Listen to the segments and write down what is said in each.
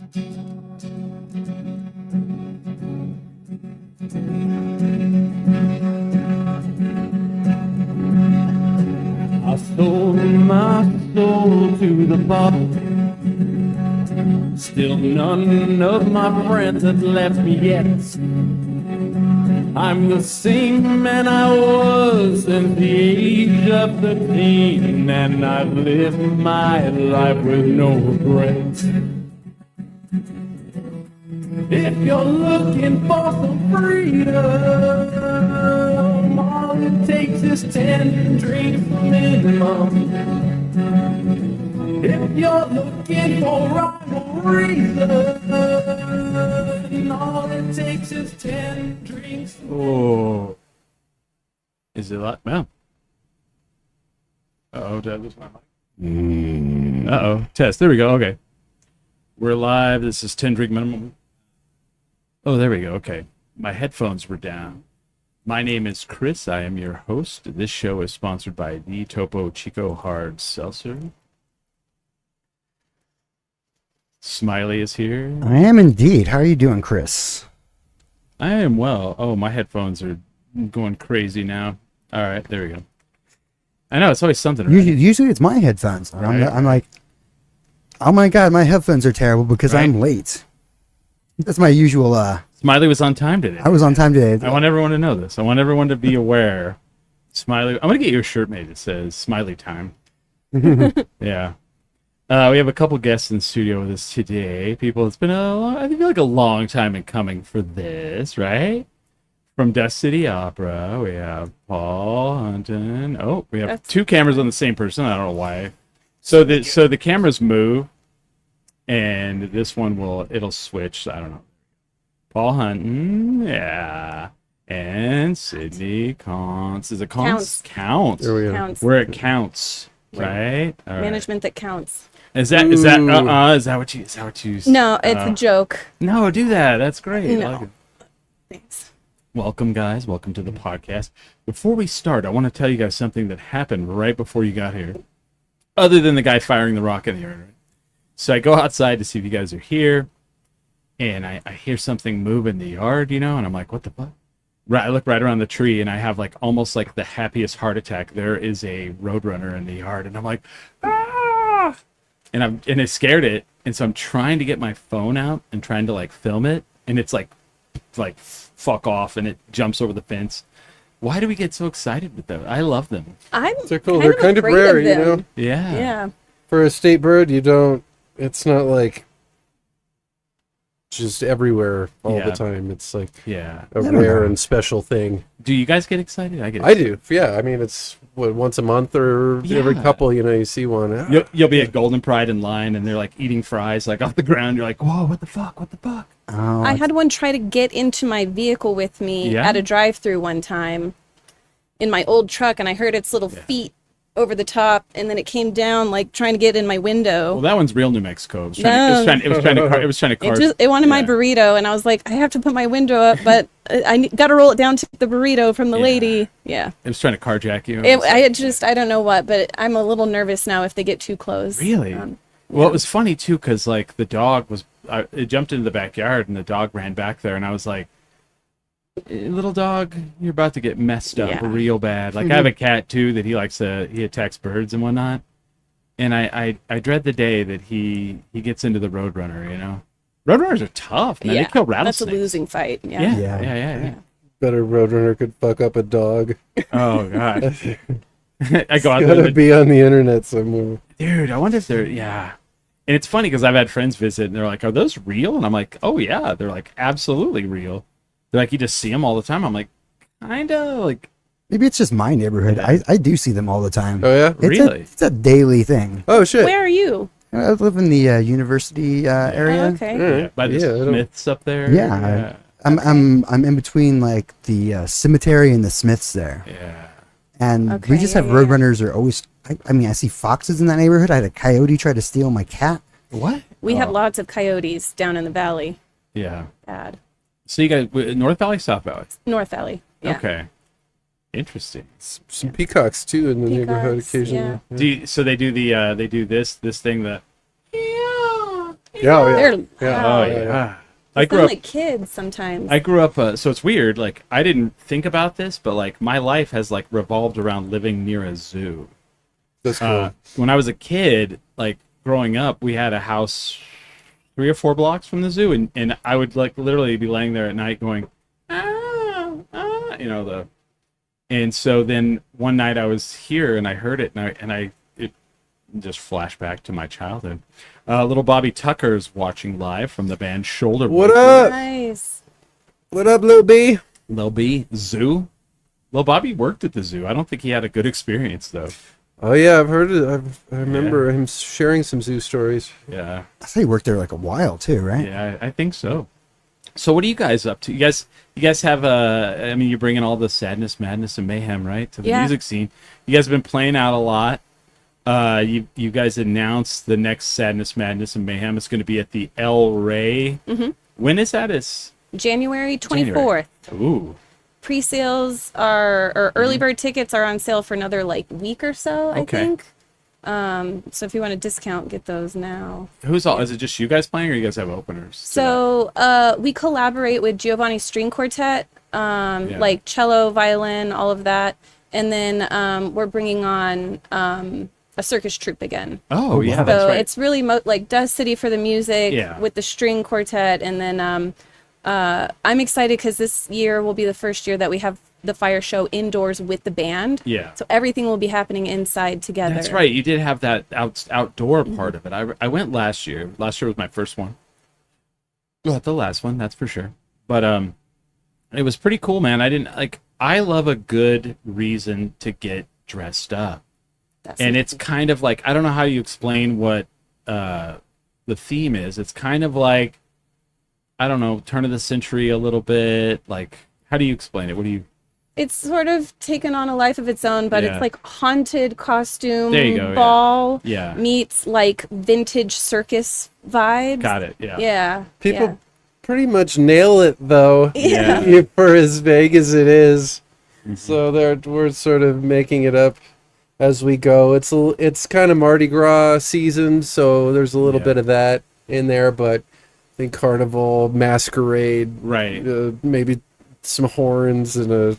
I sold my soul to the bottle. Still none of my friends have left me yet. I'm the same man I was since the age of 13, and I've lived my life with no regrets. If you're looking for some freedom, all it takes is 10 drinks minimum. If you're looking for rhyme or reason, all it takes is 10 drinks. Oh. Is it like, well. Uh-oh, did I lose my mic? Uh-oh, test. There we go, okay. We're live. This is 10 drink minimum. Oh, there we go, okay. My headphones were down. My name is Chris. I am your host. This show is sponsored by the Topo Chico Hard Seltzer. Smiley is here. I am indeed. How are you doing, Chris? I am well. Oh, my headphones are going crazy now. All right, there we go. I know, it's always something. Right? Usually it's my headphones. Right. I'm like, oh my God, my headphones are terrible because Right. I'm late. That's my usual. Smiley was on time today. I was on time today. I want everyone to know this. I want everyone to be aware. Smiley. I'm going to get you a shirt made that says Smiley time. Yeah. We have a couple guests in the studio with us today. People, it's been I feel like a long time in coming for this, right? From Death City Opera, we have Paul Hunton. Oh, we have two cameras on the same person. I don't know why. So the cameras move, and this one it'll switch. I don't know. Paul Hunton, yeah, and Sydney Counts. Is it Counts? Counts. There we go. Counts. Where it counts, right? All right. Management that counts. Is that what you? No, it's a joke. No, do that. That's great. I No. like it. Thanks. Welcome, guys. Welcome to the podcast. Before we start, I want to tell you guys something that happened right before you got here, other than the guy firing the rock in the air. Right? So I go outside to see if you guys are here, and I hear something move in the yard, and I'm like, what the fuck? Right, I look right around the tree, and I have like almost like the happiest heart attack. There is a roadrunner in the yard, and I'm like, ah! And it scared it, and so I'm trying to get my phone out and trying to like film it, and it's like fuck off, and it jumps over the fence. Why do we get so excited with them? I love them. They're cool. They're kind of rare, you know. Yeah. Yeah. For a state bird, it's not like just everywhere all the time. It's like Yeah. a rare and special thing. Do you guys get excited? I get I do. Yeah. I mean, it's once a month or every Yeah. couple, you see one. You'll be at Golden Pride in line, and they're like eating fries like off the ground. You're like, whoa, what the fuck? What the fuck? Oh, I had one try to get into my vehicle with me Yeah? at a drive-through one time in my old truck, and I heard its little feet over the top, and then it came down like trying to get in my window. Well, that one's real New Mexico. It was trying to It wanted my burrito, and I was like, I have to put my window up, but I got to roll it down to the burrito from the lady. Yeah. It was trying to carjack you. I don't know what, but I'm a little nervous now if they get too close. Really? Well, it was funny too, because like the dog it jumped into the backyard, and the dog ran back there, and I was like, little dog, you're about to get messed up real bad. Like I have a cat too that he attacks birds and whatnot, and I dread the day that he gets into the roadrunner. Roadrunners are tough, man. They kill rattlesnakes. That's a losing fight. Yeah. Better roadrunner could fuck up a dog. Oh god. I go out Gotta there, be on the internet somewhere. dude. I wonder if they're And it's funny because I've had friends visit, and they're like, "Are those real?" And I'm like, "Oh yeah." They're like, "Absolutely real." They're like, "You just see them all the time." I'm like, "Kinda." Like, maybe it's just my neighborhood. I do see them all the time. Oh yeah. Really? It's a daily thing. Oh shit. Where are you? I live in the university area. Oh, okay. Alright. by the Yeah, I don't- Smiths up there. Yeah. I'm in between like the cemetery and the Smiths there. Yeah. And Okay, we just have yeah. roadrunners are always. I mean, I see foxes in that neighborhood. I had a coyote try to steal my cat. What? We have Oh. lots of coyotes down in the valley. Yeah. Bad. So you guys, North Valley, South Valley. North Valley. Yeah. Okay. Interesting. Some peacocks too in the neighborhood Peacocks, occasionally. So they do the they do this thing that Yeah, oh, yeah. They're Yeah. loud. Oh They yeah. I sound grew up. like kids sometimes. I grew up. So it's weird. Like I didn't think about this, but like my life has like revolved around living near a zoo. That's cool. When I was a kid, like growing up, we had a house 3 or 4 blocks from the zoo, and I would like literally be laying there at night going, and so then one night I was here and I heard it, and it just flashed back to my childhood. Little Bobby Tucker's watching live from the band Shoulder. What Blades. up? Nice. What up, Lil B? Lil B, zoo. Lil Bobby worked at the zoo. I don't think he had a good experience though. Oh yeah, I've heard it. I remember him sharing some zoo stories. Yeah. I thought he worked there like a while too, right? Yeah, I think so. So what are you guys up to? You guys have I mean, you're bringing all the sadness, madness, and mayhem, right, to the Yeah. music scene. You guys have been playing out a lot. You guys announced the next Sadness, Madness, and Mayhem. It's going to be at the El Rey. Mm-hmm. When is that? It's January 24th. ooh. Pre-sales or early bird tickets are on sale for another like week or so, I Okay. think. So if you want a discount, get those now. Who's all? Is it just you guys playing, or you guys have openers? to So we collaborate with Giovanni String Quartet, like cello, violin, all of that, and then we're bringing on a circus troupe again. that? Oh yeah, So that's right. it's really like Dust City for the music Yeah. with the string quartet, and then I'm excited because this year will be the first year that we have the fire show indoors with the band. Yeah. So everything will be happening inside together. That's right. You did have that outdoor part of it. I went last year. Last year was my first one. Not the last one, that's for sure. But it was pretty cool, man. I love a good reason to get dressed up. And it's kind of like, I don't know how you explain what the theme is. It's kind of like, I don't know, turn of the century a little bit. Like, how do you explain it? What do you? It's sort of taken on a life of its own, but Yeah. it's like haunted costume There you go, yeah. ball Yeah. meets like vintage circus vibes. Got it. Yeah. Yeah. People yeah. pretty much nail it though. Yeah. For as vague as it is. Mm-hmm. So we're sort of making it up as we go. It's kind of Mardi Gras season, so there's a little Yeah. bit of that in there, but I think carnival, masquerade, Right. maybe some horns and a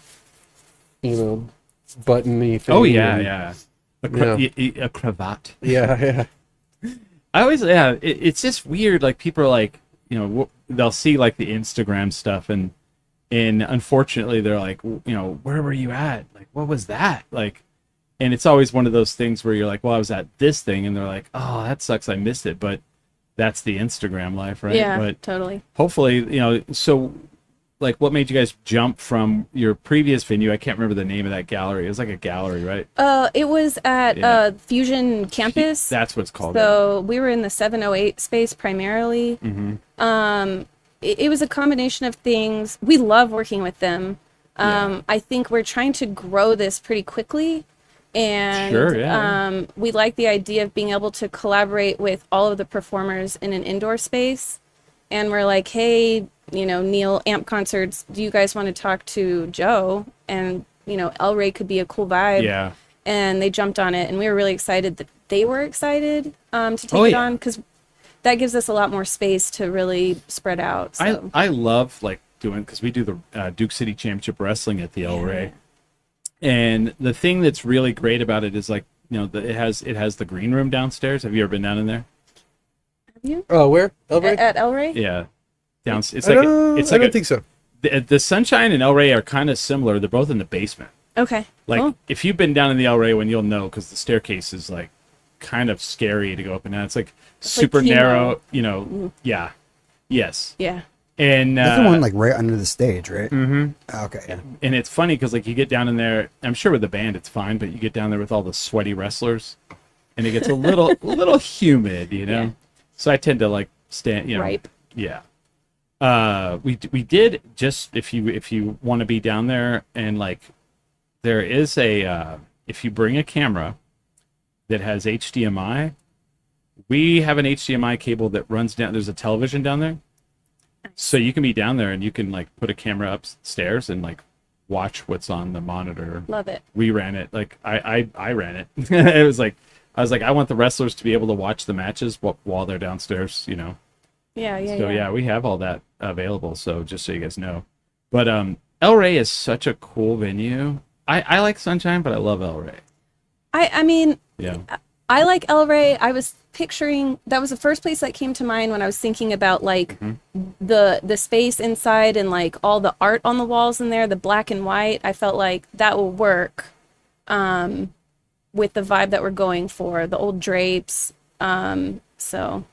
buttony thing. Oh yeah, and- yeah. A cravat. yeah. I always, it's just weird. Like people are like, they'll see like the Instagram stuff, and unfortunately they're like, where were you at? Like, what was that? Like, and it's always one of those things where you're like, well, I was at this thing, and they're like, oh, that sucks, I missed it. But that's the Instagram life, right? Yeah, But totally. hopefully, so like, what made you guys jump from your previous venue? I can't remember the name of that gallery. It was like a gallery, right? It was at Yeah. Fusion Campus. That's what it's called. So we were in the 708 space primarily. Mm-hmm. It was a combination of things. We love working with them. Yeah. I think we're trying to grow this pretty quickly. And Sure, yeah. we like the idea of being able to collaborate with all of the performers in an indoor space. And we're like, hey, Neil, Amp Concerts, do you guys want to talk to Joe? And, El Rey could be a cool vibe. Yeah. And they jumped on it, and we were really excited that they were excited to take Oh, it yeah. on, because that gives us a lot more space to really spread out. So. I love like doing, because we do the Duke City Championship Wrestling at the El Rey, and the thing that's really great about it is like it has the green room downstairs. Have you ever been down in there? Have you? Oh, where? Elbury? At El Rey? Yeah, it's I like don't, I don't think so. the Sunshine and El Rey are kind of similar. They're both in the basement. Okay. Like cool. if you've been down in the El Rey one, you'll know, because the staircase is like kind of scary to go up and down. It's like super like chemo. narrow. Yeah. Yes. Yeah. And That's the one like right under the stage, right? mhm. Okay. And it's funny because like you get down in there, I'm sure with the band it's fine, but you get down there with all the sweaty wrestlers, and it gets a little humid, Yeah. So I tend to like stand, Ripe. Yeah. We did, just if you want to be down there, and like there is if you bring a camera that has HDMI, we have an HDMI cable that runs down. There's a television down there. So you can be down there and you can like put a camera upstairs and like watch what's on the monitor. Love it. We ran it. Like I ran it. It was like, I was like, I want the wrestlers to be able to watch the matches while they're downstairs, Yeah. So yeah, we have all that available. So just so you guys know, but El Rey is such a cool venue. I like Sunshine, but I love El Rey. I mean, Yeah. I like El Rey. I was picturing that was the first place that came to mind when I was thinking about like the space inside and like all the art on the walls in there, the black and white. I felt like that will work with the vibe that we're going for, the old drapes. So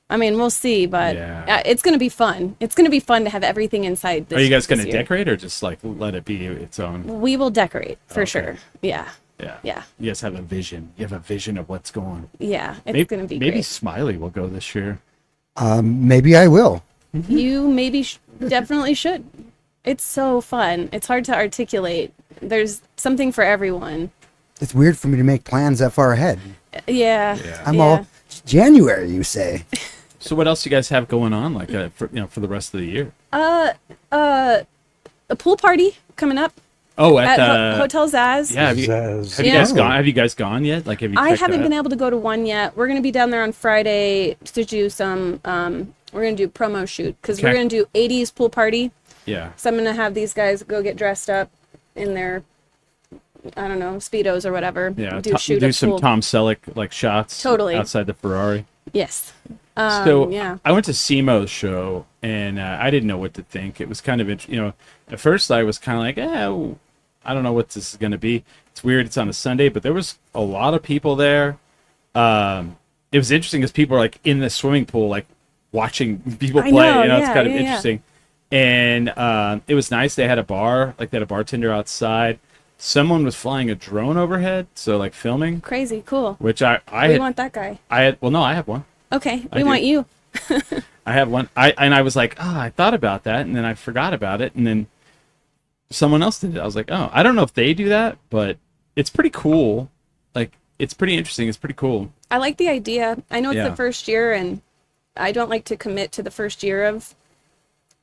I mean, we'll see, but Yeah. it's going to be fun. It's going to be fun to have everything inside this Are you guys this going to year. decorate or just like let it be its own? We will decorate for Okay. sure. Yeah. Yeah. Yeah. You guys have a vision. You have a vision of what's going. Yeah. It's Maybe, going to be maybe great. Smiley will go this year. Maybe I will. You maybe definitely should. It's so fun. It's hard to articulate. There's something for everyone. It's weird for me to make plans that far ahead. Yeah. Yeah. I'm all January, you say. So what else you guys have going on like for the rest of the year? A pool party coming up Oh, at at Hotel Zaz. yeah. Have you Zaz. Yeah. guys gone? Have you guys gone yet? Like have you? I checked haven't that been out? able to go to one yet. We're going to be down there on Friday to do some we're going to do promo shoot cuz we're Okay. going to do 80s pool party. Yeah. So I'm going to have these guys go get dressed up in their I don't know, Speedos or whatever. Yeah. Shoot Do a some pool. Tom Selleck like shots. Totally. Outside the Ferrari. Yes. So yeah. I went to SEMO's show and I didn't know what to think. It was kind of at first I was kind of like, I don't know what this is going to be. It's weird. It's on a Sunday, but there was a lot of people there. It was interesting because people are like in the swimming pool, like watching people I play. know, It's yeah, kind of yeah, yeah. interesting. And it was nice. They had a bar, like they had a bartender outside. Someone was flying a drone overhead, so like filming, Crazy. Cool. which I We had, want that guy. I had. Well, no, I have one. Okay. I We do. want you. I have one. I was like, I thought about that, and then I forgot about it, and then someone else did it. I was like, I don't know if they do that, but it's pretty cool. Like, it's pretty interesting. It's pretty cool. I like the idea. I know it's Yeah. the first year, and I don't like to commit to the first year of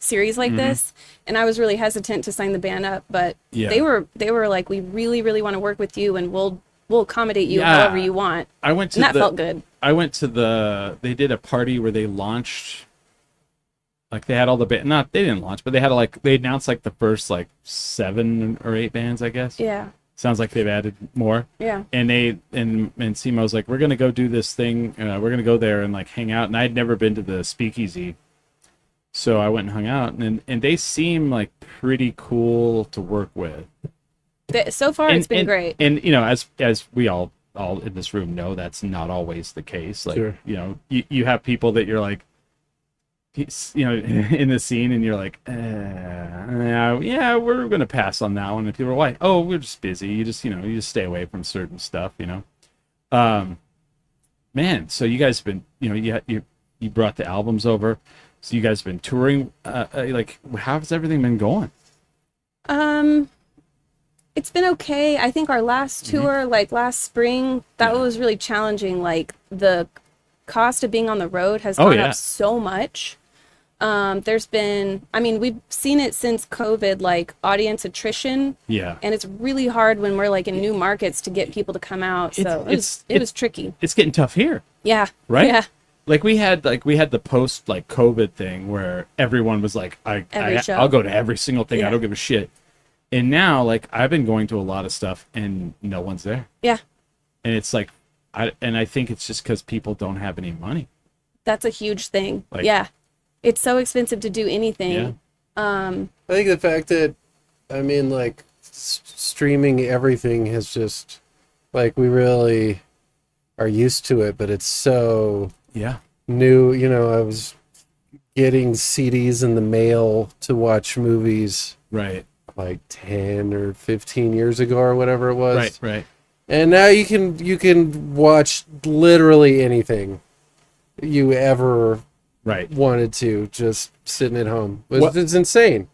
series like this. And I was really hesitant to sign the band up, but Yeah. they were like, we really, really want to work with you, and we'll accommodate you Yeah. however you want. I went to And that felt good. I went to they did a party where they launched, like they had all the not they didn't launch, but they had they announced like the first like 7 or 8 bands, I guess. Yeah. Sounds like they've added more. Yeah. And and SEMO's like, we're gonna go do this thing. We're gonna go there and like hang out. And I'd never been to the Speakeasy, so I went and hung out. And they seem like pretty cool to work with. So far, it's been great. And as we all in this room know, that's not always the case. Like Sure. you have people that you're like, in the scene, and you're like, yeah, we're gonna pass on that one. And people are like, oh, we're just busy. You just stay away from certain stuff. Man. So you guys have been, you brought the albums over. So you guys have been touring. Like, how's everything been going? It's been okay. I think our last tour, like last spring, that was really challenging. Like the cost of being on the road has gone yeah. up so much. There's been, I mean, we've seen it since COVID, like audience attrition, Yeah. and it's really hard when we're like in new markets to get people to come out. So it was tricky. It's getting tough here. Yeah. Right? Yeah. Like we had the post like COVID thing where everyone was like, Every show. I'll go to every single thing. I Yeah. don't give a shit. And now like I've been going to a lot of stuff and no one's there. Yeah. And it's like, I think it's just because people don't have any money. That's a huge thing. Like- yeah. It's so expensive to do anything. Yeah. I think the fact that, I mean, like, streaming everything has just, like, we really are used to it, but it's so Yeah. new. I was getting CDs in the mail to watch movies Right. like 10 or 15 years ago or whatever it was. Right. Right. And now you can watch literally anything you ever Right. wanted to, just sitting at home. What- It's insane,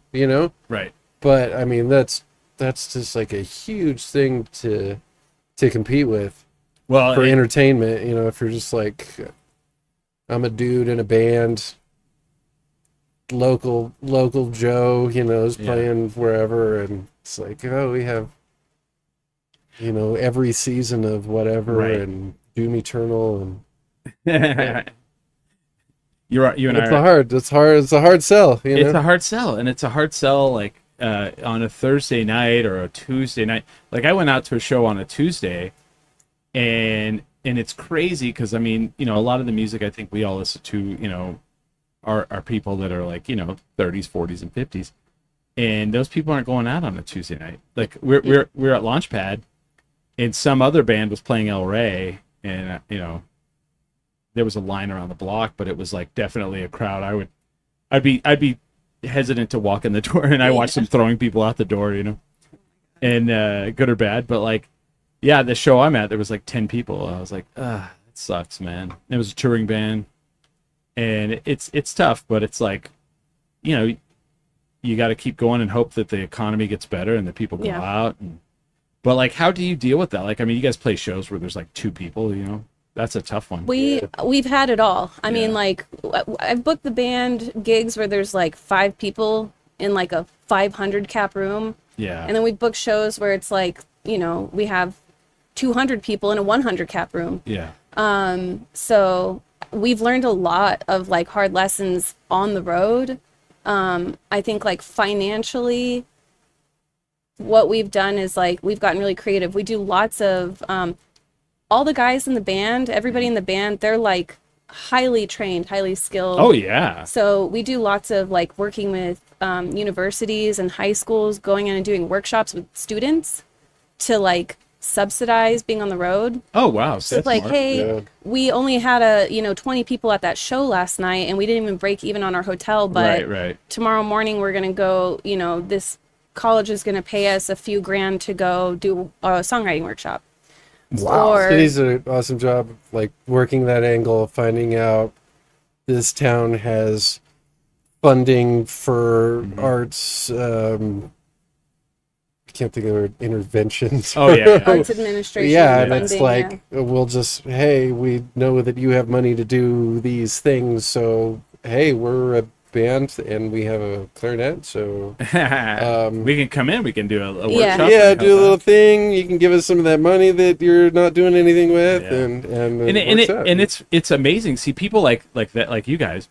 Right. But I mean, that's just like a huge thing to compete with Well, for entertainment. If you're just like, I'm a dude in a band, local Joe, is Yeah. playing wherever, and it's like, oh, we have, every season of whatever, Right. and Doom Eternal, and you and I It's are, a hard sell, you it's know? a hard sell, and it's a hard sell like on a Thursday night or a Tuesday night. Like I went out to a show on a Tuesday, and it's crazy because I mean, you know, a lot of the music I think we all listen to, you know, are people that are like, you know, 30s, 40s, and 50s, and those people aren't going out on a Tuesday night. Like we're at Launchpad, and some other band was playing El Rey, and you know, there was a line around the block, but it was like definitely a crowd. I'd be hesitant to walk in the door, and I watched them throwing people out the door, you know, and good or bad. But like, yeah, the show I'm at, there was like 10 people. I was like, it sucks, man. It was a touring band, and it's tough, but it's like, you know, you got to keep going and hope that the economy gets better and that people go out. But like, how do you deal with that? Like, I mean, you guys play shows where there's like 2 people, you know. That's a tough one. We've had it all. I mean, Yeah. like I've booked the band gigs where there's like 5 people in like a 500 cap room, Yeah. and then we've booked shows where it's like, you know, we have 200 people in a 100 cap room. Yeah. So we've learned a lot of like hard lessons on the road. I think like financially, what we've done is like we've gotten really creative. We do lots of all the guys in the band, everybody in the band, they're like highly trained, highly skilled. Oh yeah. So we do lots of like working with universities and high schools, going in and doing workshops with students to like subsidize being on the road. Oh wow. So it's like, hey, Yeah. we only had 20 people at that show last night, and we didn't even break even on our hotel. But right. tomorrow morning we're gonna go. You know, this college is gonna pay us a few grand to go do a songwriting workshop. Wow. Or City's an awesome job, like working that angle, finding out this town has funding for arts. I can't think of the word, interventions. Oh yeah. arts administration. Yeah, and funding, it's like we'll just, hey, we know that you have money to do these things, so hey, we're a band and we have a clarinet, so we can come in. We can do a Yeah. workshop. yeah, and do a help little out. thing. You can give us some of that money that you're not doing anything with, Yeah. and It's amazing. See, people like that, like you guys.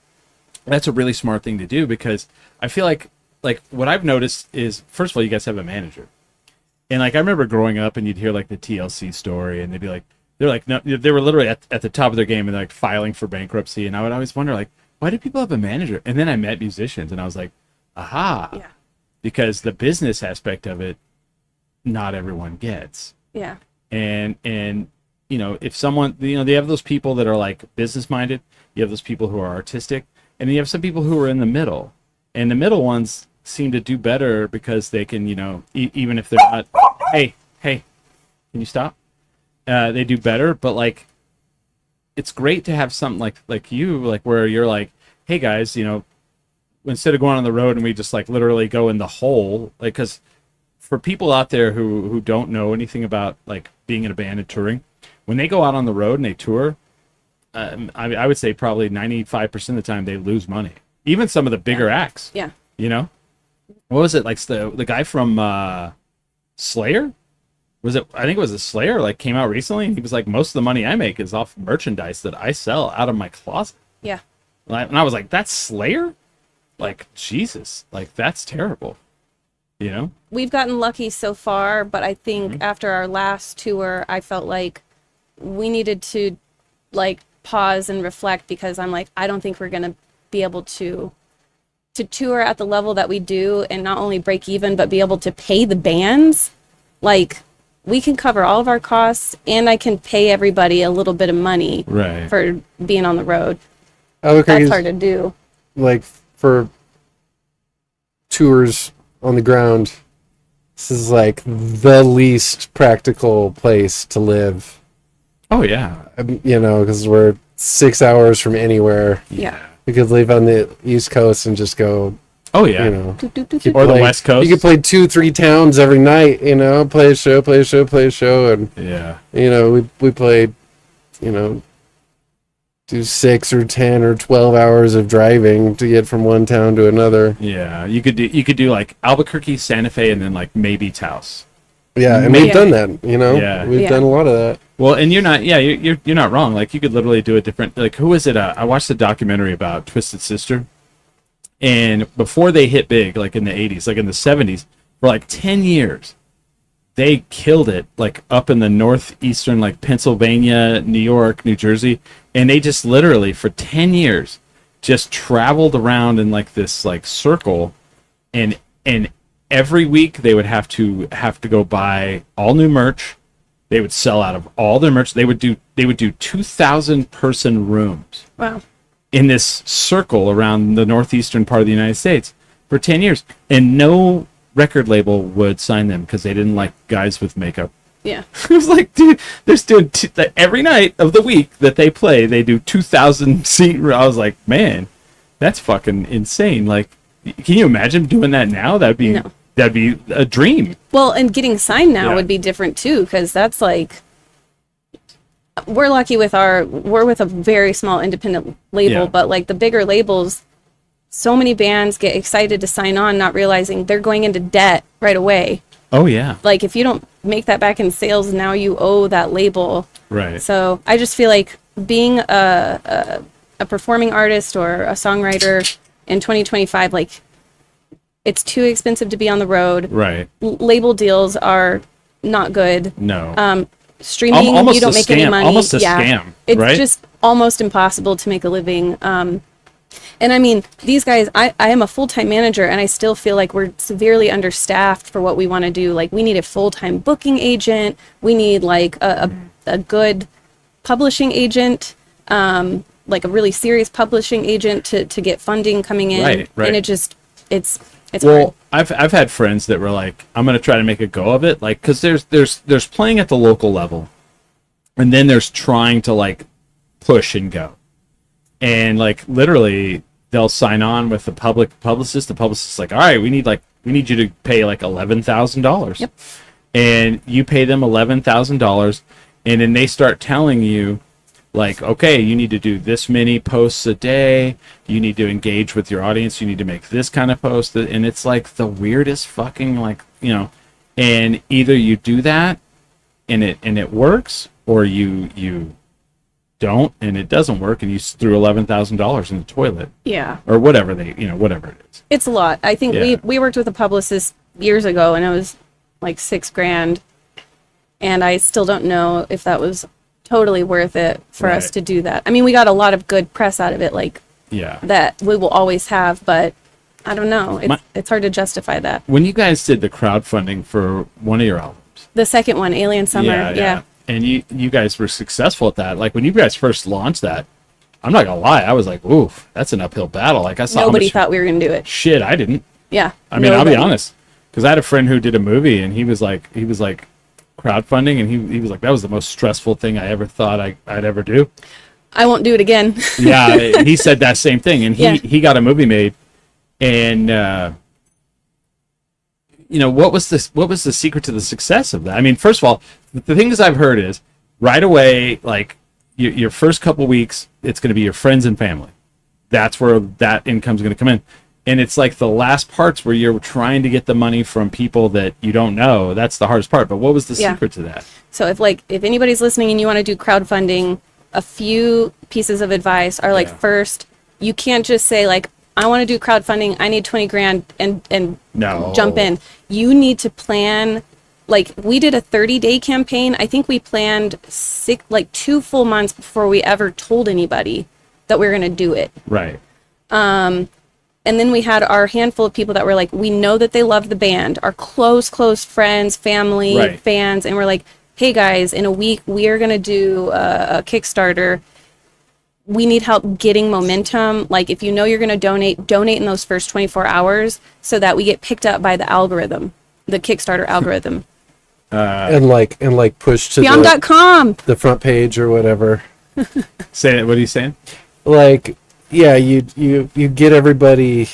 That's a really smart thing to do, because I feel like what I've noticed is, first of all, you guys have a manager, and like I remember growing up, and you'd hear like the TLC story, and they're like no, they were literally at the top of their game and like filing for bankruptcy, and I would always wonder like, why do people have a manager? And then I met musicians, and I was like, aha, Yeah. because the business aspect of it, not everyone gets. Yeah. And you know, if someone, you know, they have those people that are like business minded, you have those people who are artistic, and you have some people who are in the middle, and the middle ones seem to do better because they can, you know, even if they're not, hey, can you stop? They do better, but like, it's great to have something like you, like where you're like, hey guys, you know, instead of going on the road and we just like literally go in the hole, like, because for people out there who don't know anything about like being in a band and touring, when they go out on the road and they tour, I would say probably 95% of the time they lose money. Even some of the bigger acts, Yeah. you know, what was it like the guy from Slayer? Was it? I think it was a Slayer. Like came out recently, and he was like, most of the money I make is off merchandise that I sell out of my closet. Yeah. And I was like, that's Slayer? Like, Jesus. Like, that's terrible. You know? We've gotten lucky so far, but I think after our last tour, I felt like we needed to like pause and reflect, because I'm like, I don't think we're going to be able to tour at the level that we do and not only break even, but be able to pay the bands. Like, we can cover all of our costs, and I can pay everybody a little bit of money Right. for being on the road. Albuquerque That's is, hard to do. like for tours on the ground, this is like the least practical place to live. Oh, yeah. You know, because we're 6 hours from anywhere. Yeah. We could leave on the East Coast and just go, Oh, yeah. you know. Or the West Coast. You could play 2-3 towns every night, you know, play a show, and Yeah. you know, we played, you know, do 6 or 10 or 12 hours of driving to get from one town to another. Yeah. You could do like Albuquerque, Santa Fe, and then like maybe Taos. Yeah, and Maybe- we've done that, you know. Yeah. We've Yeah. done a lot of that. Well, and you're not. Yeah, you're not wrong. Like you could literally do a different. Like who is it? I watched a documentary about Twisted Sister, and before they hit big, like in the '80s, like in the '70s, for like 10 years, they killed it. Like up in the northeastern, like Pennsylvania, New York, New Jersey, and they just literally for 10 years just traveled around in like this like circle, and every week they would have to go buy all new merch. They would sell out of all their merch. They would do 2,000 person rooms Wow. in this circle around the northeastern part of the United States for 10 years, and no record label would sign them because they didn't like guys with makeup. Yeah. It was like, dude, they're doing every night of the week that they play, they do 2,000 seat. I was like, man, that's fucking insane. Like, can you imagine doing that now? That'd be No. that'd be a dream. Well, and getting signed now Yeah. would be different too, because that's like we're lucky with we're with a very small independent label, Yeah. but like the bigger labels, so many bands get excited to sign on, not realizing they're going into debt right away. Oh yeah, Like if you don't make that back in sales, now you owe that label. right. So I just feel like being a performing artist or a songwriter in 2025, like it's too expensive to be on the road. Right. Label deals are not good. No. Streaming, Almost you don't a make any scam. money. Almost a scam, It's right? just almost impossible to make a living. And I mean, these guys, I am a full-time manager, and I still feel like we're severely understaffed for what we want to do. Like, we need a full-time booking agent. We need, like, a good publishing agent, like a really serious publishing agent to get funding coming in. Right. And it just, it's Well, hard. I've had friends that were like, I'm going to try to make a go of it, like, because there's playing at the local level, and then there's trying to like push and go, and like literally they'll sign on with the publicist. The publicist's like, all right, we need you to pay like $11,000. Yep. And you pay them $11,000, and then they start telling you, like, okay, you need to do this many posts a day. You need to engage with your audience. You need to make this kind of post. And it's like the weirdest fucking, like, and either you do that and it works, or you don't and it doesn't work, and you threw $11,000 in the toilet Yeah. or whatever whatever it is. It's a lot. I think Yeah. we worked with a publicist years ago, and it was like $6,000, and I still don't know if that was totally worth it for us Right. to do that. I mean, we got a lot of good press out of it, like Yeah. that we will always have, but I don't know. It's hard to justify that. When you guys did the crowdfunding for one of your albums, The second one, Alien Summer, yeah. and you guys were successful at that. Like when you guys first launched that, I'm not gonna lie, I was like, oof, that's an uphill battle. Like I saw how Nobody much thought we were gonna do it. shit I didn't. Yeah. I mean, I'll be nobody. honest, because I had a friend who did a movie, and he was like crowdfunding, and he was like, that was the most stressful thing I ever thought I'd ever do. I won't do it again. Yeah, he said that same thing, and Yeah. he got a movie made, and what was the secret to the success of that? I mean, first of all, the things I've heard is right away, like your first couple weeks, it's going to be your friends and family. That's where that income's going to come in. And it's like the last parts where you're trying to get the money from people that you don't know. That's the hardest part. But what was the Yeah. secret to that? So if anybody's listening and you want to do crowdfunding, a few pieces of advice are like, Yeah. first, you can't just say like, I want to do crowdfunding, I need 20 grand and No. jump in. You need to plan. Like we did a 30-day campaign. I think we planned 2 full months before we ever told anybody that we were going to do it. Right. And then we had our handful of people that were like, we know that they love the band, our close friends, family, Right. fans. And we're like, hey guys, in a week, we are going to do a Kickstarter. We need help getting momentum. Like if you know you're going to donate in those first 24 hours so that we get picked up by the algorithm, the Kickstarter algorithm. and push to Beyond.com. the front page or whatever. Say it. What are you saying? Like, yeah, you get everybody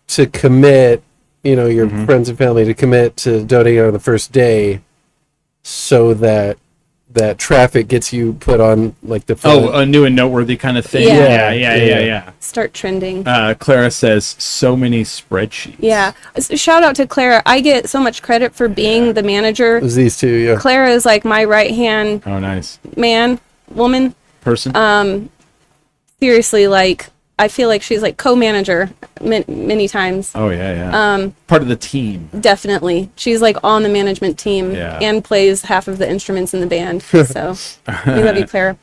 to commit, your friends and family to commit to donating on the first day, so that that traffic gets you put on like the Oh, front. a new and noteworthy kind of thing. Yeah. Yeah. Start trending. Clara says so many spreadsheets. Yeah. Shout out to Clara. I get so much credit for being the manager. It was these two, yeah. Clara is like my right hand Oh, nice woman. person. Seriously, like I feel like she's like co-manager many times. Oh yeah. Part of the team. Definitely. She's like on the management team Yeah. and plays half of the instruments in the band. So we love you, Claire.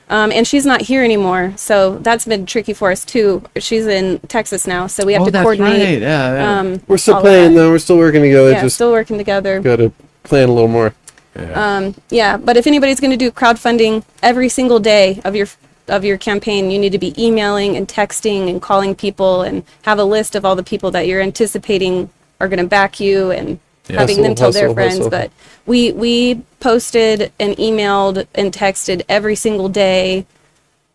And she's not here anymore. So that's been tricky for us too. She's in Texas now. So we have to coordinate. Right. Yeah. We're still all of playing that. though. We're still working together. Yeah, Just still working together. got to plan a little more. Yeah, but if anybody's going to do crowdfunding every single day of your campaign, you need to be emailing and texting and calling people and have a list of all the people that you're anticipating are going to back you and having them tell their Hustle, friends. hustle. But we posted and emailed and texted every single day,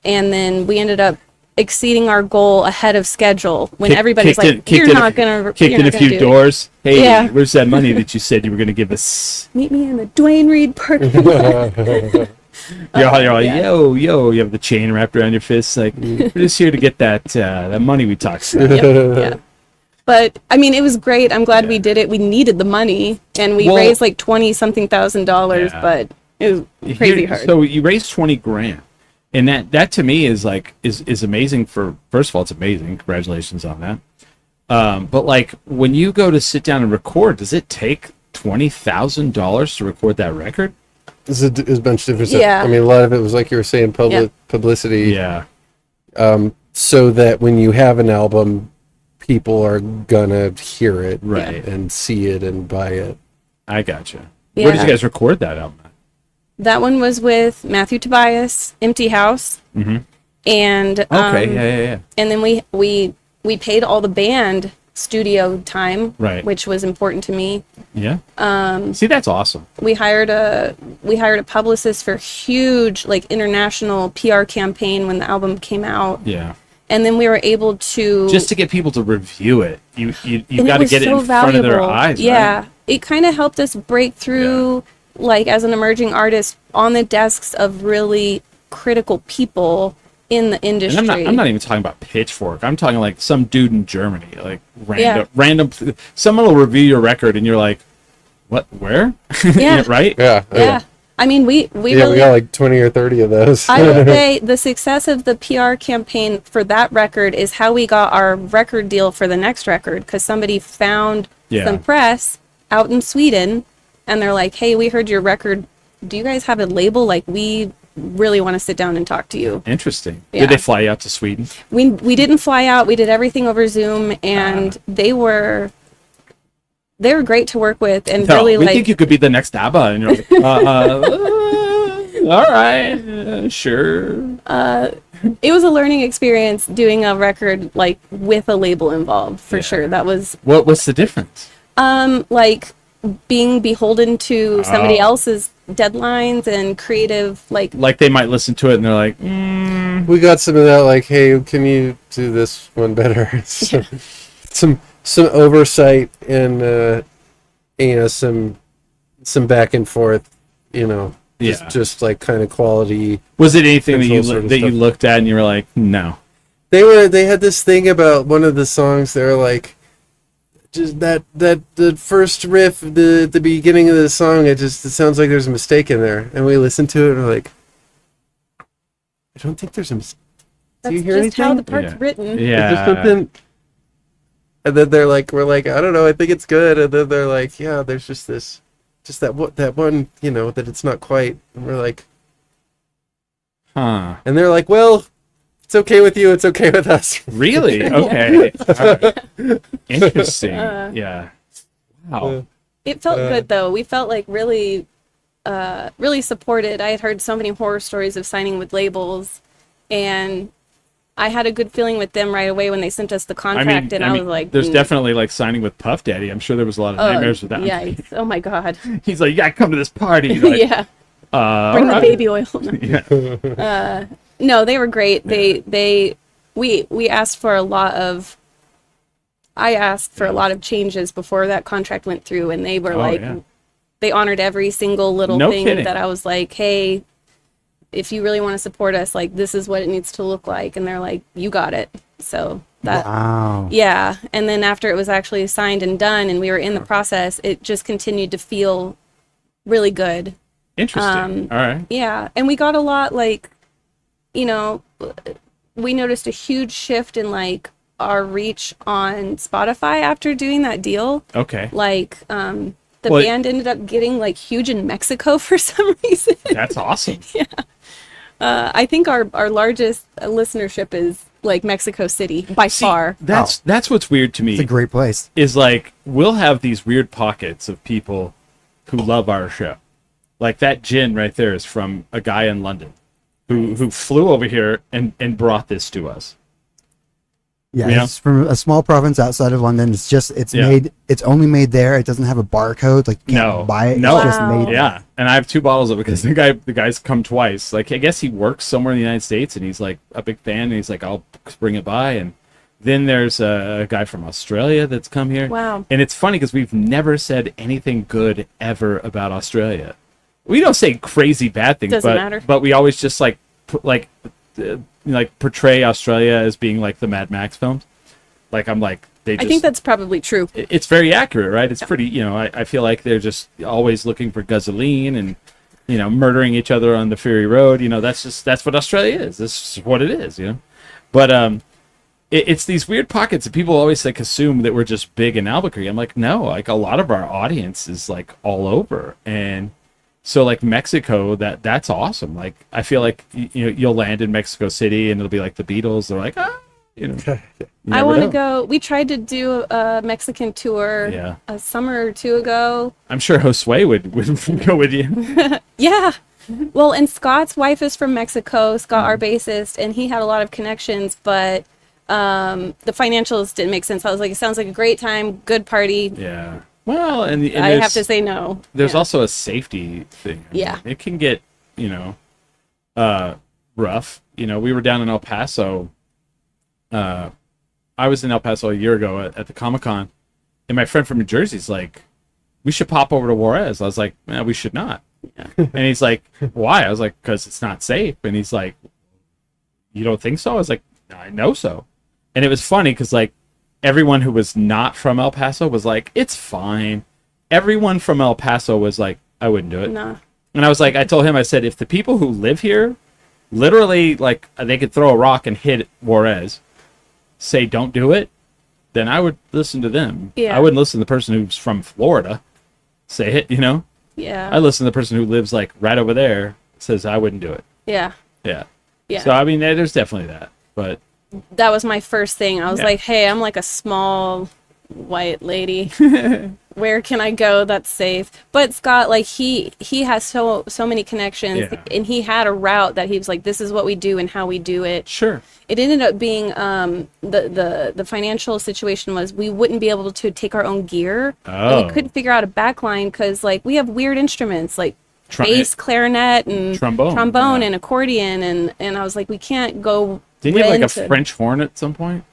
and then we ended up exceeding our goal ahead of schedule when everybody's like, "You're not gonna kicked in a few do it. doors. Hey, Yeah. where's that money that you said you were going to give us? Meet me in the Dwayne Reed parking lot." You're all like, yeah. yo. You have the chain wrapped around your fist. Like, we're just here to get that money we talked about. Yep, yeah. But I mean, it was great. I'm glad we did it. We needed the money, and we Well- raised like $20-something thousand, Yeah. but it was crazy hard. So you raised 20 grand, and that to me is like is amazing. For first of all, it's amazing. Congratulations on that. But like when you go to sit down and record, does it take $20,000 to record that record? It was a bunch of different stuff. Yeah. I mean, a lot of it was like you were saying, Yeah. publicity. Yeah. So that when you have an album, people are gonna hear it, Right. and see it and buy it. I gotcha. Where did Yeah. you guys record that album? That one was with Matthew Tobias, Empty House, and Okay. Yeah. and then we paid all the band studio time, Right. which was important to me. Yeah. See, that's awesome. We hired a publicist for a huge like international PR campaign when the album came out, Yeah. and then we were able to Just to get people to review it, you've and got to was get it so in front of their valuable. eyes. Yeah, Right? it kind of helped us break through, like as an emerging artist, on the desks of really critical people in the industry. And I'm not even talking about Pitchfork. I'm talking like some dude in Germany, like random. Someone will review your record, and you're like, "What? Where?" Yeah. Right? Yeah. Yeah, I mean, we Yeah, really. we got like 20 or 30 of those. I would say the success of the PR campaign for that record is how we got our record deal for the next record, because somebody found Yeah. some press out in Sweden, and they're like, "Hey, we heard your record. Do you guys have a label? Like, we really want to sit down and talk to you." Interesting. Yeah. Did they fly you out to Sweden? We didn't fly out. We did everything over Zoom, and they were great to work with, and No, really we like think you could be the next ABBA, and you're like, all right, sure. it was a learning experience doing a record like with a label involved for sure. That was What's the difference? like being beholden to somebody Oh. else's deadlines and creative like Like they might listen to it and they're like, We got some of that, like, hey, can you do this one better? some oversight and some back and forth, Yeah. just like kind of quality. was it anything that Control you sort of that you stuff. looked at and you were like, no? They had this thing about one of the songs. They're like, just that the first riff, the beginning of the song, it sounds like there's a mistake in there. And we listened to it and we're like, I don't think there's a mistake. Do that's you hear just anything? how the part's Yeah. written. Yeah. Is there something? And then we're like, I don't know, I think it's good. And then they're like, yeah, there's just that one, that it's not quite. And we're like, Huh. and they're like, well, it's okay with you, it's okay with us. Really? Okay. All right. Interesting. Yeah. Wow. It felt good though. We felt like really really supported. I had heard so many horror stories of signing with labels, and I had a good feeling with them right away when they sent us the contract, and I was like, there's definitely like signing with Puff Daddy. I'm sure there was a lot of nightmares with that. Yikes. Oh my god. He's like, yeah, come to this party. You're like, Yeah. Bring the alright. baby oil. Yeah. No, they were great. We asked for a lot of I asked for a lot of changes before that contract went through, and they were Oh, like, yeah. they honored every single little No thing kidding. that I was like, hey, if you really want to support us, like this is what it needs to look like. And they're like, you got it. So that, Wow. yeah. And then after it was actually signed and done and we were in the process, it just continued to feel really good. Interesting. All right. Yeah. And we got a lot, like, you know, we noticed a huge shift in like our reach on Spotify after doing that deal. Okay. Like, the Well, band ended up getting like huge in Mexico for some reason. That's awesome. I think our largest listenership is like Mexico City by far. That's what's weird to me. It's a great place. Is like we'll have these weird pockets of people who love our show. Like that gin right there is from a guy in London who flew over here and brought this to us. Yeah, Yeah. it's from a small province outside of London. It's Yeah. made. It's only made there. It doesn't have a barcode. Like you can't No. buy it. No. It's just Wow. made. Yeah, and I have 2 bottles of it because the guy's come twice. Like I guess he works somewhere in the United States and he's like a big fan and he's like I'll bring it by. And then there's a guy from Australia that's come here. Wow. And it's funny because we've never said anything good ever about Australia. We don't say crazy bad things, Doesn't matter. but we always just like portray Australia as being like the Mad Max films. Like I'm like they just I think that's probably true. it's very accurate, right? It's pretty, I feel like they're just always looking for gasoline and, murdering each other on the Fury Road. That's what Australia is. This is what it is, But it's these weird pockets that people always like assume that we're just big in Albuquerque. I'm like, no, like a lot of our audience is like all over. And so like Mexico, that's awesome. Like I feel like, you'll land in Mexico City and it'll be like the Beatles. They're like, you I never want to know. go. We tried to do a Mexican tour Yeah. a summer or 2 ago. I'm sure Josue would go with you. Yeah. Well, and Scott's wife is from Mexico, Scott, Mm-hmm. our bassist, and he had a lot of connections, but the financials didn't make sense. I was like, it sounds like a great time, good party. Yeah. Well, and I have there's- to say no. There's Yeah. also a safety thing. Yeah. It can get, rough. We were down in El Paso. I was in El Paso a year ago at the Comic-Con, and my friend from New Jersey's like, we should pop over to Juarez. I was like, we should not. And he's like, why? I was like, because it's not safe. And he's like, you don't think so? I was like, I know so. And it was funny because like everyone who was not from El Paso was like, it's fine. Everyone from El Paso was like, I wouldn't do it. No. And I was like, I told him, I said, if the people who live here literally like they could throw a rock and hit Juarez, say don't do it, then I would listen to them. Yeah. I wouldn't listen to the person who's from Florida say it, Yeah. I listen to the person who lives like right over there says I wouldn't do it. Yeah. Yeah. Yeah. So I mean there's definitely that. But That was my first thing. I was Yeah. like, hey, I'm like a small white lady. Where can I go that's safe? But Scott, like he has so many connections, Yeah. and he had a route that he was like, this is what we do and how we do it. sure. It ended up being the financial situation was we wouldn't be able to take our own gear. And Oh. we couldn't figure out a backline because like we have weird instruments like Tru- bass, clarinet, and Trombone, yeah. and accordion, and I was like, we can't go. Didn't you have like a rent French horn at some point?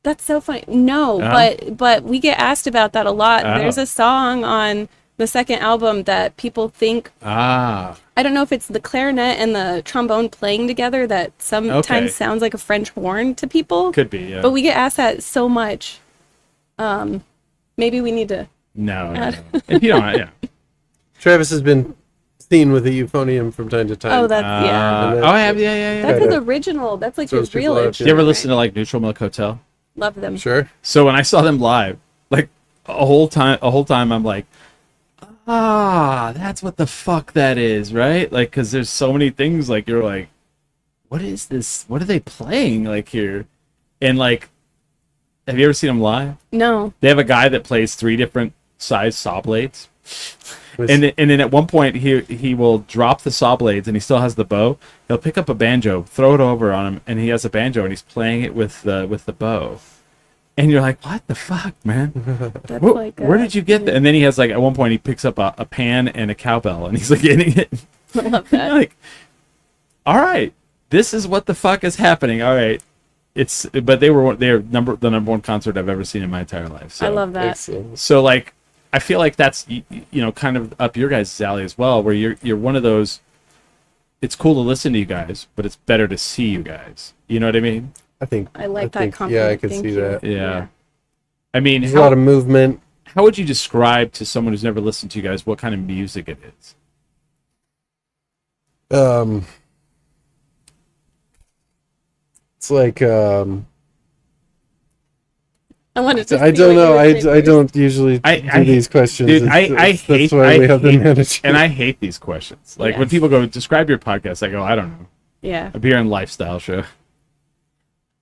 That's so funny. No, Oh. but we get asked about that a lot. Oh. There's a song on the second album that people think, Ah. I don't know if it's the clarinet and the trombone playing together that sometimes Okay. sounds like a French horn to people. Could be, yeah. But we get asked that so much. Maybe we need to. No. If you don't, yeah. Travis has been seen with a euphonium from time to time. Oh, that's yeah. Oh, I have, yeah. That's kinda his original. That's like throws his real people off, instrument. You ever listen to like Neutral Milk Hotel? Love them. Sure. So when I saw them live, like a whole time I'm like, that's what the fuck that is, right? Like, because there's so many things like you're like, what is this? What are they playing like here? And like, have you ever seen them live? No. They have a guy that plays 3 different size saw blades, Was- and then at one point he will drop the saw blades and he still has the bow. He'll pick up a banjo, throw it over on him, and he has a banjo and he's playing it with the bow. And you're like, what the fuck, man? That's Where, like where did you get that? And then he has like at one point he picks up a pan and a cowbell and he's like hitting it. I love You're that. like, all right, this is what the fuck is happening. All right, they're the number 1 concert I've ever seen in my entire life. So, I love that. Excellent. So like, I feel like that's kind of up your guys' alley as well, where you're one of those. It's cool to listen to you guys, but it's better to see you guys. You know what I mean? I think I like that think, compliment. Yeah, I could Thank see you. that. Yeah. I mean, There's a lot of movement. how would you describe to someone who's never listened to you guys what kind of music it is? It's like I wanted to. I see don't what know. you would say I first. don't usually do these questions. Dude, I hate. That's why we have the manager. and I hate these questions. Like when Yes. people go, describe your podcast, I go, I don't know. Yeah. A beer and lifestyle show.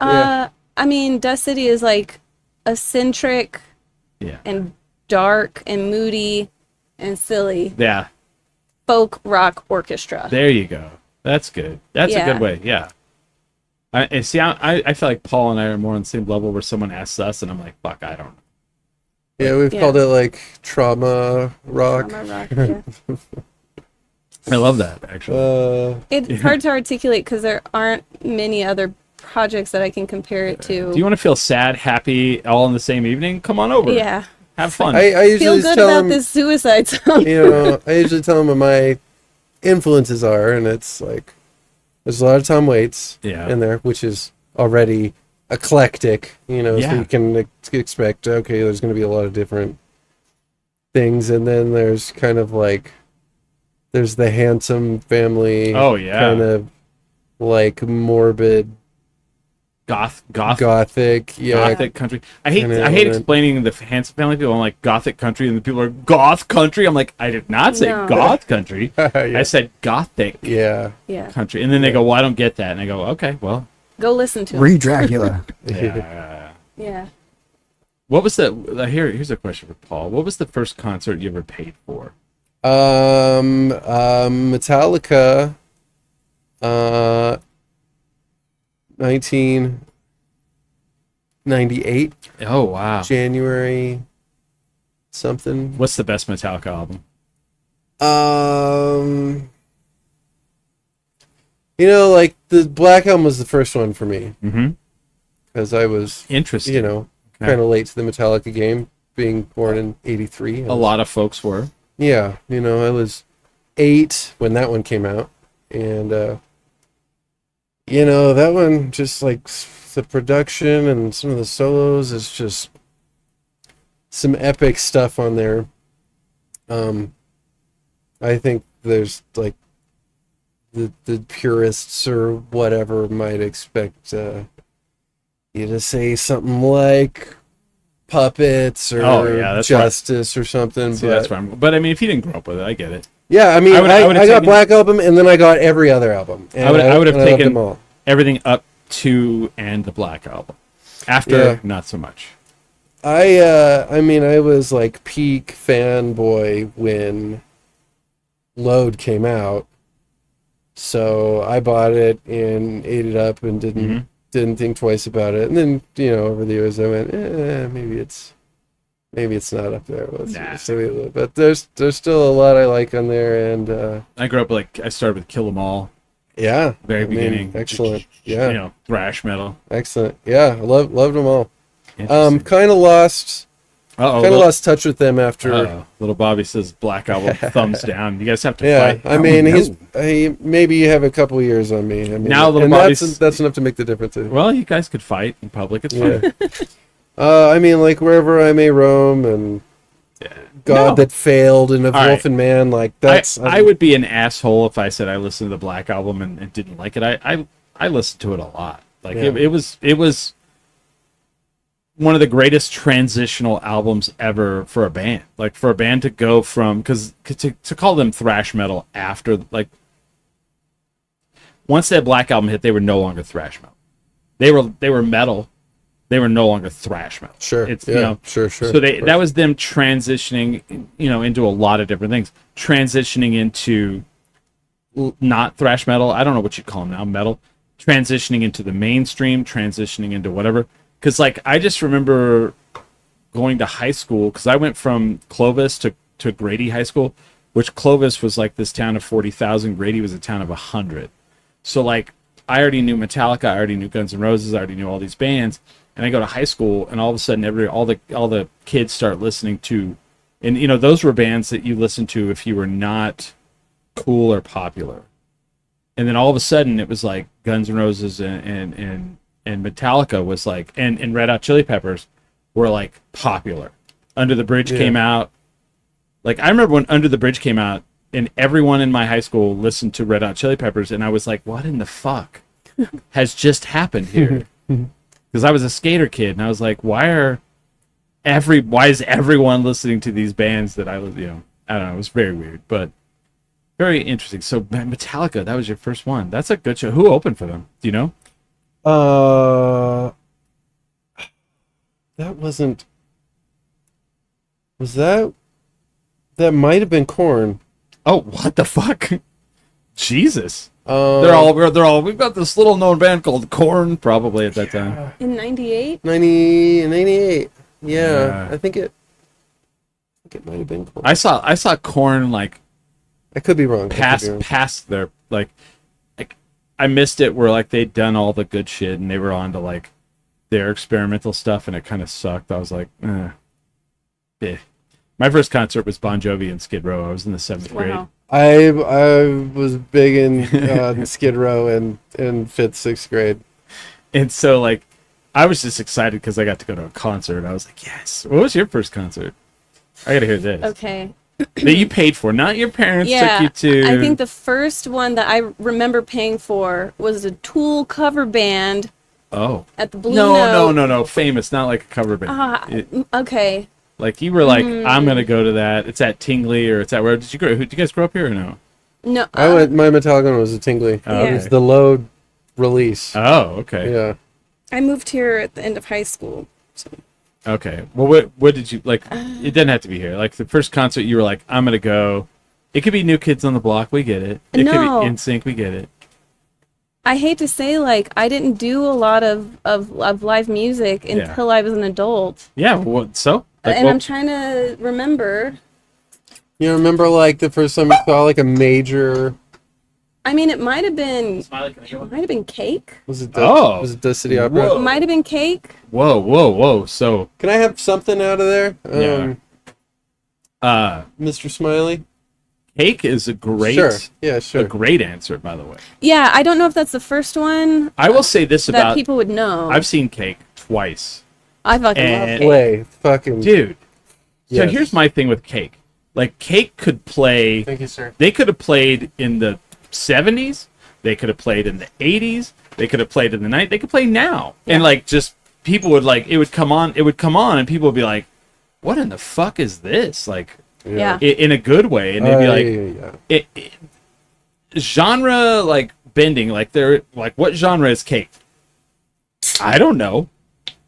Yeah. I mean, Dust City is like eccentric Yeah. and dark and moody and silly Yeah. folk rock orchestra. There you go. That's good. That's a Yeah. good way. Yeah. And see, I feel like Paul and I are more on the same level where someone asks us, and I'm like, fuck, I don't know. Yeah, we've Yeah. called it like trauma rock. Drama rock, yeah. I love that, actually. It's hard to articulate because there aren't many other projects that I can compare it to. Do you want to feel sad, happy, all in the same evening? Come on over. Yeah. Have fun. I Feel usually good tell about them, this suicide song. I usually tell them what my influences are, and it's like there's a lot of Tom Waits Yeah. in there, which is already eclectic. So Yeah. you can expect okay, there's going to be a lot of different things, and then there's kind of like there's the Handsome Family. Oh, yeah. kind of like morbid gothic. Yeah, Gothic country. I hate And then- I hate explaining the Hanson Family people. I'm like gothic country, and the people are goth country. I'm like, I did not say No. goth country. Yeah. I said gothic yeah. Yeah. country, and then they go, "Well, I don't get that," and I go, "Okay, well, Go listen to it. Read Dracula. yeah." Yeah. What was the here's a question for Paul. What was the first concert you ever paid for? Metallica, 1998, Oh wow. January something. What's the best Metallica album? Like the Black Album was the first one for me Mm-hmm. because I was, Interesting. kind of late to the Metallica game, being born in '83. A lot of folks were. Yeah, I was 8 when that one came out, and that one just like the production and some of the solos is just some epic stuff on there. I think there's like the purists or whatever might expect you to say something like Puppets or Oh, yeah, that's right. Justice or something. See, but that's where but I mean, if you dn't grow up with it, I get it. yeah, I mean, I would've I got taken- Black Album and then I got every other album. And I would have and I loved taken them all. everything up to and the Black Album. After, Yeah. not so much. I mean, I was like peak fanboy when Load came out, so I bought it and ate it up and didn't think twice about it. And then over the years I went, maybe it's not up there. Nah. But there's still a lot I like on there, and I grew up I started with Kill 'Em All, yeah, very I mean, beginning. excellent, yeah, Thrash metal. excellent, yeah, I loved them all. Interesting. Kind of lost touch with them after. Little Bobby says Black Album, thumbs down. You guys have to Yeah, fight. I mean, maybe you have a couple years on me. I mean, Now Little and Bobby's- that's enough to make the difference. Well, you guys could fight in public. It's fine. Yeah. I mean, like Wherever I May Roam and God No. That Failed and Of All Wolf right. and Man. Like that's. I would be an asshole if I said I listened to the Black Album and didn't like it. I listened to it a lot. Like Yeah. it was one of the greatest transitional albums ever for a band. Like for a band to go from because to call them thrash metal after like once that Black Album hit, they were no longer thrash metal. They were metal. They were no longer thrash metal. Sure. It's yeah. Sure. So that was them transitioning, into a lot of different things. Transitioning into not thrash metal. I don't know what you call them now. Metal. Transitioning into the mainstream. Transitioning into whatever. Because I just remember going to high school because I went from Clovis to Grady High School, which Clovis was like this town of 40,000. Grady was a town of 100. So I already knew Metallica. I already knew Guns N' Roses. I already knew all these bands. And I go to high school, and all of a sudden, all the kids start listening to And you know, those were bands that you listened to if you were not cool or popular. And then all of a sudden, it was like Guns N' Roses and Metallica was like, and Red Hot Chili Peppers were like popular. Under the Bridge came out. Like, I remember when Under the Bridge came out, and everyone in my high school listened to Red Hot Chili Peppers, and I was like, what in the fuck has just happened here? Because I was a skater kid, and I was like, why is everyone listening to these bands that I don't know, it was very weird, but very interesting. So Metallica, that was your first one. That's a good show. Who opened for them? Do you know? That wasn't. Was that? That might have been Korn. Oh, what the fuck? Jesus. Um, They're all. We've got this little known band called Korn, probably at that time. In 98? 98. Yeah, Yeah. I think it might have been Korn. I saw Korn like I could be wrong. past their like I missed it where like they'd done all the good shit and they were on to like their experimental stuff and it kind of sucked. I was like, eh. My first concert was Bon Jovi and Skid Row. I was in the 7th grade. Wow. I was big in Skid Row in 5th, 6th grade. And so like I was just excited because I got to go to a concert. I was like, yes. What was your first concert? I gotta hear this. Okay. That you paid for, not your parents Yeah, took you to. I think the first one that I remember paying for was a Tool cover band Oh. at the Blue Note. No. Famous, not like a cover band. Okay. Like you were like, I'm gonna go to that. It's at Tingley or it's at where did you grow? Did you guys grow up here or no? No. My Metallica one was a Tingley. Oh, It was the Load release. Oh, okay. Yeah. I moved here at the end of high school. So. Okay. Well, what did you like? It doesn't have to be here. Like the first concert, you were like, I'm gonna go. It could be New Kids on the Block. We get it. It No. could be NSYNC. We get it. I hate to say, like, I didn't do a lot of live music until I was an adult. Yeah. Well, so. Like, And well, I'm trying to remember. You remember like the first time you saw like a major? I mean, it might have been Cake. Was it? Oh. Was it the City Opera? Whoa. It might have been Cake. Whoa. So, Can I have something out of there? Yeah. Mr. Smiley. Cake is a great, Sure. Yeah, a sure. great answer, by the way. Yeah, I don't know if that's the first one I will say this that about. people would know. I've seen Cake twice. I fucking love and- Cake. Play fucking. Dude. So Yes. here's my thing with Cake. Like Cake could play. Thank you, sir. They could have played in the 70s. They could have played in the 80s. They could have played in the 90s. They could play now. And like just people would like it would come on, and people would be like, "What in the fuck is this?" Like Yeah. in a good way, and they'd be like, yeah. genre like bending, like they're like, what genre is Cake? I don't know.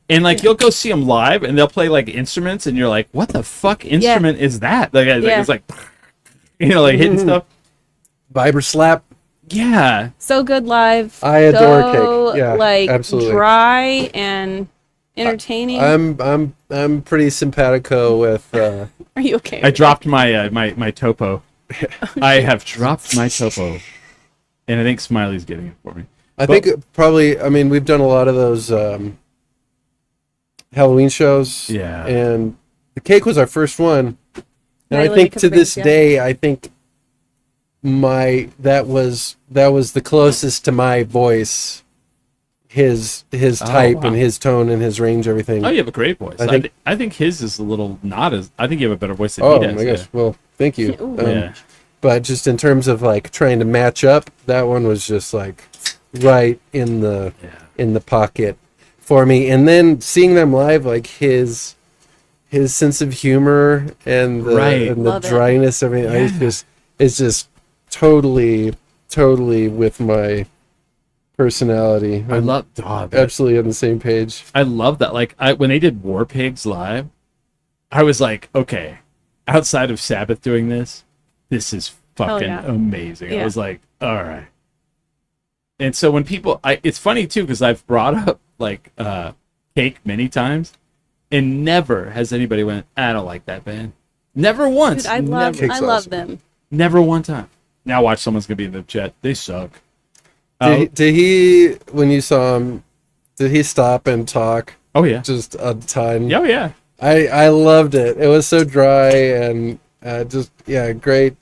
And like you'll go see them live, and they'll play like instruments, and you're like, what the fuck instrument is that? Like it's like, like hitting stuff. Vibra Slap. Yeah, So good live. I adore so, Cake. Yeah, like absolutely. dry and entertaining. I'm pretty simpatico with. Are you okay? I dropped my my topo. I have dropped my topo, and I think Smiley's getting it for me. I think probably. I mean, we've done a lot of those Halloween shows. Yeah. And the Cake was our first one, and I Nightly think to this Caprice, yeah. day, I think that was the closest to my voice. His type wow. and his tone and his range, everything. Oh, you have a great voice. I think his is a little not as. I think you have a better voice than Oh he does. my gosh! Well, thank you. Ooh. Yeah. But just in terms of like trying to match up, that one was just like right in the pocket for me. And then seeing them live, like his sense of humor and the Right. and the Love it. dryness. I mean, it's just totally with my personality. I I'm love. absolutely on the same page. I love that. Like when they did War Pigs live, I was like, okay, outside of Sabbath doing this is fucking yeah. amazing. I Yeah. was like, all right. And so when people, it's funny too because I've brought up like Cake many times, and never has anybody went, I don't like that band. Never once. Dude, I love Cake's love awesome. them. Never one time. Now watch someone's gonna be in the chat. They suck. Did he when you saw him? Did he stop and talk Oh yeah. just a ton? Oh yeah. I loved it. It was so dry and great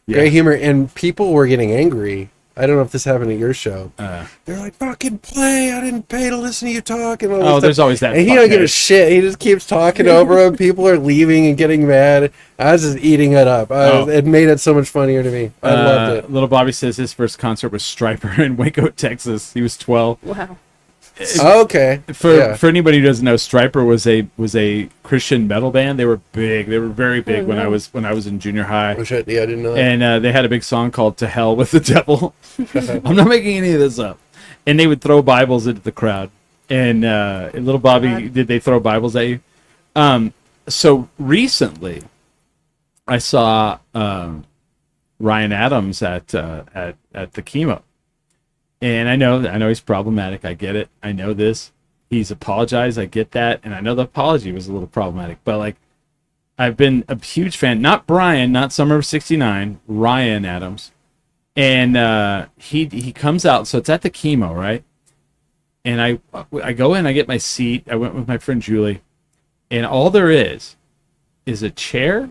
humor. And people were getting angry. I don't know if this happened at your show. They're like, "Fucking play! I didn't pay to listen to you talk." And all this there's stuff. always that. And he don't give a shit. He just keeps talking over him. People are leaving and getting mad. I was just eating it up. It made it so much funnier to me. I loved it. Little Bobby says his first concert was Stryper in Waco, Texas. He was 12. Wow. Okay. For anybody who doesn't know, Stryper was a Christian metal band. They were big. They were very big when I was in junior high. Oh shit! Yeah, I didn't know that. And they had a big song called "To Hell with the Devil." I'm not making any of this up. And they would throw Bibles into the crowd. And Little Bobby, did they throw Bibles at you? So recently, I saw Ryan Adams at the Chemo. And I know he's problematic. I get it. I know this. He's apologized. I get that. And I know the apology was a little problematic. But, like, I've been a huge fan. Not Brian, not Summer of 69, Ryan Adams. And he comes out. So it's at the Chemo, right? And I go in. I get my seat. I went with my friend Julie. And all there is a chair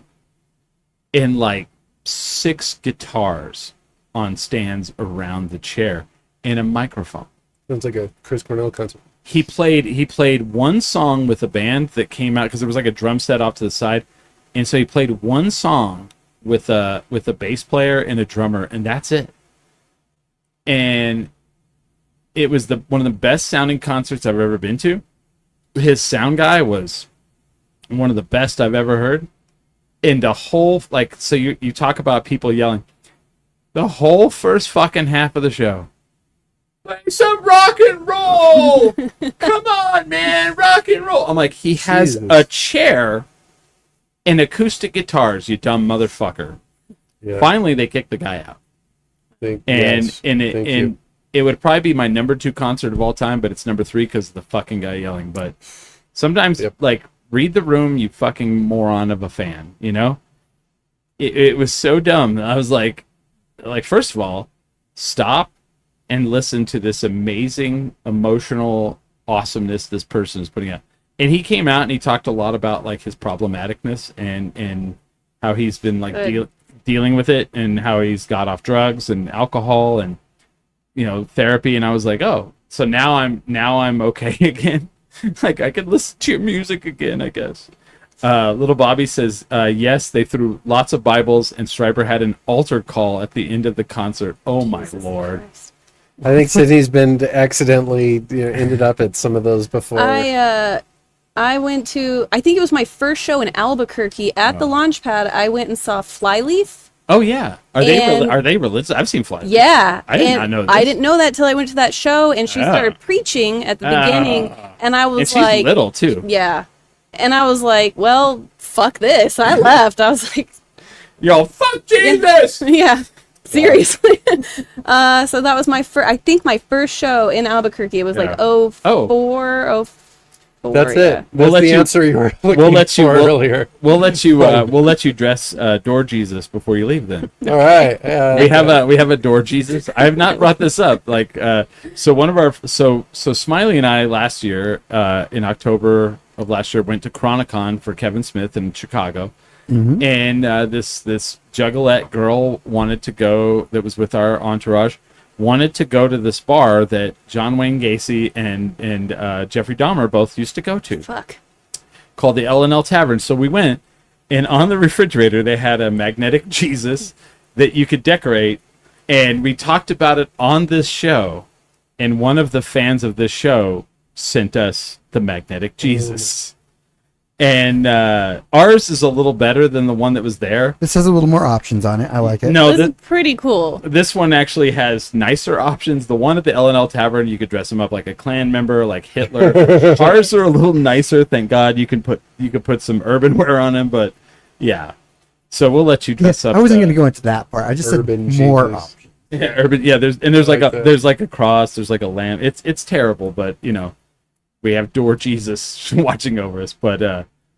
and, like, 6 guitars on stands around the chair. And a microphone. Sounds like a Chris Cornell concert. He played one song with a band that came out because there was like a drum set off to the side, and so he played one song with a bass player and a drummer, and that's it. And it was one of the best sounding concerts I've ever been to. His sound guy was one of the best I've ever heard. And the whole so you talk about people yelling. The whole first fucking half of the show. Play some rock and roll! Come on, man, rock and roll! I'm like, he has a chair and acoustic guitars, you dumb motherfucker. Yeah. Finally, they kicked the guy out. It would probably be my number 2 concert of all time, but it's number 3 because of the fucking guy yelling. But sometimes, read the room, you fucking moron of a fan, you know? It was so dumb. I was like, first of all, stop and listen to this amazing emotional awesomeness this person is putting out. And he came out and he talked a lot about like his problematicness and how he's been like dealing with it and how he's got off drugs and alcohol and therapy. And I was like, oh, so now I'm okay again. Like I could listen to your music again, I guess. Little Bobby says, yes, they threw lots of Bibles and Stryper had an altar call at the end of the concert. Oh my Lord. Christ. I think Sydney's been accidentally ended up at some of those before. I went to, I think it was my first show in Albuquerque at the Launchpad. I went and saw Flyleaf. Oh yeah, are they religious? I've seen Flyleaf. Yeah, I did not know this. I didn't know that till I went to that show, and she started preaching at the beginning, and I was and like, she's little too. Yeah, and I was like, well, fuck this. I left. I was like, yo, fuck Jesus. Yeah. Seriously. So that was my my first show in Albuquerque. It was like 04. That's it. Yeah. That's the answer you were looking for earlier. We'll let you dress Door Jesus before you leave then. All right. We have a Door Jesus. I have not brought this up. So one of our so Smiley and I last year in October of last year went to Chronicon for Kevin Smith in Chicago. Mm-hmm. And this juggalette girl wanted to go, that was with our entourage, wanted to go to this bar that John Wayne Gacy and Jeffrey Dahmer both used to go to. Fuck. Called the L&L Tavern. So we went, and on the refrigerator they had a magnetic Jesus that you could decorate, and we talked about it on this show, and one of the fans of this show sent us the magnetic Jesus. And ours is a little better than the one that was there. This has a little more options on it. I like it. No, this is pretty cool. This one actually has nicer options. The one at the L&L Tavern, you could dress him up like a Klan member, like Hitler. Ours are a little nicer. Thank God you could put some urban wear on him. But yeah, so we'll let you dress up. I wasn't going to go into that part. I just said more options. Yeah, urban. Yeah, there's like a cross. There's like a lamp. It's terrible, but we have Door Jesus watching over us, but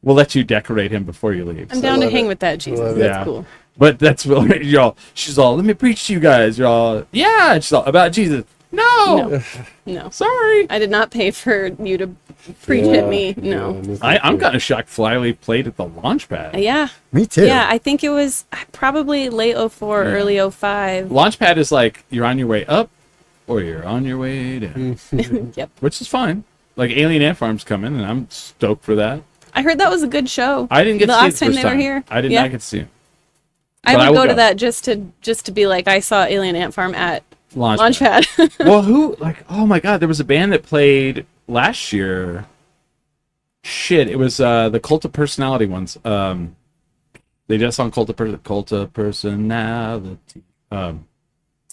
we'll let you decorate him before you leave. I'm down to hang with that Jesus. That's cool. But that's y'all. She's all, let me preach to you guys. Y'all, yeah. She's all about Jesus. No. No. Sorry. I did not pay for you to preach at me. No. I'm kind of shocked Flyleaf played at the Launchpad. Yeah. Me too. Yeah, I think it was probably late 04, early 05. Launchpad is like you're on your way up or you're on your way down, Yep. which is fine. Like Alien Ant Farm's coming, and I'm stoked for that. I heard that was a good show. I didn't get the to see it last the time first they were here. I did Yeah. not get to see it. I but I would will go to go. that just to be like I saw Alien Ant Farm at Launchpad. Launchpad. Well, who like? Oh my God, there was a band that played last year. Shit, it was the Cult of Personality ones. They just on Cult of Personality.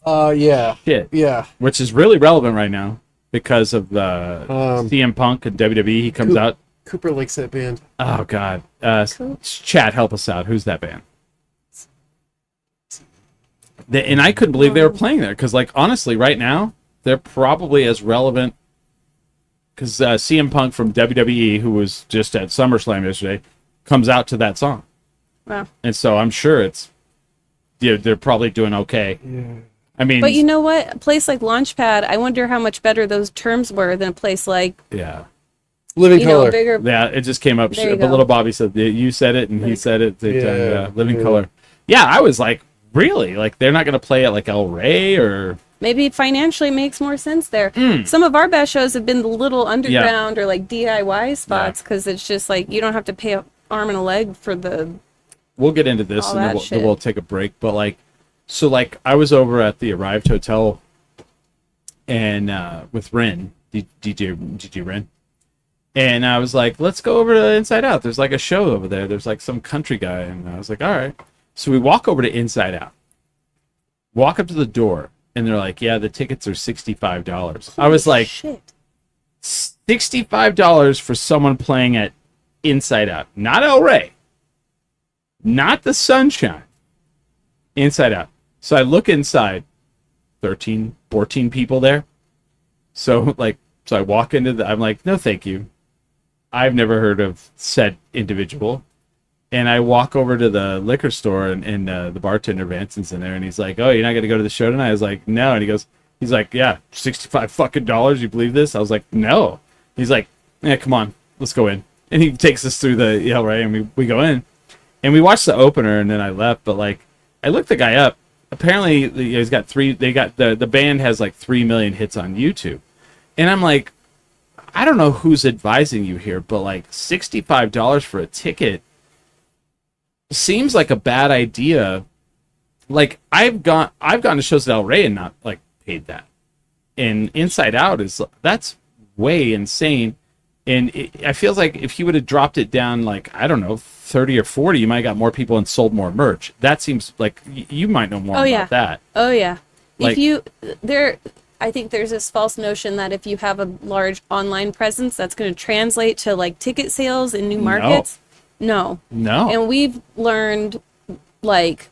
Yeah. Shit, Yeah. which is really relevant right now because of the CM Punk and WWE. He comes out. Cooper likes that band. Oh God, Cool. chat, help us out. Who's that band? And I couldn't believe they were playing there because, like, honestly, right now they're probably as relevant because CM Punk from WWE, who was just at SummerSlam yesterday, comes out to that song, Wow. and so I'm sure it's they're probably doing okay. Yeah. I mean, But you know what? A place like Launchpad, I wonder how much better those terms were than a place like, yeah, Living you know, Color. a bigger. yeah, it just came up. There you But go. little Bobby said you said it, and he said it. Yeah, Living yeah. Color. Yeah, I was like, really? Like they're not going to play at like El Rey or. Maybe financially makes more sense there. Hmm. Some of our best shows have been the little underground or like DIY spots because it's just like you don't have to pay an arm and a leg for the. We'll get into this All and then that we'll, shit. we'll take a break. But like, so like I was over at the Arrived Hotel and with Ren, DJ Ren. And I was like, let's go over to Inside Out. There's like a show over there. There's like some country guy. And I was like, all right. So we walk over to Inside Out. Walk up to the door. And they're like, yeah, the tickets are $65. I was like, Shit. $65 for someone playing at Inside Out. Not El Rey. Not the Sunshine. Inside Out. So I look inside. 13, 14 people there. So I walk into I'm like, no, thank you. I've never heard of said individual. And I walk over to the liquor store and the bartender Vanson's in there and he's like, oh, you're not going to go to the show tonight? I was like, no. And he's like, yeah, $65 fucking dollars. You believe this? I was like, no. He's like, yeah, come on, let's go in. And he takes us through the right, and we go in and we watched the opener and then I left. But like, I looked the guy up. Apparently he's got the band has like 3 million hits on YouTube. And I'm like, I don't know who's advising you here, but like $65 for a ticket seems like a bad idea. Like I've gone to shows at El Rey and not like paid that. And Inside Out that's way insane. And I feel like if you would have dropped it down like, I don't know, 30 or 40, you might have got more people and sold more merch. That seems like you might know more about yeah. that. Oh yeah. Like- I think there's this false notion that if you have a large online presence, that's going to translate to like ticket sales in new markets. No. No. And we've learned like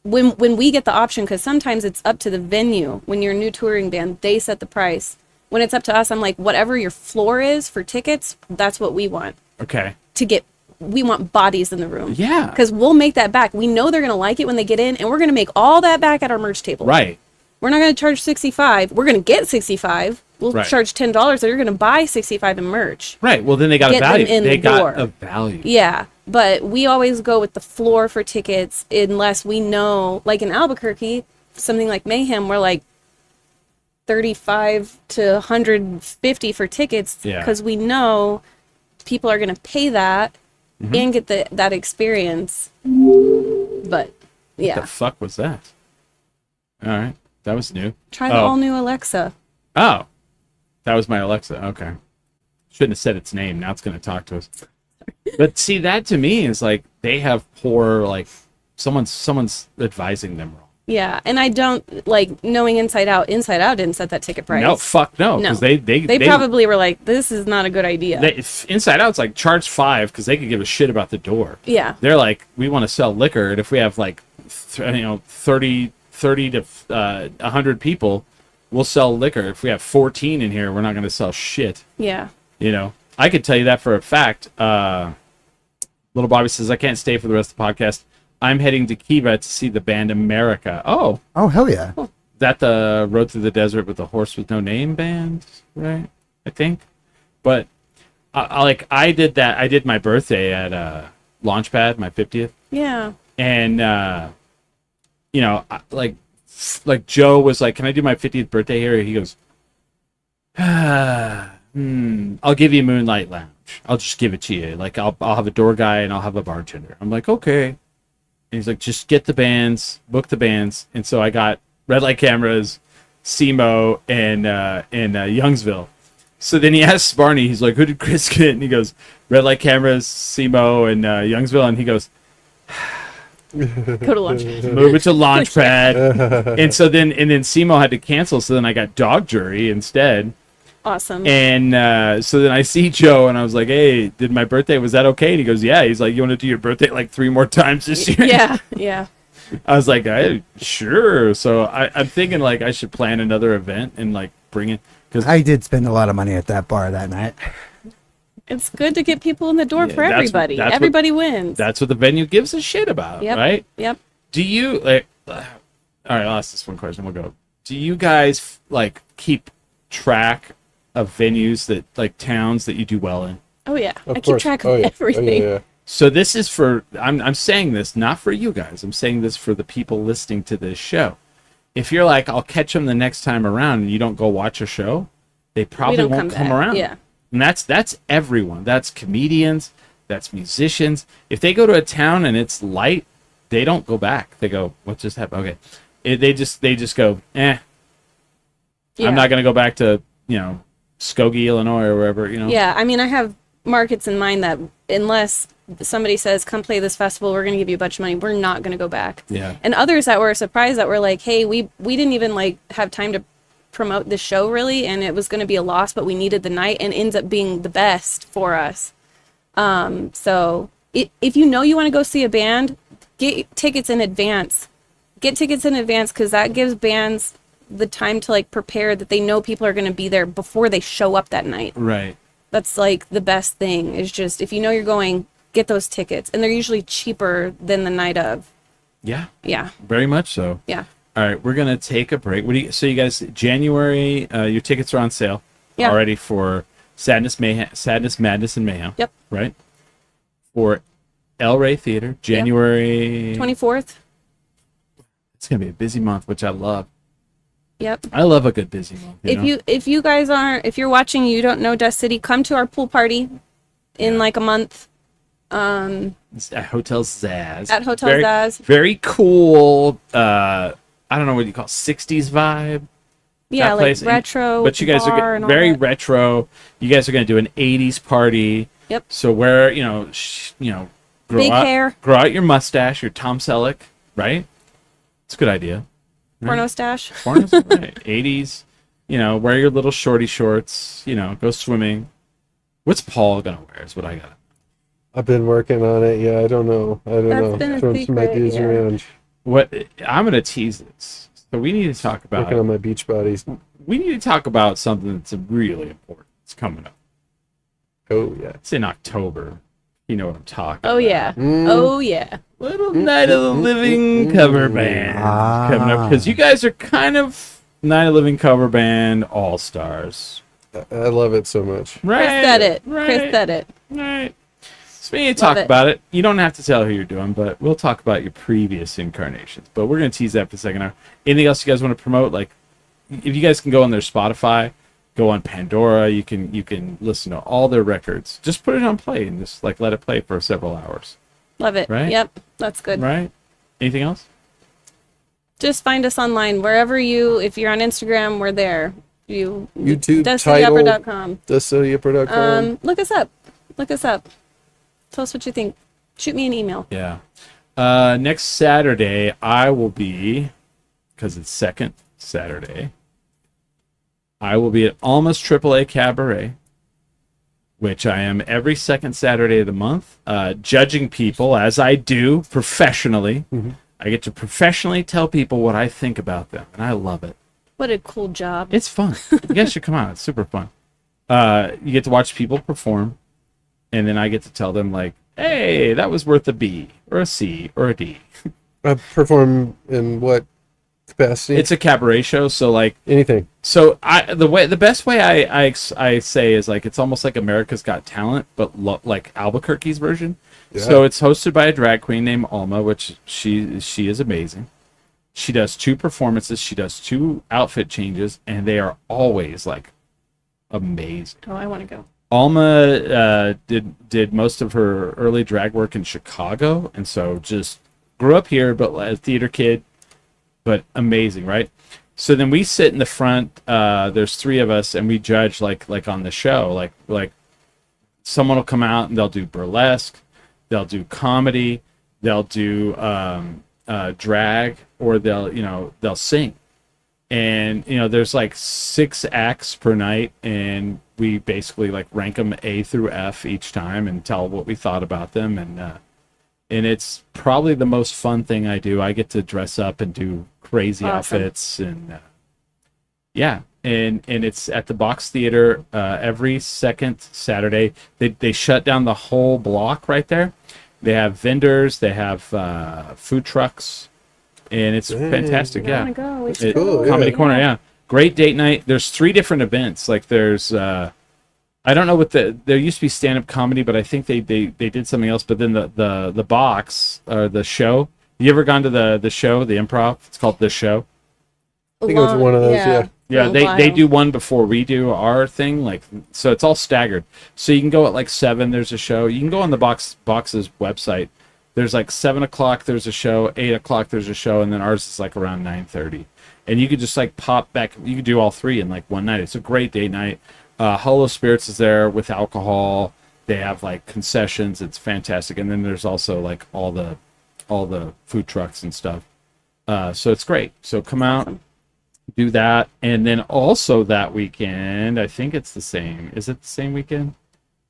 when we get the option, because sometimes it's up to the venue. When you're a new touring band, they set the price. When it's up to us, I'm like, whatever your floor is for tickets, that's what we want Okay. to get. We want bodies in the room. Yeah. Because we'll make that back. We know they're going to like it when they get in, and we're going to make all that back at our merch table. Right. We're not going to charge $65. We're going to get $65. We'll Right. charge $10, so you're going to buy $65 in merch. Right. Well, then they got a Get them value. in They the got door. a value. Yeah, but we always go with the floor for tickets unless we know, like in Albuquerque, something like Mayhem, we're like 35 to 150 for tickets Yeah. because we know people are going to pay that Mm-hmm. and get that experience. But yeah, The fuck was that? All right. That was new. try the Oh. all new Alexa. Oh, that was my Alexa. Okay. Shouldn't have said its name. Now it's going to talk to us. But see, that to me is like they have poor, like someone's advising them wrong. Yeah, and I don't like knowing Inside Out. Inside Out didn't set that ticket price. No, fuck no. No. Because They they probably were like, this is not a good idea. if Inside Out's like charge $5 because they could give a shit about the door. Yeah. They're like, we want to sell liquor, and if we have like 30 to 100 people, we'll sell liquor. If we have 14 in here, we're not going to sell shit. Yeah. You know, I could tell you that for a fact. Little Bobby says, I can't stay for the rest of the podcast. I'm heading to Kiva to see the band America. Oh, Oh hell yeah! that the Road Through the Desert with the Horse with No Name band, right? I think. But I did that. I did my birthday at Launchpad, my 50th, Yeah. and like Joe was like, "Can I do my 50th birthday here?" He goes, I'll give you Moonlight Lounge. I'll just give it to you. Like I'll have a door guy and I'll have a bartender. I'm like, okay. And he's like, just get the bands, book the bands. And so I got Red Light Cameras, SEMO, and Youngsville. So then he asks Barney, he's like, who did Chris get? And he goes, Red Light Cameras, SEMO, and Youngsville. And he goes, Go to lunch. move it to Launchpad. and then SEMO had to cancel. So then I got Dog Jury instead. Awesome. And so then I see Joe, and I was like, "Hey, did my birthday? Was that okay?" And he goes, "Yeah." He's like, "You want to do your birthday like 3 more times this year?" Yeah. Yeah. I was like, "Sure." So I'm thinking like I should plan another event and like bring it because I did spend a lot of money at that bar that night. It's good to get people in the door Yeah, for that's- everybody. that's what- Everybody wins. that's what the venue gives a shit about, Yep. right? Yep. Do you like? All right, I'll ask this one question. We'll go. Do you guys like keep track of venues that like towns that you do well in? Oh yeah. Of I keep course. track Oh, of yeah. everything. Oh, yeah, yeah. So this is for I'm saying this not for you guys. I'm saying this for the people listening to this show. If you're like, I'll catch them the next time around, and you don't go watch a show, they probably don't won't come come back. around. Yeah. And that's everyone. That's comedians. That's musicians. If they go to a town and it's light, they don't go back. They go, what just happened? Okay, they just go, Yeah. I'm not gonna go back to Skokie, Illinois, or wherever. Yeah, I mean, I have markets in mind that unless somebody says, come play this festival, we're going to give you a bunch of money, we're not going to go back. Yeah. And others that were surprised that were like, hey, we didn't even like have time to promote the show really, and it was going to be a loss, but we needed the night, and ends up being the best for us. So if you know you want to go see a band, get tickets in advance. Get tickets in advance because that gives bands the time to like prepare that they know people are going to be there before they show up that night. Right. That's like the best thing is just if you know you're going, get those tickets, and they're usually cheaper than the night of. Yeah. Yeah. Very much so. Yeah. All right, we're gonna take a break. So you guys, January, your tickets are on sale Yeah. already for Sadness, Madness, and Mayhem. Yep. Right. For El Rey Theater, January 24th. It's gonna be a busy month, which I love. Yep. I love a good busy month. If you guys aren't, if you're watching, you don't know Dust City, come to our pool party in like a month. It's at Hotel Zaz. At Hotel Very- Zaz. Very cool. I don't know what you call it, 60s vibe. Yeah, that like place. retro. But you guys bar are and all very that. retro. You guys are going to do an 80s party. Yep. So where, grow Big out, hair. grow out your mustache, your Tom Selleck, right? It's a good idea. Porno stash. Pornos, right. 80s, wear your little shorty shorts, go swimming. What's Paul going to wear is what I got. I've been working on it. Yeah, I don't know. That's been a Throwing some secret, ideas yeah. around. What I'm going to tease this. So we need to talk Working about on my beach bodies. we need to talk about something that's really important. It's coming up. Oh yeah. It's in October. You know what I'm talking Oh about. yeah. Mm. Oh yeah. Little Night of the Living cover band coming up because you guys are kind of Night of the Living cover band all stars, I love it so much. right? Chris said it. Right. Chris said it. Right. So we need to talk it. about it. You don't have to tell who you're doing, but we'll talk about your previous incarnations. But we're gonna tease that for the second hour. Anything else you guys want to promote? Like, if you guys can go on their Spotify, go on Pandora. You can listen to all their records. Just put it on play and just like let it play for several hours. Love it. Right? Yep. That's good. Right? Anything else? Just find us online wherever if you're on Instagram, we're there. YouTube, DustyUpper.com. DustyUpper.com. Look us up. Look us up. Tell us what you think. Shoot me an email. Yeah. Next Saturday, I will be, because it's second Saturday, I will be at Almost AAA Cabaret, which I am every second Saturday of the month, judging people as I do professionally. Mm-hmm. I get to professionally tell people what I think about them, and I love it. What a cool job. It's fun. You guys should come out. It's super fun. You get to watch people perform, and then I get to tell them, like, hey, that was worth a B, or a C, or a D. I perform in what capacity. It's a cabaret show, so like anything. so the best way I say is like it's almost like America's Got Talent, but like Albuquerque's version. Yeah. So it's hosted by a drag queen named Alma, which she is amazing. She does 2 performances, she does 2 outfit changes, and they are always like amazing. Oh, I want to go. Alma did most of her early drag work in Chicago, and so just grew up here, but as a theater kid, but amazing, right? So then we sit in the front. There's 3 of us, and we judge like on the show. Like someone will come out and they'll do burlesque, they'll do comedy, they'll do drag, or they'll sing. And there's like 6 acts per night, and we basically like rank them A through F each time and tell what we thought about them. And it's probably the most fun thing I do. I get to dress up and do crazy Awesome. outfits, and yeah. And it's at the Box Theater every second Saturday. They shut down the whole block right there. They have vendors, they have food trucks, and it's fantastic. I Yeah, want to go. We should cool, go. Comedy yeah. Corner. Yeah, great date night. There's 3 different events. Like there's I don't know what there used to be stand-up comedy, but I think they did something else. But then the box or the show. You ever gone to the show, the improv? It's called The Show. I think it was one of those, yeah. Yeah, For a they while. do one before we do our thing, like, so it's all staggered. So you can go at like 7, there's a show. You can go on the box's website. There's like 7 o'clock, there's a show, 8 o'clock, there's a show, and then ours is like around 9:30. And you could just like pop back. You could do all 3 in like one night. It's a great date night. Hollow Spirits is there with alcohol. They have like concessions. It's fantastic. And then there's also like all the food trucks and stuff. So it's great. So come out. Awesome. Do that, and then also that weekend, I think it's the same. Is it the same weekend?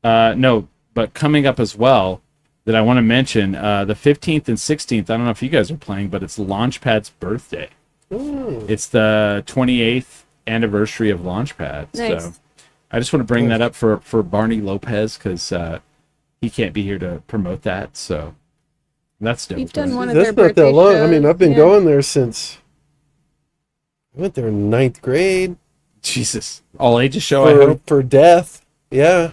No, but coming up as well that I want to mention, the 15th and 16th. I don't know if you guys are playing, but it's Launchpad's birthday. It's the 28th anniversary of Launchpad. Nice. So I just want to bring that up for Barney Lopez, because he can't be here to promote that. So that's dope. You've done right? one of That's their not birthday that long. shows. I mean, I've been Yeah. going there since I went there in 9th grade Jesus, all ages show. I hope. for Death. Yeah.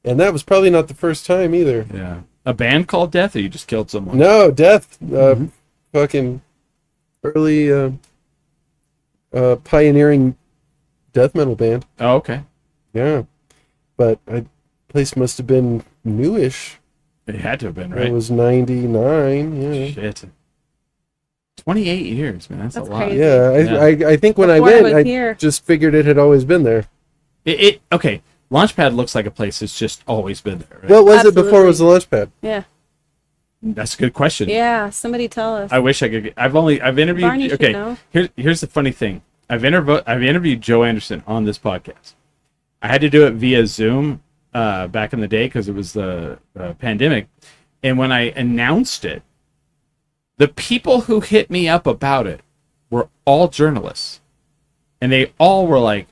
And that was probably not the first time either. Yeah, a band called Death, or you just killed someone? No, Death. Fucking early pioneering death metal band. Oh, okay. Yeah. But place must have been newish. It had to have been, It right? was 99. Yeah. Shit. 28 years, man. That's a That's lot. crazy. Yeah, I think when Before I I was went, here. I just figured it had always been there. Okay. Launchpad looks like a place that's just always been there, right? What was it before it was the Launchpad? Yeah. That's a good question. Yeah. Somebody tell us. I wish I could. I've interviewed. Barney should Okay. know. Here's the funny thing. I've interviewed Joe Anderson on this podcast. I had to do it via Zoom back in the day because it was the pandemic, and when I announced it, the people who hit me up about it were all journalists, and they all were like,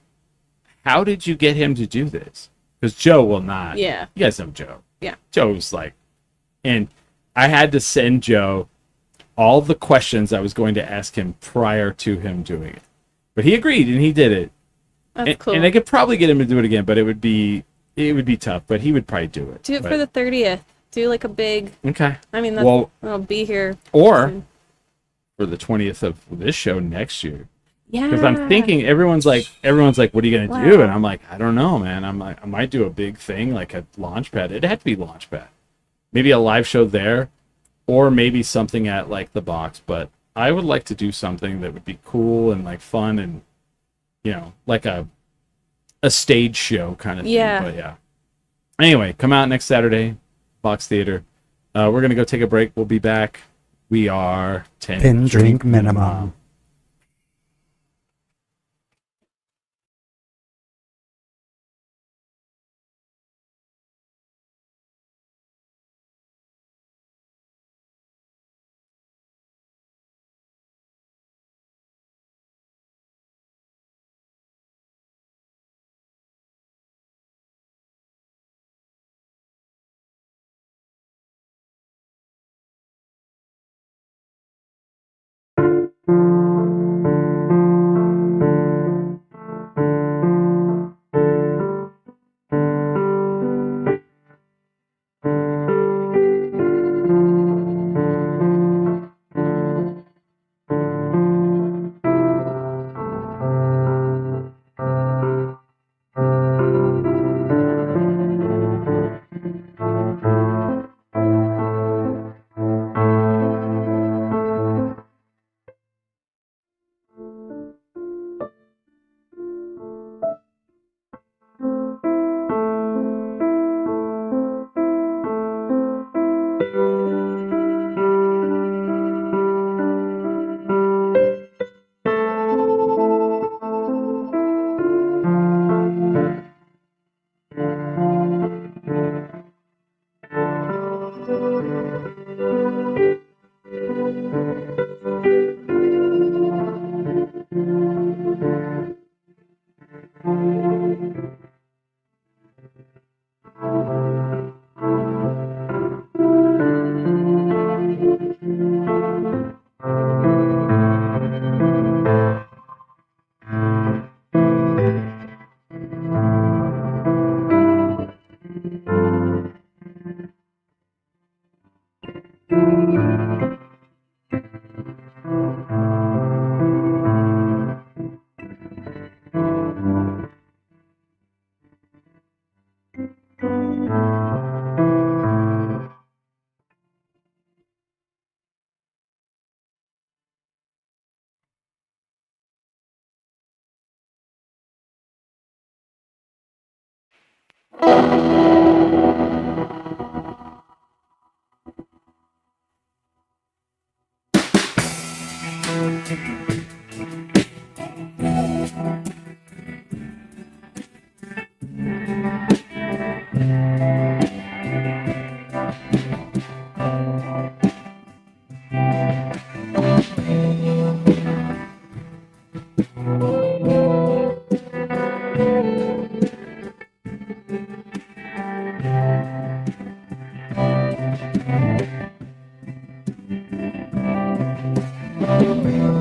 "How did you get him to do this?" Because Joe will not. Yeah. You guys know Joe. Yeah. Joe's like, and I had to send Joe all the questions I was going to ask him prior to him doing it, but he agreed and he did it. That's cool. And I could probably get him to do it again, but it would be tough. But he would probably do it. Do it But- for the 30th. Do like a big. okay. I mean, that's, Well, I'll be here. or soon. for the 20th of this show next year. Yeah. Because I'm thinking everyone's like, what are you gonna do? Wow. And I'm like, I don't know, man. I'm like, I might do a big thing like a Launchpad. It'd have to be Launchpad, maybe a live show there, or maybe something at like the Box. But I would like to do something that would be cool and like fun and like a stage show kind of thing. Yeah. But yeah. Anyway, come out next Saturday, Box Theater. We're gonna go take a break. We'll be back. We are 10 drink minimum.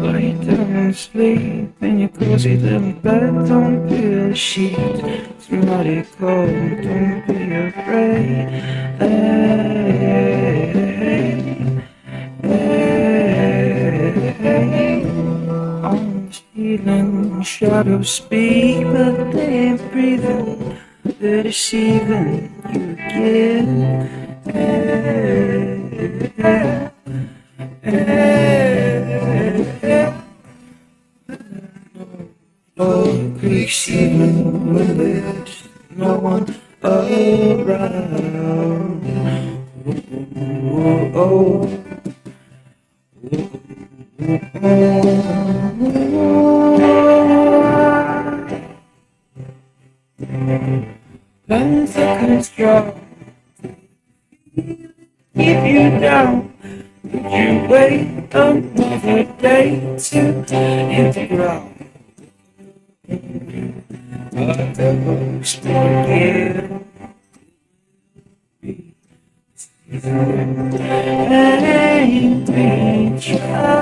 Lay down and sleep in your cozy little bed. Don't feel the sheet. It's mighty cold. Don't be afraid. Hey, hey, hey. I'm stealing shadows speak, but they ain't breathing. They're deceiving you again. Hey, hey. Oh, Greeks even when there's no one around. Oh, Pentagon's strong, keep you down. Would you wait another day to hit the ground? But the most forget ain't been tried.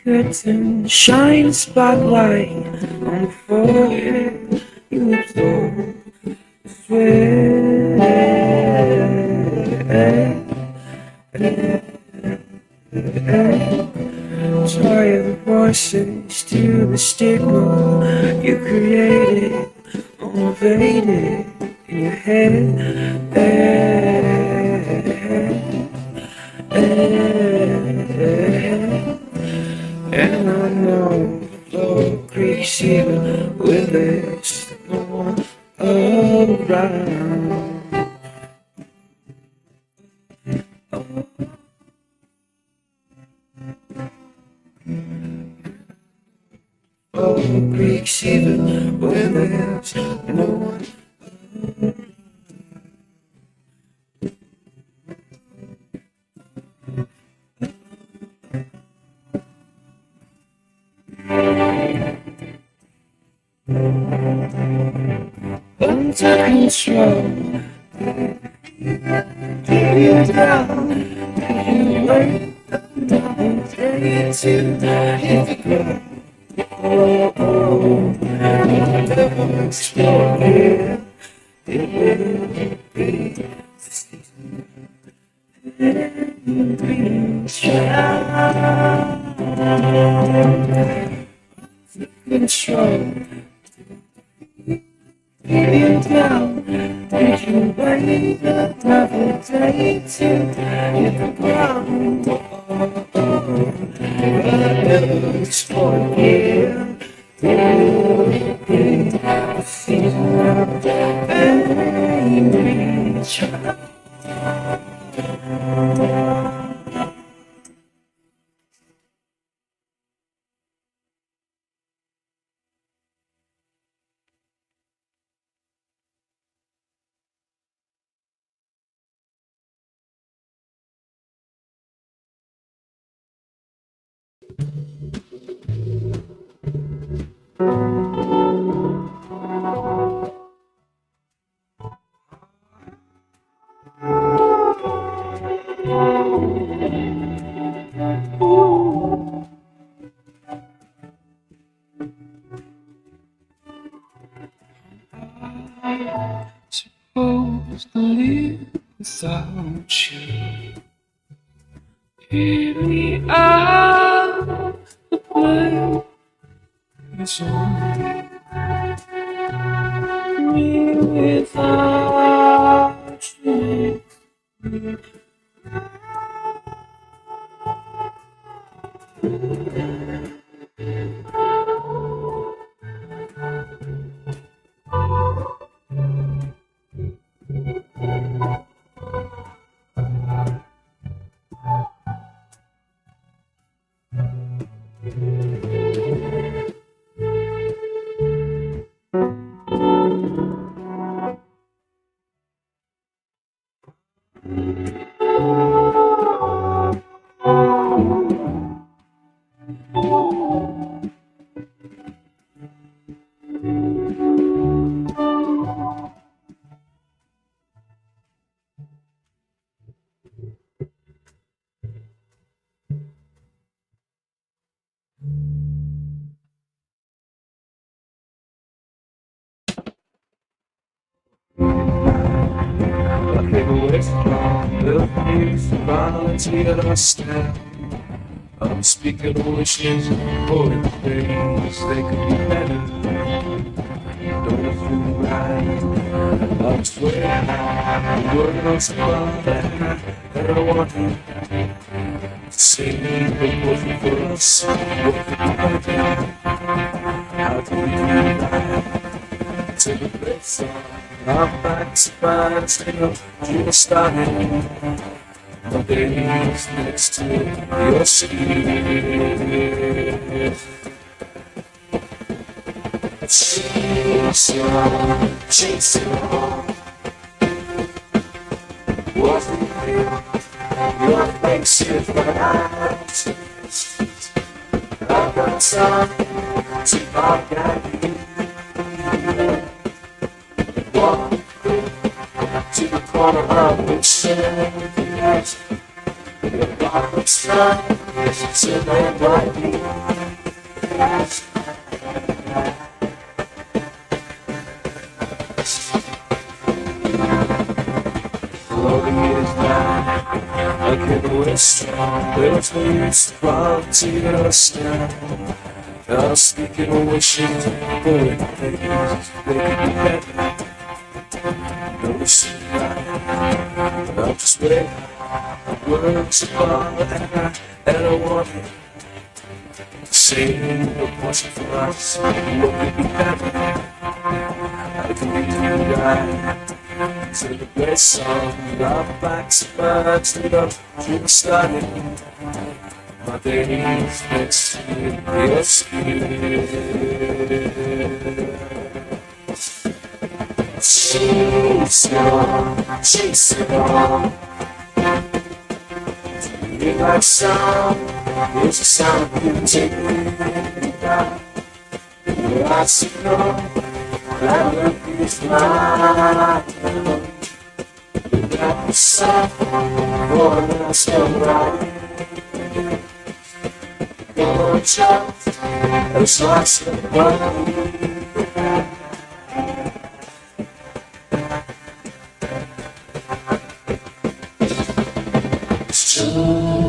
Curtain, shine a spotlight on the forehead. You absorb the sweat. Tired voices to the stigma you created, elevated in your head. And I know the floor creaks even when there's no one around. Floor creaks even when there's no one. Under control, keep you down. You wait another day to hit the ground. Oh, oh, never explore here. It will be the season. And we try. Control. Keep you down. wait another day to hit the ground. It's for you. The season of baby child. Supposed to live without you. Here we are, the play is on. Me without you. I'm speaking of wishes for the days they could be better. Don't feel right. I swear the world's above and I want you to say what wasn't for us. What could be better? How do we do that? To the place I'm back to find, stay up, you started. My days next to your skin. Chasing on. Wasn't real. Your face is what I I've got time to look at you. Walk to the corner of the shed. The darkest night is to live like me. Floating is down, I could waste there's ways to fall to your sky. I'm speaking of wishing for the things they could be better. No wishing right, I'm just waiting. Words above and I want it. Saying what wasn't for us, what could be better? How can we do right? To the best song, our backs are stood up, you started. My days next to your skin. Chasing on. You like sound, it's a sound of you taking me down. Your eyes signal, that look is mine. Without the sun, more than I still right. Your child, it's like somebody.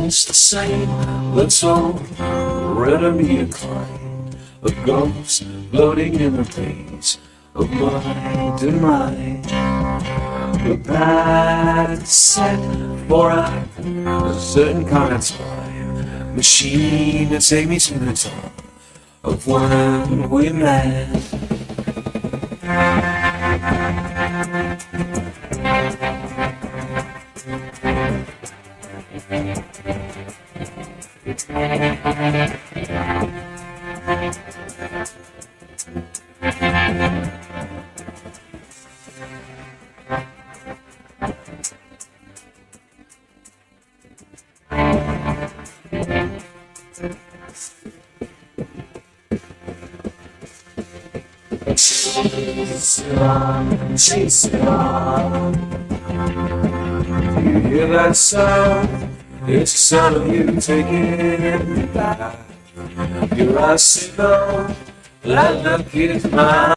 Just the same, let's all readily inclined. A ghost floating in the haze of mind and mind. The path is set for a certain kind of time. Machine to take me to the top of one way man. Chase it on, chase it on. Do you hear that sound? It's the sound of you taking me back. Your eyes signal, that look is mine.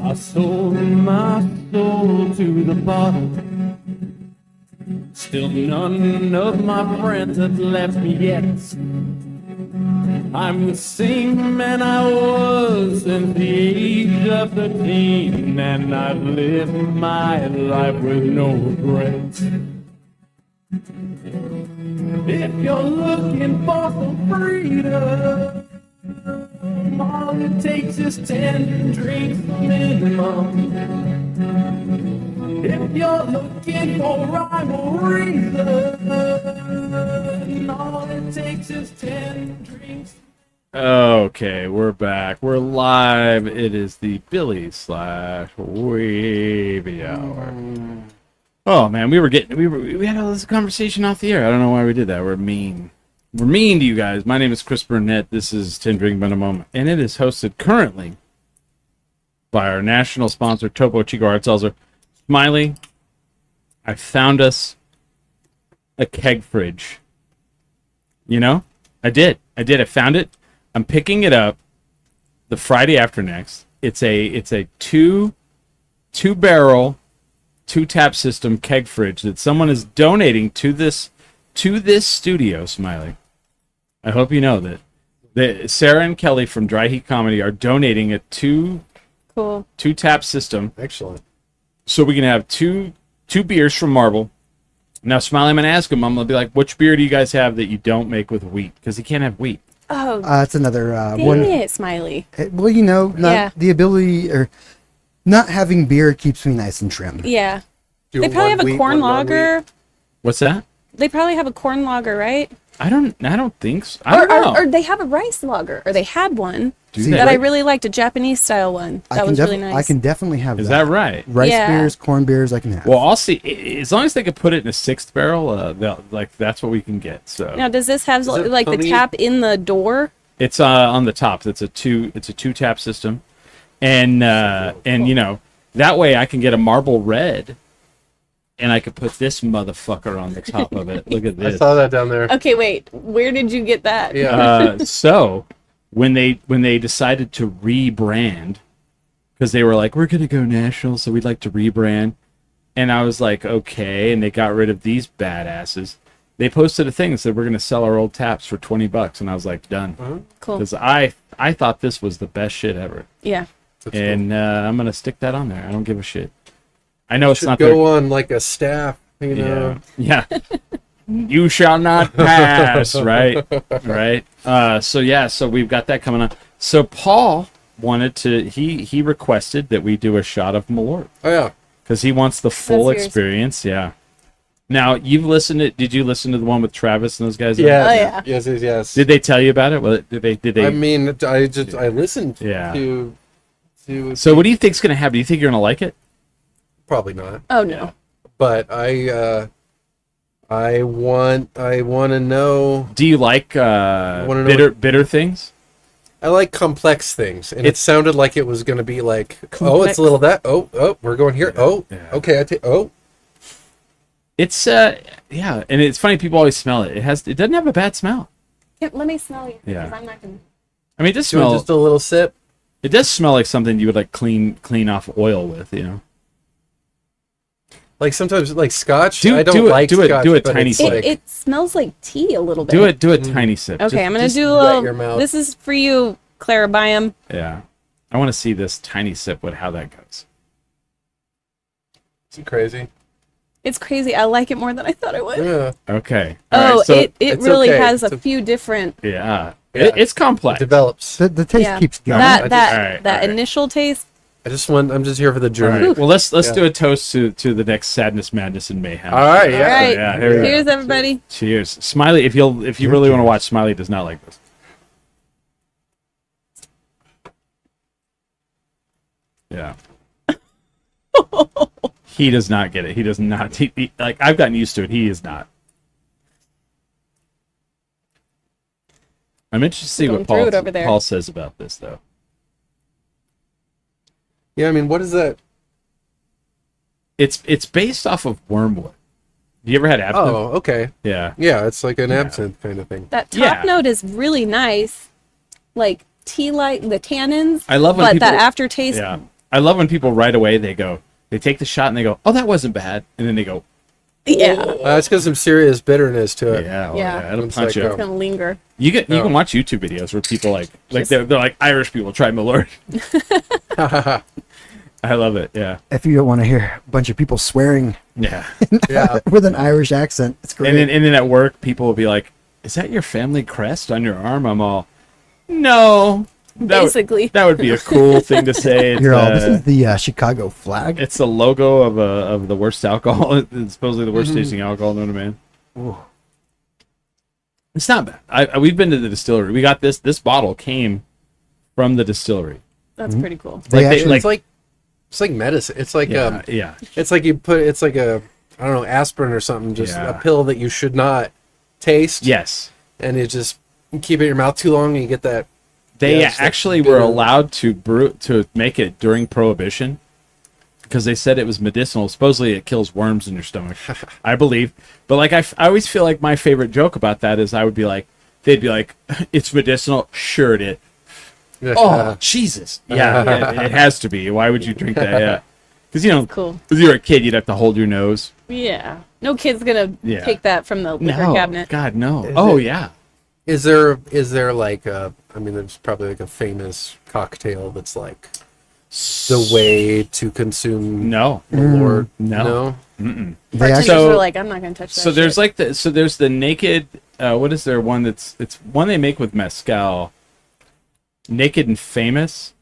I sold my soul to the bottle. Still none of my friends have left me yet. I'm the same man I was since the age of 13, and I've lived my life with no regrets. If you're looking for some freedom, all it takes is 10 drinks minimum. If you're looking for rhyme or reason, all it takes is 10 drinks. Okay, we're back. We're live. It is the Billy / Wavy Hour. Oh man, we had all this conversation off the air. I don't know why we did that. We're mean. We're mean to you guys. My name is Chris Burnett. This is 10 Drink Minimum, and it is hosted currently by our national sponsor, Topo Chico Hard Seltzer. Smiley, I found us a keg fridge. You know? I did. I found it. I'm picking it up the Friday after next. It's a two barrel, 2-tap system keg fridge that someone is donating to this studio, Smiley. I hope you know that Sarah and Kelly from Dry Heat Comedy are donating a Cool. 2-tap system Excellent. so we can have two beers from Marble. Now, Smiley, I'm going to ask him, I'm going to be like, which beer do you guys have that you don't make with wheat? Because he can't have wheat. Oh, That's another dang one. it, Smiley. Well, you know, not Yeah. the ability or not having beer keeps me nice and trim. Yeah. Do They probably one have a wheat, corn one non-wheat. lager. What's that? They probably have a corn lager, right? I don't think so. I don't know. Or they have a rice lager, or they had one Do See, they? that I really liked, a Japanese style one. That was really nice. I can definitely have Is that right? Rice Yeah. beers, corn beers, I can have. Well, I'll see. As long as they could put it in a 6th barrel, that's what we can get. So Now, does this have Is it like the pony? tap in the door? it's on the top. It's a 2-tap system, and you know that way I can get a Marble Red, and I could put this motherfucker on the top of it. Look at I this. saw that down there. Okay, wait. Where did you get that? Yeah. So when they decided to rebrand, because they were like, we're gonna go national, so we'd like to rebrand, and I was like, okay, and they got rid of these badasses. They posted a thing that said we're gonna sell our old taps for $20, and I was like, done, Cool. because I thought this was the best shit ever, Yeah. and I'm gonna stick that on there. I don't give a shit. I know it's Should not go on like a staff, you know. yeah. You shall not pass, right? Right. So we've got that coming on. So Paul wanted to he requested that we do a shot of Malort Oh yeah. because he wants the full That's yours. experience. Yeah. Now did you listen to the one with Travis and those guys? Yeah. Oh, yeah. Yes. Did they tell you about it? Well, did they? I mean, I listened Yeah. to. So what do you think's gonna happen? Do you think you're gonna like it? Probably not, Oh, no. but I want to know. Do you like wanna know bitter things? I like complex things, and it It's- sounded like it was going to be like, oh, Complex. it's a little that. Oh, we're going here. Oh, Yeah. okay. I take. Oh, It's yeah, and it's funny people always smell it. It doesn't have a bad smell. Here, let me smell you. Yeah. 'cause I'm not gonna... I mean, it does doing smell. just a little sip. It does smell like something you would like clean off oil with, you know. Like sometimes, like scotch. Do- I don't do it- like do it- scotch. do a but tiny it's sip. like, It smells like tea a little bit. Do a tiny sip. Okay, I'm gonna Just- do a wet little. your mouth. This is for you, Clara Byam. Yeah, I want to see this tiny sip. How that goes. Is it crazy? It's crazy. I like it more than I thought I would. Yeah. Okay. All right, Oh, so, it it's really okay. has It's a a- few different. yeah. Yeah. It's complex. It develops. The taste Yeah. keeps going. That I that all right, that all right. initial taste. I'm just here for the All journey. right. Well, let's Yeah. do a toast to the next sadness, madness, and mayhem. All right. Yeah. All right. Yeah, here we go. Cheers, everybody. Cheers, Smiley. If you really want to watch, Smiley does not like this. Yeah. He does not get it. He does not. Like I've gotten used to it. He is not. I'm interested to see Going what through it over there. Paul says about this, though. Yeah. I mean, what is that? It's based off of wormwood. You ever had absinthe? Oh, okay. Yeah. Yeah, it's like an absinthe kind of thing. That top Yeah. note is really nice, like tea like the tannins. I love when but people. that aftertaste. Yeah. I love when people right away they take the shot and they go, "Oh, that wasn't bad," and then they go, Yeah. That's got some serious bitterness to it. "Yeah, well, Yeah. yeah, it'll It's punch like, you." It's gonna linger. You can Oh. watch YouTube videos where people like Just- they're like Irish people try Malort. I love it. Yeah, If you don't want to hear a bunch of people swearing yeah. Yeah. with an Irish accent, it's great. And then at work, people will be like, "Is that your family crest on your arm?" I'm all, "No." Basically. that would be a cool thing to say. It's, You're all, this is the Chicago flag. it's the logo of the worst alcohol. It's supposedly the Mm-hmm. worst tasting alcohol known to man. It's not bad. We've been to the distillery. We got this bottle came from the distillery. That's Mm-hmm. pretty cool. They like they- actually, It's like medicine. It's like Yeah, yeah. it's like it's like a I don't know, aspirin or something, just Yeah. a pill that you should not taste. Yes. And it just you keep it in your mouth too long and you get that. They Yeah, it's like actually were bitter. allowed to make it during Prohibition because they said it was medicinal. Supposedly, it kills worms in your stomach. I believe, but like I always feel like my favorite joke about that is they'd be like, "It's medicinal." Sure, it is. Oh, Jesus! Yeah, it has to be. Why would you drink that? Yeah, because Cool. when you're a kid, you'd have to hold your nose. Yeah. No kid's gonna Yeah. take that from the liquor No, cabinet. God, no. Is Oh it- yeah. Is there like a I mean there's probably like a famous cocktail that's like the way to consume No. Malort. No. No? they Bartenders actually, So- are like, I'm not gonna touch that. So there's shit. so there's the naked what is there one it's one they make with mezcal. Naked and Famous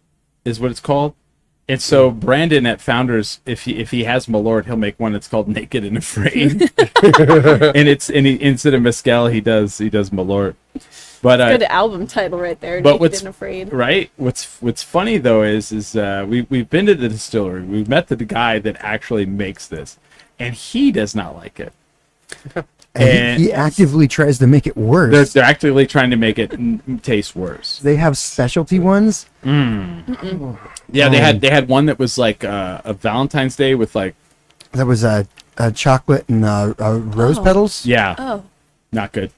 is what it's called. And so Brandon at Founders, if he has Malort, he'll make one that's called Naked and Afraid. and instead of mezcal, he does Malort. But good album title right there. but Naked what's- and Afraid. right, what's funny though is we've been to the distillery. We've met the guy that actually makes this, and he does not like it. and he actively tries to make it worse. They're actively trying to make it taste worse. They have specialty ones. Yeah, they had one that was like a Valentine's Day with like That was chocolate and rose Oh. petals yeah, Oh. not good.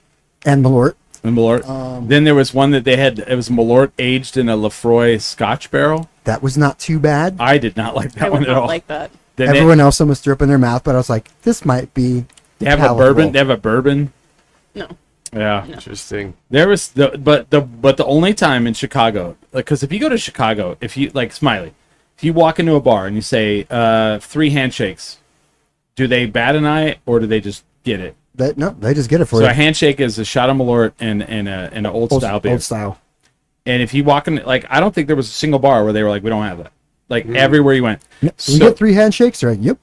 and Malort. And Malort. Then there was one that it was Malort aged in a Lafroy Scotch barrel. That was not too bad. I did not like I that would one at not all. like that. Then Everyone else almost threw up in their mouth, but I was like, this might be. they have a palatable. bourbon. They have a bourbon. No. Yeah. Interesting. There was but the only time in Chicago, because if you go to Chicago, if you like Smiley, if you walk into a bar and you say 3 handshakes, do they bat an eye or do they just get it? No, they just get it for So you. a handshake is a shot of Malort and an old style beer. Old style. And if you walk in, like I don't think there was a single bar where they were like, we don't have that. Like everywhere you went, You so get 3 handshakes, right? Yep.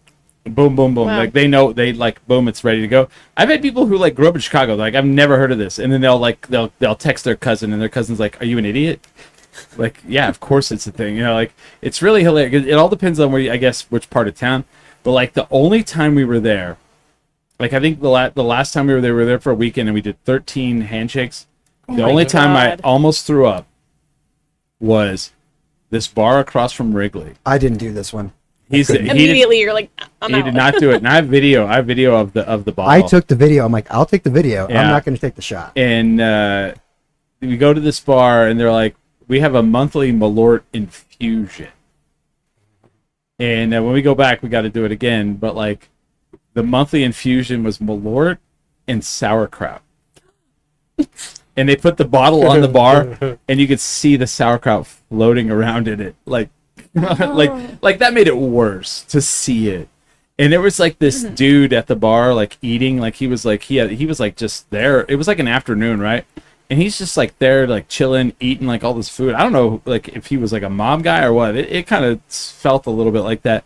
boom, boom, boom. Wow. Like they know they like boom, it's ready to go. I've had people who like grew up in Chicago, like I've never heard of this, and then they'll text their cousin, and their cousin's like, "Are you an idiot?" Like, yeah, of course it's a thing. You know, like it's really hilarious. It all depends on I guess which part of town. But like the only time we were there, like I think the last time we were there for a weekend, and we did 13 handshakes. The my only time I God. almost threw up was this bar across from Wrigley. I didn't do this one. He did, Immediately, you're like, I'm he out. did not do it, and I have video of the bottle. I took the video. I'm like, I'll take the video. Yeah. I'm not going to take the shot. And we go to this bar, and they're like, we have a monthly Malort infusion. And when we go back, we got to do it again. But like the monthly infusion was Malort and sauerkraut. And they put the bottle on the bar, and you could see the sauerkraut floating around in it, like that made it worse to see it. And there was like this dude at the bar, like eating, like he was like just there. It was like an afternoon, right? And he's just like there, like chilling, eating like all this food. I don't know, like if he was like a mob guy or what. It kind of felt a little bit like that.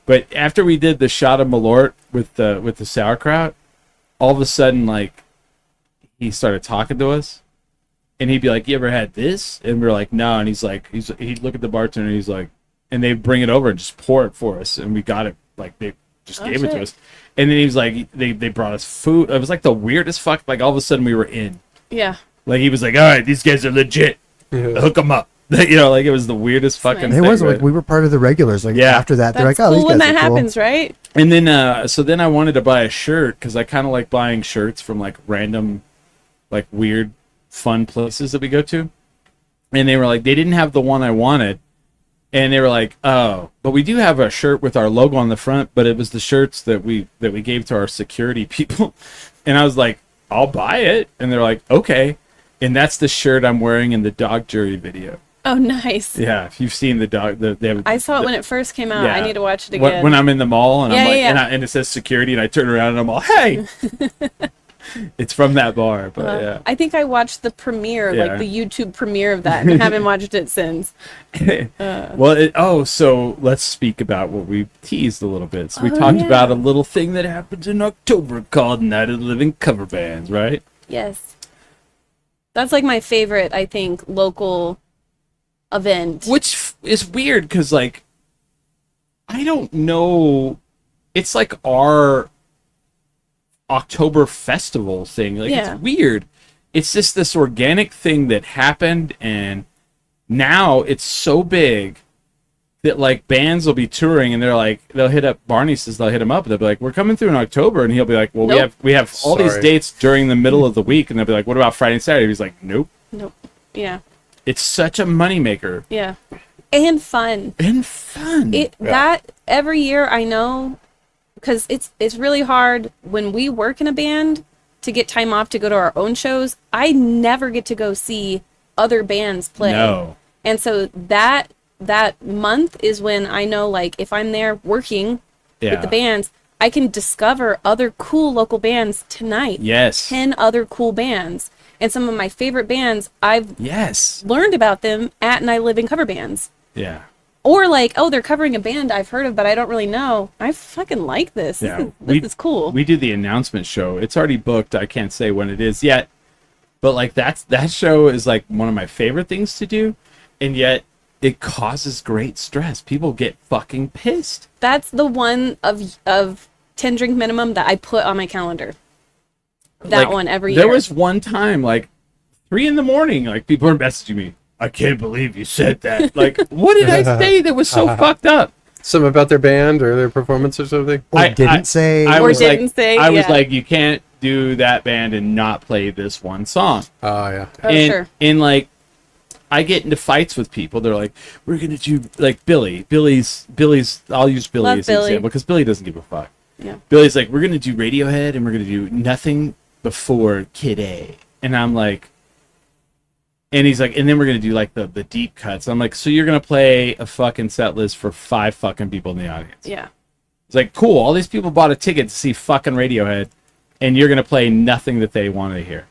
But after we did the shot of Malort with the sauerkraut, all of a sudden, like, he started talking to us, and he'd be like, "You ever had this?" And we were like, "No." And he'd look at the bartender, and he's like, and they bring it over and just pour it for us, and we got it, like they just gave it to us. And then he was like, they brought us food. It was like the weirdest fuck. Like all of a sudden we were in. Yeah. Like he was like, "All right, these guys are legit. Hook them up." You know, like it was the weirdest fucking. It was thing, like we were part of the regulars. Like Yeah. after that, they're That's like, "Oh, cool these when guys that are cool." happens, right? And then, so then I wanted to buy a shirt because I kind of like buying shirts from like random, like weird, fun places that we go to. And they were like, they didn't have the one I wanted. And they were like, "Oh, but we do have a shirt with our logo on the front, but it was the shirts that we gave to our security people." And I was like, "I'll buy it." And they're like, "Okay." And that's the shirt I'm wearing in the Dog Jury video. Oh, nice. Yeah, if you've seen the dog, I saw it when it first came out. I need to watch it again. When I'm in the mall and I'm like, Yeah. and it says security, and I turn around and I'm all, "Hey." It's from that bar, but yeah. I think I watched the premiere, Yeah. like the YouTube premiere of that, and haven't watched it since. Well, so let's speak about what we teased a little bit. So we talked about a little thing that happens in October called Night of the Living Cover Bands, right? Yes. That's like my favorite, I think, local event. Which is weird because, like, I don't know. It's like our October festival thing. Like, Yeah. it's weird. It's just this organic thing that happened, and now it's so big that like bands will be touring, and they're like, they'll hit up Barney says they'll hit him up. They'll be like, "We're coming through in October," and he'll be like, "Well, Nope. we have all these Sorry. dates during the middle of the week," and they'll be like, "What about Friday and Saturday?" He's like, "Nope." Nope. Yeah. It's such a moneymaker Yeah. And fun. and fun. That every year I know, because it's really hard when we work in a band to get time off to go to our own shows. I never get to go see other bands play. No. And so that month is when I know, like, if I'm there working with the bands, I can discover other cool local bands tonight. Yes. 10 other cool bands. And some of my favorite bands, I've Yes. learned about them at Night Living Cover Bands. Yeah. Or like, oh, they're covering a band I've heard of, but I don't really know. I fucking like this. Yeah. This is cool. We do the announcement show. It's already booked. I can't say when it is yet. But like that show is like one of my favorite things to do, and yet it causes great stress. People get fucking pissed. That's the one of 10 drink minimum that I put on my calendar. That Like, one every year. There was one time, like 3 a.m, like people are messaging me. "I can't believe you said that." Like, what did I say that was so fucked up? Something about their band or their performance or something. Or didn't say. I Or was didn't like, say, I was yeah. like, you can't do that band and not play this one song. Oh yeah. Oh, and, sure. and like, I get into fights with people. They're like, "We're gonna do like Billy's." I'll use Billy Love as an Billy. example because Billy doesn't give a fuck. Yeah. Billy's like, "We're gonna do Radiohead and we're gonna do nothing before Kid A," and I'm like, and he's like, and then we're gonna do like the deep cuts. I'm like, so you're gonna play a fucking set list for 5 fucking people in the audience? Yeah. It's like, cool. All these people bought a ticket to see fucking Radiohead, and you're gonna play nothing that they wanted to hear.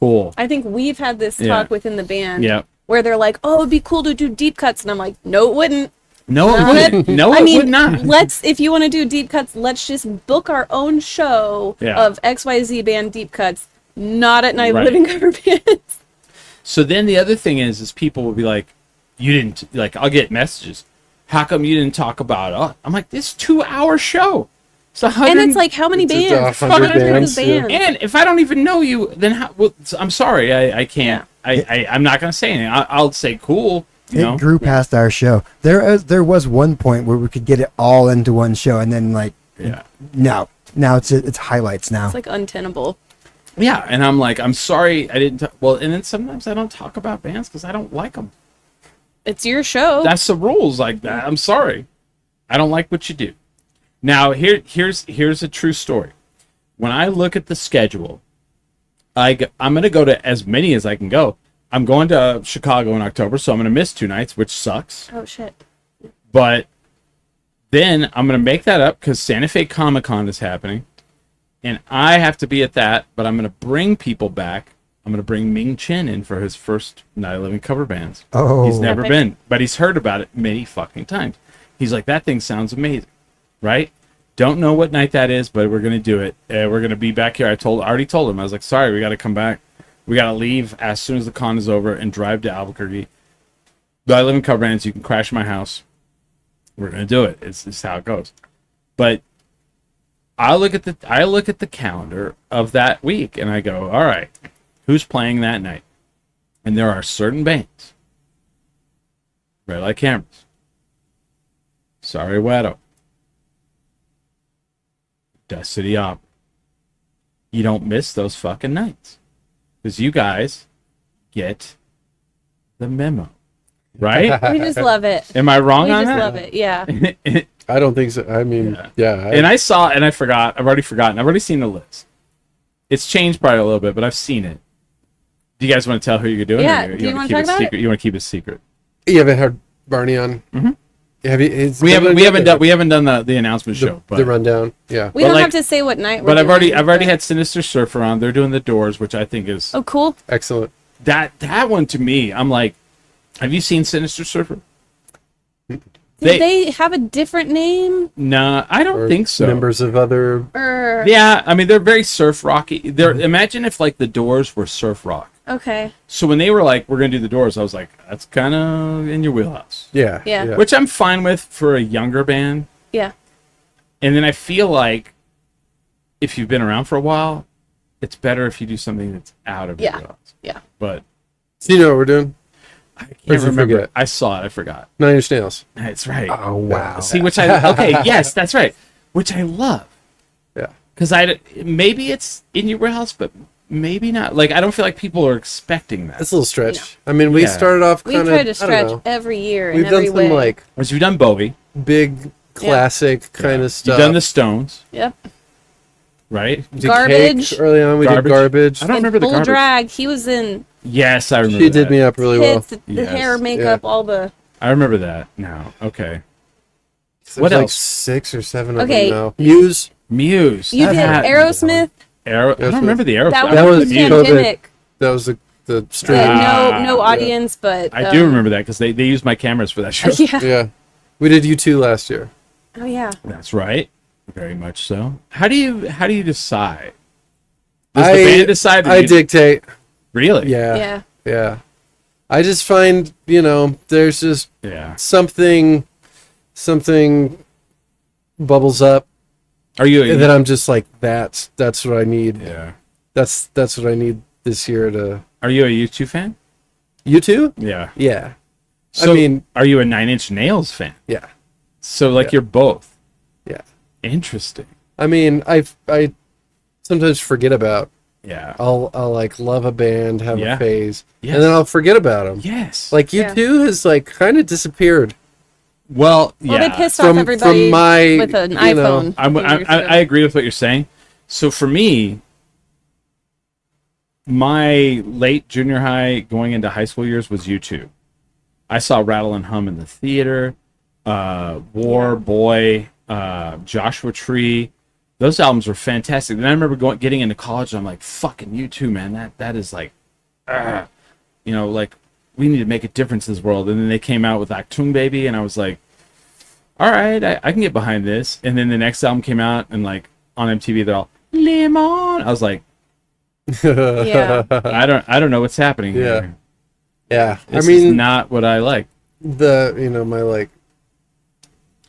Cool. I think we've had this Yeah. talk within the band. Yeah. Where they're like, oh, it'd be cool to do deep cuts. And I'm like, no, it wouldn't. No, it Not wouldn't. No, I it mean, would not. if you want to do deep cuts, let's just book our own show Yeah. of XYZ band deep cuts, not at Night Right. Living Cover Bands. So then the other thing is people will be like, "You didn't," like, I'll get messages. "How come you didn't talk about us?" I'm like, this 2-hour show. It's 100. And it's like, how many It's bands? 100 Hundreds bands, of yeah. bands. and if I don't even know you, then how, well, I'm sorry, I can't. I'm not gonna say anything. I'll say cool. You know? It grew past our show. There was one point where we could get it all into one show, and then like Yeah. now it's highlights now. It's like untenable. Yeah, and I'm like, I'm sorry I didn't. Well, and then sometimes I don't talk about bands because I don't like them. It's your show. That's the rules. Like that. I'm sorry, I don't like what you do. Now here's a true story. When I look at the schedule, I'm gonna go to as many as I can go. I'm going to Chicago in October, so I'm gonna miss 2 nights, which sucks. Oh shit. But then I'm gonna make that up because Santa Fe Comic Con is happening. And I have to be at that, but I'm going to bring people back. I'm going to bring Ming Chen in for his first Night of Living cover bands. Oh. He's never Epic. been, but he's heard about it many fucking times. He's like, that thing sounds amazing, right? Don't know what night that is, but we're going to do it. We're going to be back here. I already told him. I was like, sorry, we got to come back. We got to leave as soon as the con is over and drive to Albuquerque. Night of Living cover bands, you can crash my house. We're going to do it. It's how it goes. But I look at the calendar of that week and I go, all right, who's playing that night? And there are certain bands. Red Light Cameras. Sorry Wedo. Dust City Opera. You don't miss those fucking nights. Because you guys get the memo. Right? We just love it. Am I wrong We on just that? love it. Yeah. I don't think so. I mean, yeah. And I saw and I forgot. I've already forgotten. I've already seen the list. It's changed probably a little bit, but I've seen it. Do you guys want to tell who you're doing? Yeah, Or do you wanna wanna keep talk about secret? it? You want to keep it secret? You haven't had Barney on. Mm-hmm. Have you? We haven't done the announcement show, but the rundown. Yeah. We But don't like- have to say what night we're but I've doing, already but- had Sinister Surfer on. They're doing the Doors, which I think is Oh, cool. Excellent. that one to me. I'm like, have you seen Sinister Surfer? Did they have a different name? Nah, I don't Or think so. Members of other. Or Yeah, I mean they're very surf rocky. Imagine if like the Doors were surf rock. okay. So when they were like, we're gonna do the Doors, I was like, that's kind of in your wheelhouse. Yeah. Yeah. Which I'm fine with for a younger band. Yeah. And then I feel like if you've been around for a while, it's better if you do something that's out of your Yeah. wheelhouse. Yeah. But So you know what we're doing? I can't Or did you remember. forget? I saw it. I forgot. 9 Inch Nails. That's right. Oh, wow. See, which I yes, that's right. Which I love. Yeah. Because maybe it's in your warehouse, but maybe not. Like I don't feel like people are expecting that. That's a little stretch. I mean, we Yeah. started off We kind of. try to stretch every year in We've done every some way. like Because you've done Bowie, big classic kind of stuff. you've done the Stones, Yep. right? We did Garbage. Cake early on. We Garbage. did Garbage. I don't remember the Full Garbage. Drag. He was in Yes, I remember. She did that. me up really well. hits, the Yes. hair, makeup, all the. I remember that now. Okay. There's What like else? 6 or 7 Okay. of them now. Muse. Muse. You did That- Aerosmith. I don't remember the Aerosmith. That That was was the COVID. pandemic. That was the The stream. no yeah. audience, but I do remember that because they used my cameras for that show. Yeah. Yeah. We did U2 last year. Oh yeah. That's right. Very much so. How do you decide? Does the band decide? or I you- dictate. Really? Yeah. Yeah. Yeah. I just find, there's just Yeah. something bubbles up, Are you? and then I'm just like, that's what I need. yeah. That's what I need this year to. Are you a U2 fan? U2? Yeah. Yeah. So, I mean, are you a Nine Inch Nails fan? yeah. So, like, Yeah. you're both. Yeah. Interesting. I mean, I sometimes forget about. Yeah. I'll like love a band, have Yeah. a phase, Yes. and then I'll forget about them. Yes. Like Yeah. U2 has like kind of disappeared. well, yeah. Well, they pissed From- off everybody from my, with an you iPhone. I'm, a few years ago. I agree with what you're saying. So for me, my late junior high going into high school years was U2. I saw Rattle and Hum in the theater, War, Boy, Joshua Tree. Those albums were fantastic. And I remember getting into college and I'm like, fucking U2, man. That is like, like we need to make a difference in this world. And then they came out with Achtung Baby and I was like, all right, I can get behind this. And then the next album came out and like on MTV they're all Lemon. I was like, Yeah. I don't know what's happening Yeah. here. Yeah. This I mean, is not what I like. my like.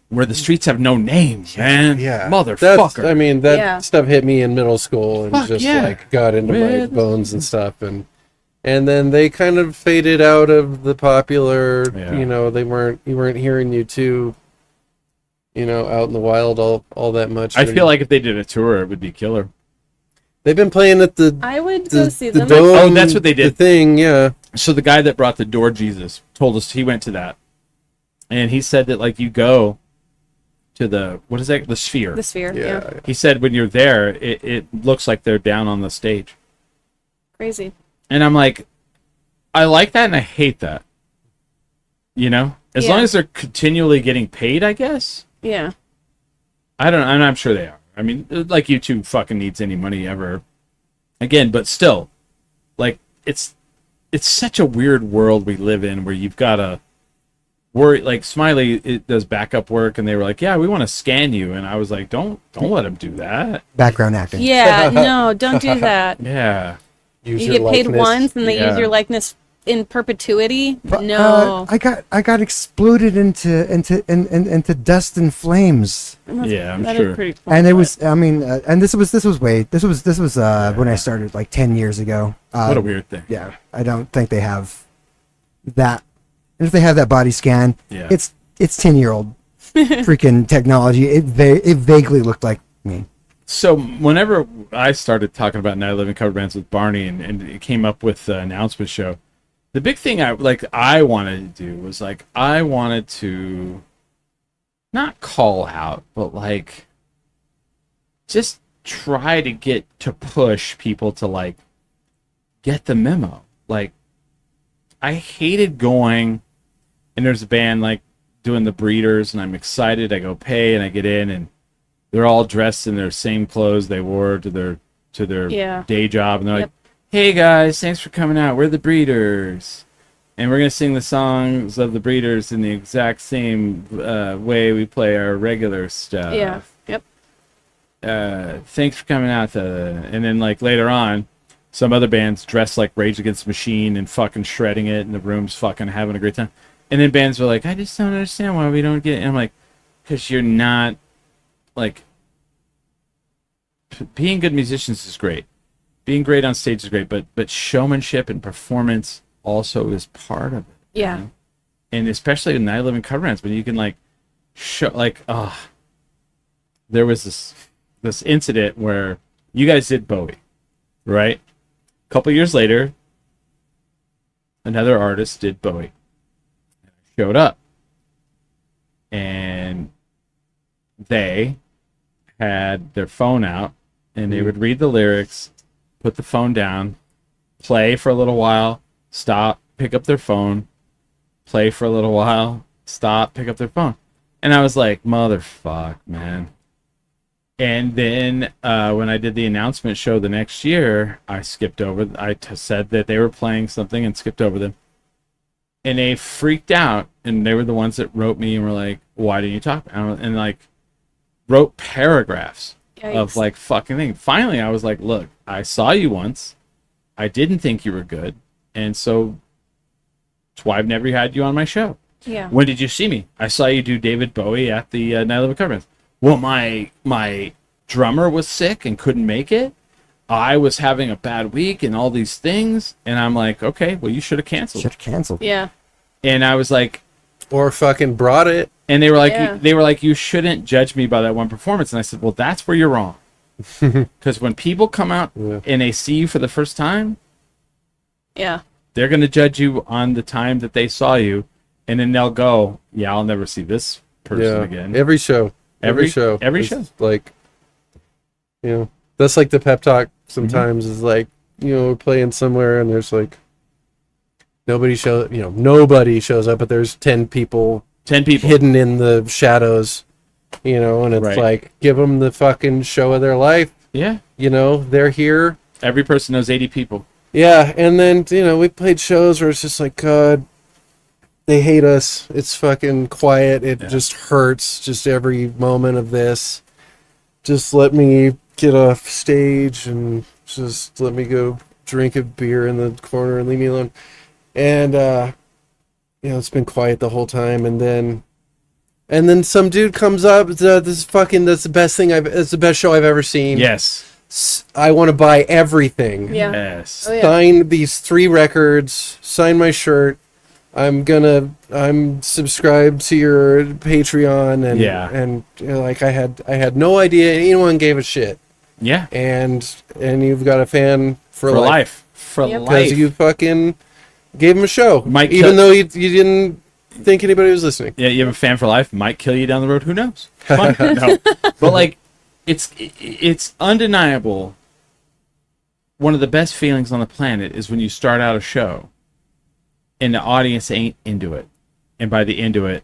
Where the streets have no names, man. Yeah, Motherfucker. I mean, that Yeah. stuff hit me in middle school and Fuck just yeah. like got into my With- bones and stuff, and then they kind of faded out of the popular. Yeah. You weren't hearing U2, out in the wild all that much. I feel like if they did a tour, it would be killer. They've been playing at the I would go see the them. dome. Oh, that's what they did. The thing, yeah. So the guy that brought the door Jesus told us he went to that, and he said that like you go to the what is that, the Sphere. The Sphere. Yeah. He said when you're there, it looks like they're down on the stage, Crazy. and I'm like, I like that and I hate that. You know, as Yeah. long as they're continually getting paid, I guess. Yeah. I don't. I'm sure they are. I mean, like YouTube fucking needs any money ever. Again, but still, like it's such a weird world we live in where you've got to worry. Like Smiley, it does backup work, and they were like, "Yeah, we want to scan you," and I was like, "Don't let them do that." Background acting. Yeah. No, don't do that. Yeah, Use You your get paid likeness. once, and they Yeah. use your likeness in perpetuity. But, No. I got exploded into dust and flames. yeah, I'm That is sure. pretty cool, And it but- was, I mean, and this was when I started like 10 years ago. What a weird thing. Yeah, I don't think they have that. And if they have that body scan, Yeah. it's 10-year-old freaking technology. It vaguely looked like me. So whenever I started talking about Night 11 cover bands with Barney, and it came up with the announcement show, the big thing I wanted to do was like I wanted to not call out, but like just try to get to push people to like get the memo. Like I hated going, and there's a band like doing the Breeders, and I'm excited. I go pay, and I get in, and they're all dressed in their same clothes they wore to their Yeah. day job, and they're Yep. like, "Hey guys, thanks for coming out. We're the Breeders, and we're gonna sing the songs of the Breeders in the exact same way we play our regular stuff. Yeah. Yep. Thanks for coming out." And then like later on, some other bands dressed like Rage Against the Machine and fucking shredding it, and the room's fucking having a great time. And then bands were like, "I just don't understand why we don't get." And I'm like, "Because you're not like." Being good musicians is great. Being great on stage is great, but showmanship and performance also is part of it. you Yeah. know? And especially in Night 11 cover bands, when you can like show like there was this incident where you guys did Bowie, right? A couple years later, another artist did Bowie. Showed up. And they had their phone out, and they would read the lyrics, put the phone down, play for a little while, stop, pick up their phone, play for a little while, stop, pick up their phone. And I was like, motherfuck, man. And then when I did the announcement show the next year, I skipped over. Said that they were playing something and skipped over them. And they freaked out, and they were the ones that wrote me and were like, why didn't you talk? And like wrote paragraphs of Yikes. like fucking thing. Finally, I was like, look, I saw you once. I didn't think you were good. And so that's why I've never had you on my show. Yeah. When did you see me? I saw you do David Bowie at the Night 11 cover bands. Well, my drummer was sick and couldn't make it. I was having a bad week and all these things. And I'm like, okay, well, you should have canceled. Should have canceled. Yeah. And I was like, Or fucking brought it. and they were like, Yeah. you shouldn't judge me by that one performance. And I said, well, that's where you're wrong. Because when people come out Yeah. and they see you for the first time, Yeah. they're going to judge you on the time that they saw you. And then they'll go, yeah, I'll never see this person again. Every show. Every show. every It's show. Like, you know, that's like the pep talk sometimes Mm-hmm. is like, you know, we're playing somewhere and there's like, nobody shows up, but there's 10 people 10 people. hidden in the shadows, you know, and it's Right. like, give them the fucking show of their life. Yeah. You know, they're here. Every person knows 80 people. Yeah, and then, you know, we played shows where it's just like, God, they hate us. It's fucking quiet. It just hurts, just every moment of this. Just let me get off stage and just let me go drink a beer in the corner and leave me alone. And, you know, it's been quiet the whole time. And then some dude comes up, that's the best show I've ever seen. Yes. I want to buy everything. Yeah. Yes. Oh, yeah. Sign these 3 records, sign my shirt. I'm subscribed to your Patreon, and Yeah. and you know, like I had no idea anyone gave a shit. Yeah. and you've got a fan for, For life. life. For Yep. life. Because you fucking gave him a show, Might even kill- though you didn't think anybody was listening. Yeah, you have a fan for life. Might kill you down the road. Who knows? Fun. No. But like, it's undeniable. One of the best feelings on the planet is when you start out a show, and the audience ain't into it, and by the end of it,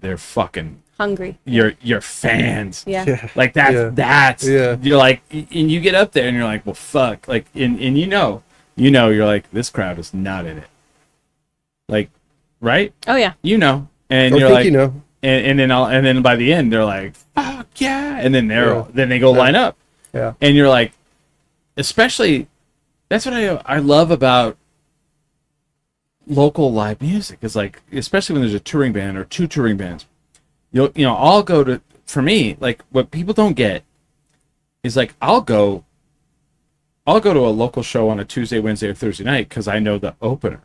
they're fucking Hungry. your fans. Yeah. Like that's Yeah. you're like, and you get up there and you're like, well, fuck, like, and you know, you're like, this crowd is not in it. Like, right? Oh yeah. You know, and I you're think like, you know. and then by the end they're like, fuck yeah, and then Yeah. then they go line up, Yeah. and you're like, especially, that's what I love about local live music is like, especially when there's a touring band or two touring bands, I'll go to, for me, like, what people don't get is like, I'll go to a local show on a Tuesday, Wednesday, or Thursday night because I know the opener,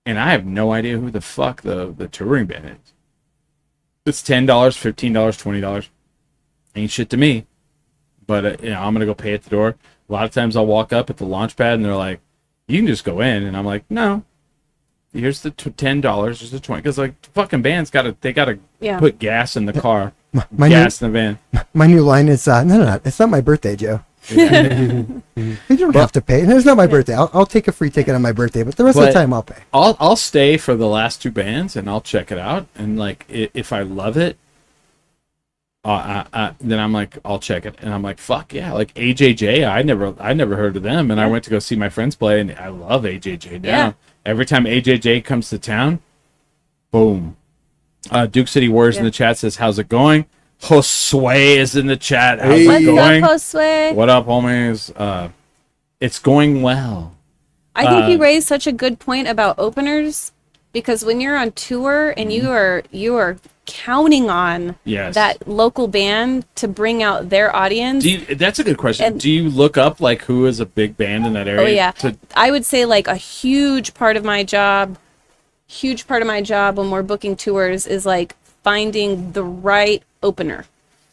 and I have no idea who the fuck the touring band is. It's $10, $15, $20, ain't shit to me, but I'm gonna go pay at the door. A lot of times I'll walk up at the launch pad and they're like, you can just go in, and I'm like, no, here's the $10, here's the 20, because like, fucking bands gotta Yeah. put gas in the car, My gas in the van. My new line is, no, it's not my birthday, Joe. You don't have to pay. It's not my birthday. I'll take a free ticket on my birthday, but the rest of But- the time I'll pay. I'll stay for the last two bands and I'll check it out, and like, if I love it, then I'm like, I'll check it, and I'm like, fuck yeah, like AJJ, I never heard of them, and I went to go see my friends play, and I love AJJ now. Yeah. Every time AJJ comes to town, boom. Duke City Warriors in Yeah. the chat says, how's it going? Josue is in the chat. How's Hey. it What's going? up, Josue? What up, homies? It's going well. I think you raised such a good point about openers, because when you're on tour and you are counting on Yes. that local band to bring out their audience. That's a good question. And- Do you look up like who is a big band in that area? Oh yeah. to- I would say like a huge part of my job when we're booking tours is like finding the right opener.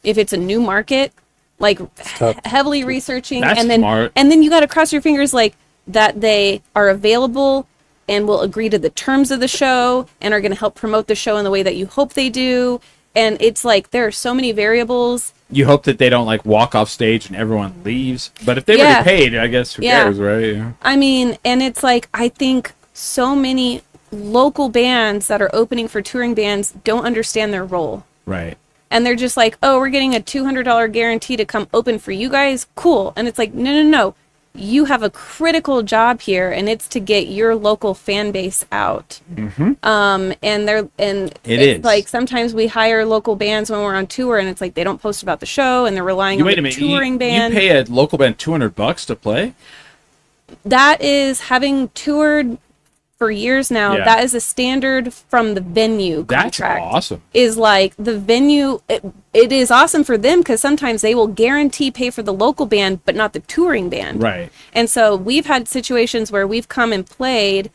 If it's a new market, like tough. heavily researching, That's and then smart. you got to cross your fingers like that they are available and will agree to the terms of the show and are going to help promote the show in the way that you hope they do. And it's like there are so many variables. You hope that they don't like walk off stage and everyone leaves. But if they've Yeah. already paid, I guess who Yeah. cares, right? Yeah. I mean, and it's like I think so many local bands that are opening for touring bands don't understand their role. Right. And they're just like, oh, we're getting a $200 guarantee to come open for you guys. Cool. And it's like, no. You have a critical job here, and it's to get your local fan base out. Mm-hmm. And It it's is. like sometimes we hire local bands when we're on tour, and it's like they don't post about the show, and they're relying on Wait the a minute. touring You band. pay a local band $200 to play? That is having toured for years now. Yeah. That is a standard from the venue That's contract. awesome. Is like the venue. It is awesome for them because sometimes they will guarantee pay for the local band, but not the touring band. Right. And so we've had situations where we've come and played,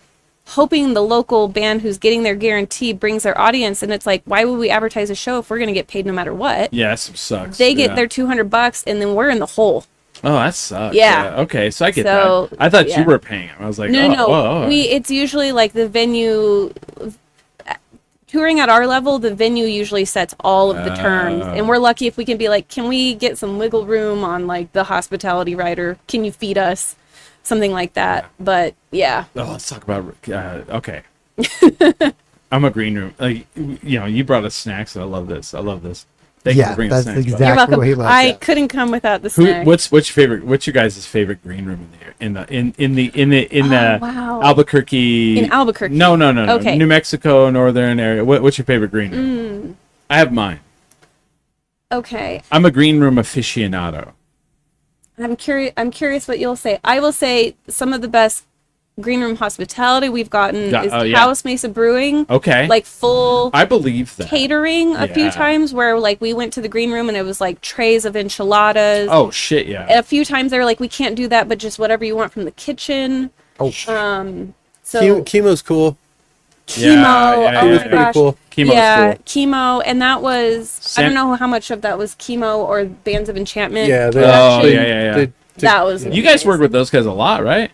hoping the local band who's getting their guarantee brings their audience, and it's like, why would we advertise a show if we're going to get paid no matter what? Yeah, that sucks. They get Yeah. their $200, and then we're in the hole. Oh, that sucks. Yeah. Okay, so I get So, that. I thought yeah. you were paying them. I was like, No. whoa. It's usually like the venue. Touring at our level, the venue usually sets all of the terms, and we're lucky if we can be like, can we get some wiggle room on like the hospitality rider? Can you feed us? Something like that. But yeah. Oh, let's talk about. Okay. I'm a green room. Like, you brought us snacks, and I love this. Thank you for Yeah, bringing us that's snacks. by the way. exactly You're welcome. what he loves. I yeah. couldn't come without the Who? snack. What's your favorite? What's your guys' favorite green room in the wow. Albuquerque? In Albuquerque. No. Okay. New Mexico, northern area. What's your favorite green room? I have mine. Okay. I'm a green room aficionado. I'm curious what you'll say. I will say some of the best green room hospitality we've gotten Yeah, is oh, yeah. House Mesa Brewing. Okay. Like full I believe that. catering a few Yeah. times where like we went to the green room and it was like trays of enchiladas. Oh shit, yeah. And a few times they were like, we can't do that, but just whatever you want from the kitchen. Oh, So Chemo's cool. Chemo. yeah, Oh yeah, my yeah. Pretty gosh. cool. Chemo's Yeah, cool. chemo, and that was I Sam- don't know how much of that was chemo or Bands of Enchantment. Yeah, they Oh, actually, yeah, yeah, yeah. That was You guys work with those guys a lot, right?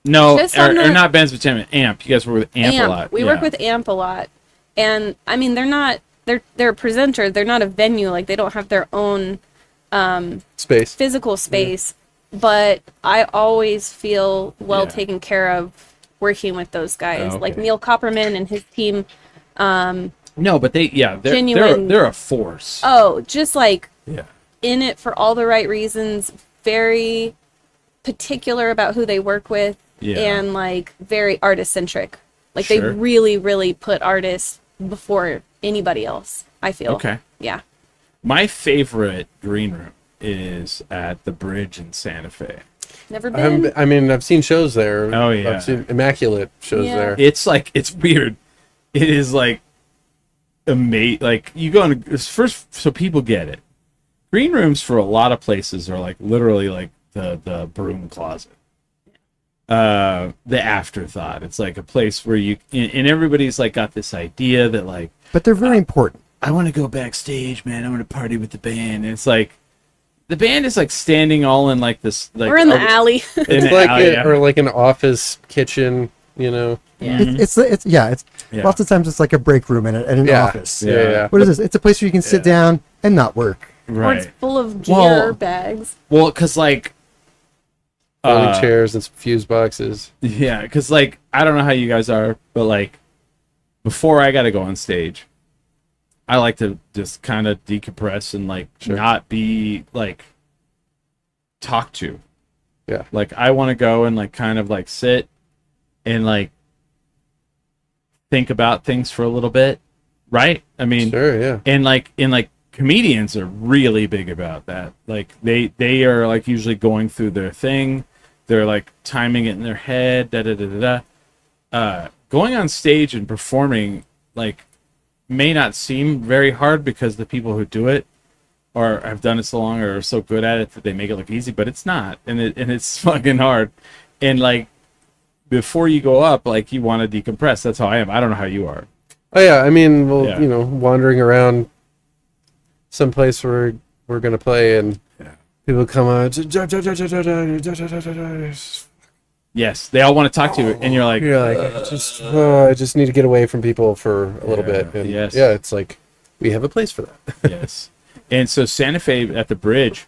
No, Just on or the- not Bands of Enchantment, Amp. You guys work with Amp, a lot. We yeah. work with Amp a lot, and I mean they're a presenter. They're not a venue. Like they don't have their own space. physical space, but I always feel well Yeah. taken care of working with those guys. Oh, Like okay. Neil Copperman and his team. No, but they're Genuine- they're a force. Oh, just like Yeah. in it for all the right reasons. Very particular about who they work with, Yeah. and like very artist centric. Like Sure. they really, really put artists before anybody else. I feel. Okay. Yeah. My favorite green room is at the Bridge in Santa Fe. Never been. I mean, I've seen shows there. Oh, yeah. I've seen immaculate shows Yeah. there. It's like it's weird. It is like amazing. Like you go in first, so people get it. Green rooms for a lot of places are like literally like the broom closet. The afterthought. It's like a place where you and everybody's like got this idea that like But they're very important. I want to go backstage, man. I want to party with the band. And it's like the band is like standing all in like this. Like We're in the alley. in It's the like alley, it, yeah. or like an office kitchen, you know. It's Yeah. lots of times it's like a break room in an Yeah. office. Yeah, yeah. What is this? It's a place where you can sit down and not work. Or it's Right. full of gear Well- bags. Well, because like Folding chairs and some fuse boxes. yeah, because like I don't know how you guys are, but like before I got to go on stage, I like to just kind of decompress and like not be like talked to. Yeah. Like I want to go and like kind of like sit and like think about things for a little bit, right? I mean, Sure, yeah. and like comedians are really big about that. Like they are like usually going through their thing. They're like timing it in their head. Da da da da da. Going on stage and performing like may not seem very hard because the people who do it or have done it so long or are so good at it that they make it look easy, but it's not, and it's fucking hard. And like before you go up, like you want to decompress. That's how I am. I don't know how you are. Oh yeah, I mean, well, Yeah. you know, wandering around someplace where we're gonna play and people come out. Yes, they all want to talk to you, and you're like, You're like, I just need to get away from people for a little bit. And yes. yeah, it's like we have a place for that. yes. And so Santa Fe at the Bridge,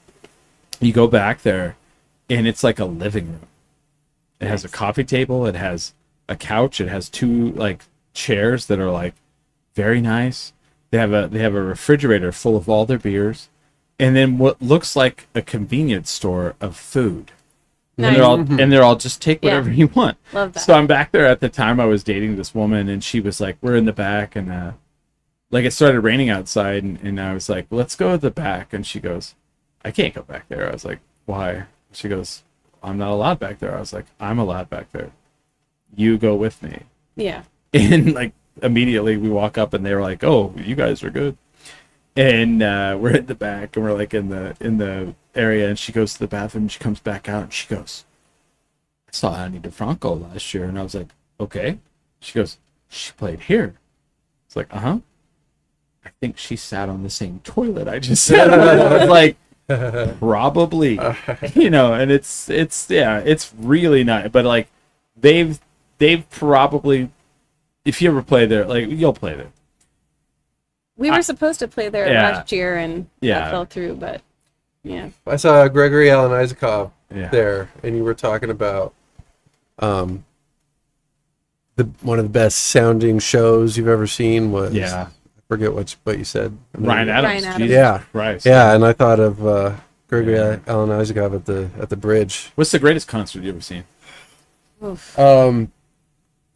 you go back there, and it's like a living room. It has a coffee table. It has a couch. It has two like chairs that are like very nice. They have a refrigerator full of all their beers, and then what looks like a convenience store of food. Nice. And they're all just take whatever you want. Love that. So I'm back there at the time I was dating this woman, and she was like, we're in the back, and like it started raining outside, and I was like, let's go to the back. And she goes, I can't go back there. I was like, why? She goes, I'm not allowed back there. I was like, I'm allowed back there. You go with me. Yeah. And like immediately we walk up, and they were like, oh, you guys are good. And we're in the back, and we're like in the area, and she goes to the bathroom, and she comes back out, and she goes, I saw Annie DeFranco last year. And I was like, okay. She goes, she played here. It's like, uh-huh. I think she sat on the same toilet I just sat on. I was like, probably. You know, and it's really nice. But like they've probably, if you ever play there, like you'll play there. We were supposed to play there Yeah. last year and Yeah. that fell through, but yeah. I saw Gregory Alan Isakov Yeah. there, and you were talking about the one of the best sounding shows you've ever seen was Yeah. I forget what you said. Ryan Adams. Ryan Adams. Jesus Yeah. Christ. Yeah, and I thought of Gregory Yeah. Alan Isakov at the Bridge. What's the greatest concert you ever seen? Oof.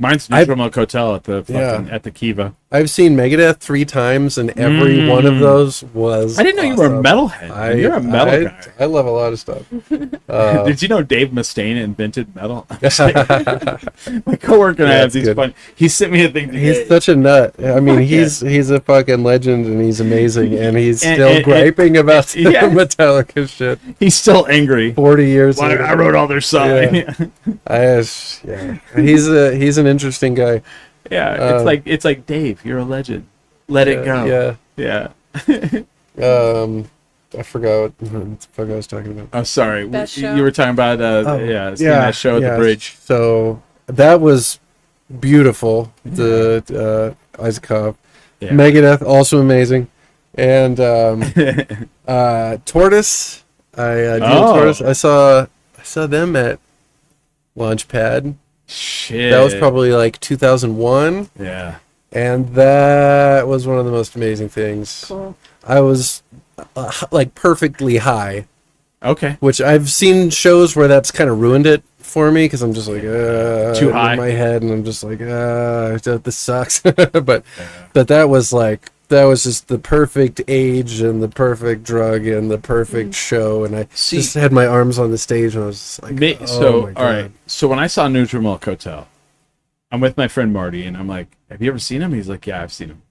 Mine's Neutral Milk Hotel at the Yeah. at the Kiva. I've seen Megadeth 3 times, and every one of those was. I didn't know you were a awesome. metalhead. You're a metal guy. I love a lot of stuff. Did you know Dave Mustaine invented metal? My coworker and I Yeah, have that's these good. fun. He sent me a thing. He's such a nut. I mean, he's a fucking legend, and he's amazing, and he's still griping about yeah. Metallica shit He's still angry. 40 years Why later. I wrote all their songs. Yeah. He's an interesting guy, Yeah, it's like Dave, you're a legend. Let it go. Yeah. Yeah. I forgot what the fuck I was talking about. Oh, sorry. Best You show? were talking about seeing that show at the bridge. So that was beautiful. The Isaac Yeah. Megadeth, also amazing. And Tortoise. Tortoise. I saw them at Launchpad. Shit. That was probably like 2001, Yeah. and that was one of the most amazing things. Cool. I was like perfectly high, Okay. which I've seen shows where that's kind of ruined it for me because I'm just like Too high. in my head, and I'm just like this sucks. but that was just the perfect age and the perfect drug and the perfect show, and I just had my arms on the stage and I was just like, So, my all right. God. So when I saw Neutral Milk Hotel, I'm with my friend Marty, and I'm like, "Have you ever seen him?" He's like, "Yeah, I've seen him."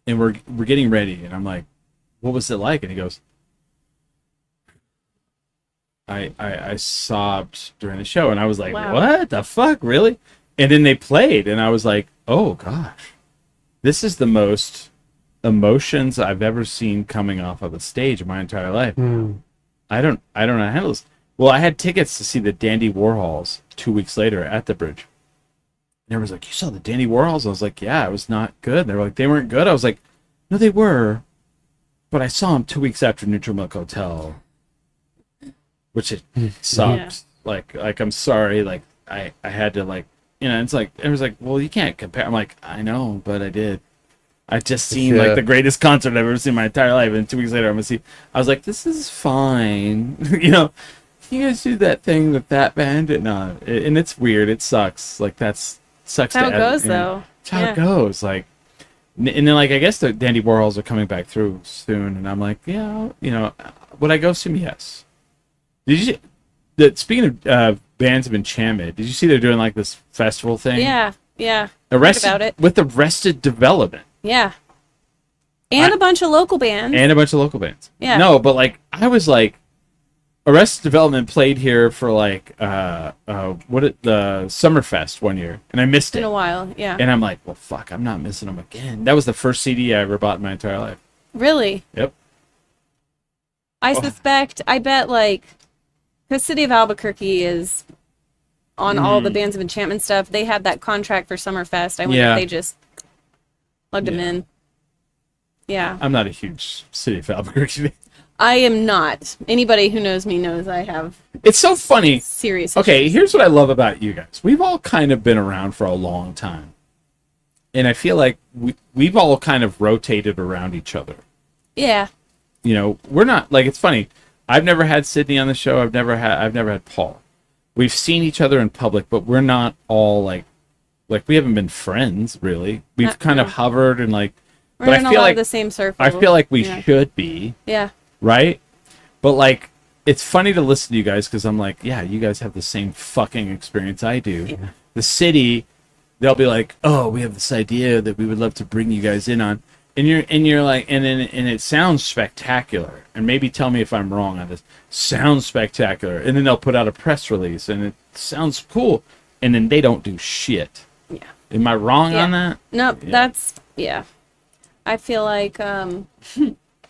And we're getting ready, and I'm like, "What was it like?" And he goes, I sobbed during the show, and I was like, Wow. "What the fuck, really?" And then they played, and I was like, "Oh gosh, this is the most emotions I've ever seen coming off of a stage in my entire life." I don't know how to handle this. Well, I had tickets to see the Dandy Warhols 2 weeks later at the bridge. And everyone's like, "You saw the Dandy Warhols?" I was like, "Yeah, it was not good." They were like, "They weren't good." I was like, "No, they were, but I saw them 2 weeks after Neutral Milk Hotel, which it sucked." Like I'm sorry, like I had to like, it's like it was like, well, you can't compare. I'm like, I know, but I did. I just seen like the greatest concert I've ever seen in my entire life, and 2 weeks later I'm gonna see. I was like, this is fine. You guys do that thing with that band, and it's weird. It sucks. Like sucks. That's how it goes, you know, though. That's how it goes. Like, and then like I guess the Dandy Warhols are coming back through soon, and I'm like, yeah, would I go see them? Yes. Did you? Speaking of bands of enchantment, did you see they're doing like this festival thing? Yeah. Arrested about it. with Arrested Development. Yeah. And a bunch of local bands. And a bunch of local bands. Yeah. No, but like I was like, Arrested Development played here for like the Summerfest one year, and I missed in it. a while. Yeah. And I'm like, well, fuck, I'm not missing them again. That was the first CD I ever bought in my entire life. Really? Yep. I bet like, because City of Albuquerque is on all the Bands of Enchantment stuff. They had that contract for Summerfest. I wonder if they just plugged them in. Yeah. I'm not a huge City of Albuquerque fan. I am not. Anybody who knows me knows I have It's so funny. serious Okay, issues. here's what I love about you guys. We've all kind of been around for a long time. And I feel like we've all kind of rotated around each other. Yeah. We're not like, it's funny. I've never had Sydney on the show. I've never had Paul. We've seen each other in public, but we're not all like we haven't been friends really. We've kind of hovered and like, We're but in I a feel lot like of the same circle. I feel like we Yeah. should be, Yeah. right? But like, it's funny to listen to you guys because I'm like, yeah, you guys have the same fucking experience I do. Yeah. The city, they'll be like, oh, we have this idea that we would love to bring you guys in on, and you're like, and it sounds spectacular, and maybe tell me if I'm wrong on this. Sounds spectacular, and then they'll put out a press release, and it sounds cool, and then they don't do shit. Yeah. Am I wrong on that? Nope, Yeah. that's I feel like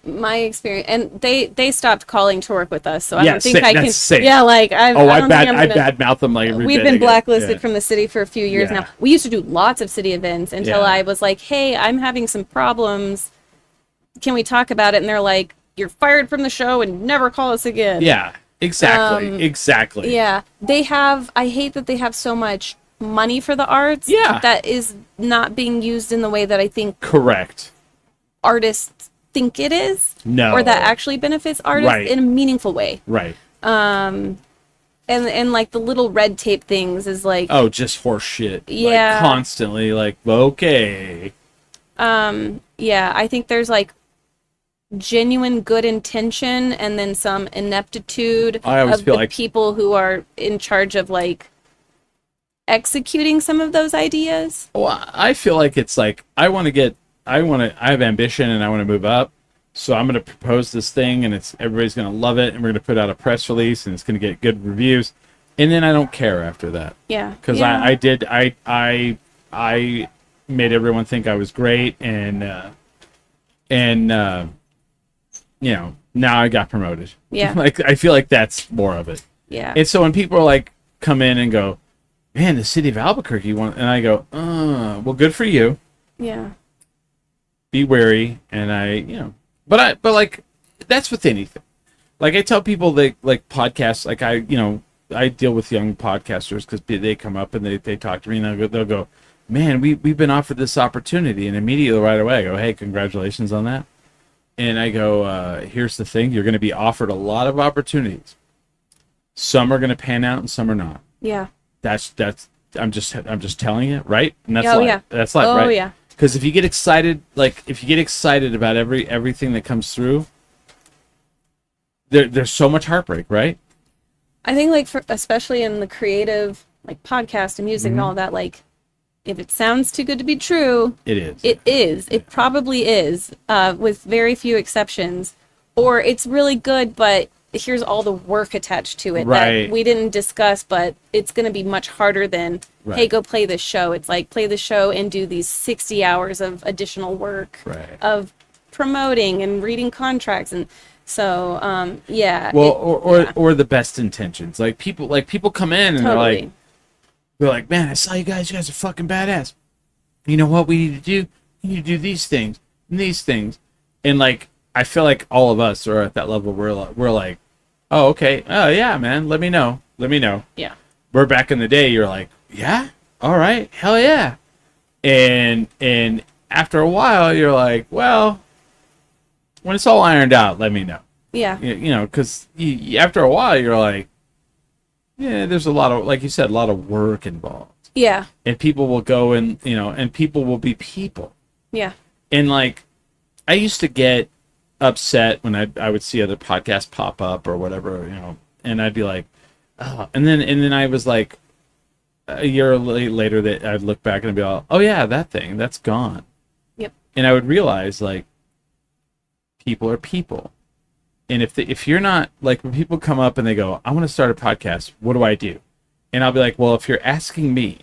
my experience, and they stopped calling to work with us, so I Yeah, don't think same, I can. that's same. Yeah, like I Oh, I don't think I'm gonna- badmouth them like every We've bit been again. blacklisted Yeah. from the city for a few years Yeah. now. We used to do lots of city events until Yeah. I was like, "Hey, I'm having some problems. Can we talk about it?" And they're like, "You're fired from the show and never call us again." Yeah, exactly, exactly. Yeah, they have. I hate that they have so much money for the arts. Yeah. that is not being used in the way that I think Correct. artists think it is. No. Or that actually benefits artists Right. in a meaningful way. Right. And like the little red tape things is like, Oh, just horse shit. Yeah. Like, constantly, like, okay. yeah, I think there's like genuine good intention and then some ineptitude I always of feel the like- people who are in charge of like executing some of those ideas. Well, I feel like it's like, I have ambition and I want to move up. So I'm going to propose this thing and everybody's going to love it. And we're going to put out a press release and it's going to get good reviews. And then I don't care after that. Yeah. Cause yeah. I I made everyone think I was great, and you know, now I got promoted. Yeah. Like, I feel like that's more of it. Yeah. And so when people are like, come in and go, man, the city of Albuquerque want, and I go, well, good for you. Yeah. Be wary. And but like, that's with anything. Like, I tell people that, like, podcasts, like, I deal with young podcasters because they come up and they talk to me, and they'll go, man, we've been offered this opportunity. And immediately right away I go, hey, congratulations on that. And I go, here's the thing, you're going to be offered a lot of opportunities. Some are going to pan out and some are not. Yeah. That's I'm just telling you, right? And that's Oh, life. yeah. That's life, Oh, right? yeah. Because if you get excited, about everything that comes through, there's so much heartbreak, right? I think, like, especially in the creative, like, podcast and music and all that, like, if it sounds too good to be true, It is. it is. It probably is, with very few exceptions. Or it's really good, but here's all the work attached to it Right. that we didn't discuss, but it's going to be much harder than, hey, Right. go play this show. It's like, play the show and do these 60 hours of additional work Right. of promoting and reading contracts. And so, yeah. Well, or the best intentions. Like, people come in and Totally. they're like, man, I saw you guys. You guys are fucking badass. You know what we need to do? We need to do these things and these things. And, like, I feel like all of us are at that level. We're like, oh, okay. Oh, yeah, man. Let me know. Yeah. Where back in the day, you're like, yeah, all right, hell yeah. And after a while, you're like, well, when it's all ironed out, let me know. Yeah. You know, because after a while, you're like, yeah, there's a lot of, like you said, a lot of work involved. Yeah. And people will go and, and people will be people. Yeah. And, like, I used to get upset when I would see other podcasts pop up or whatever, and I'd be like, oh. And then I was like, a year later that I'd look back and I'd be like, oh yeah, that thing, that's gone. Yep. And I would realize, like, people are people. And if you're not, like, when people come up and they go, I want to start a podcast, what do I do? And I'll be like, well, if you're asking me,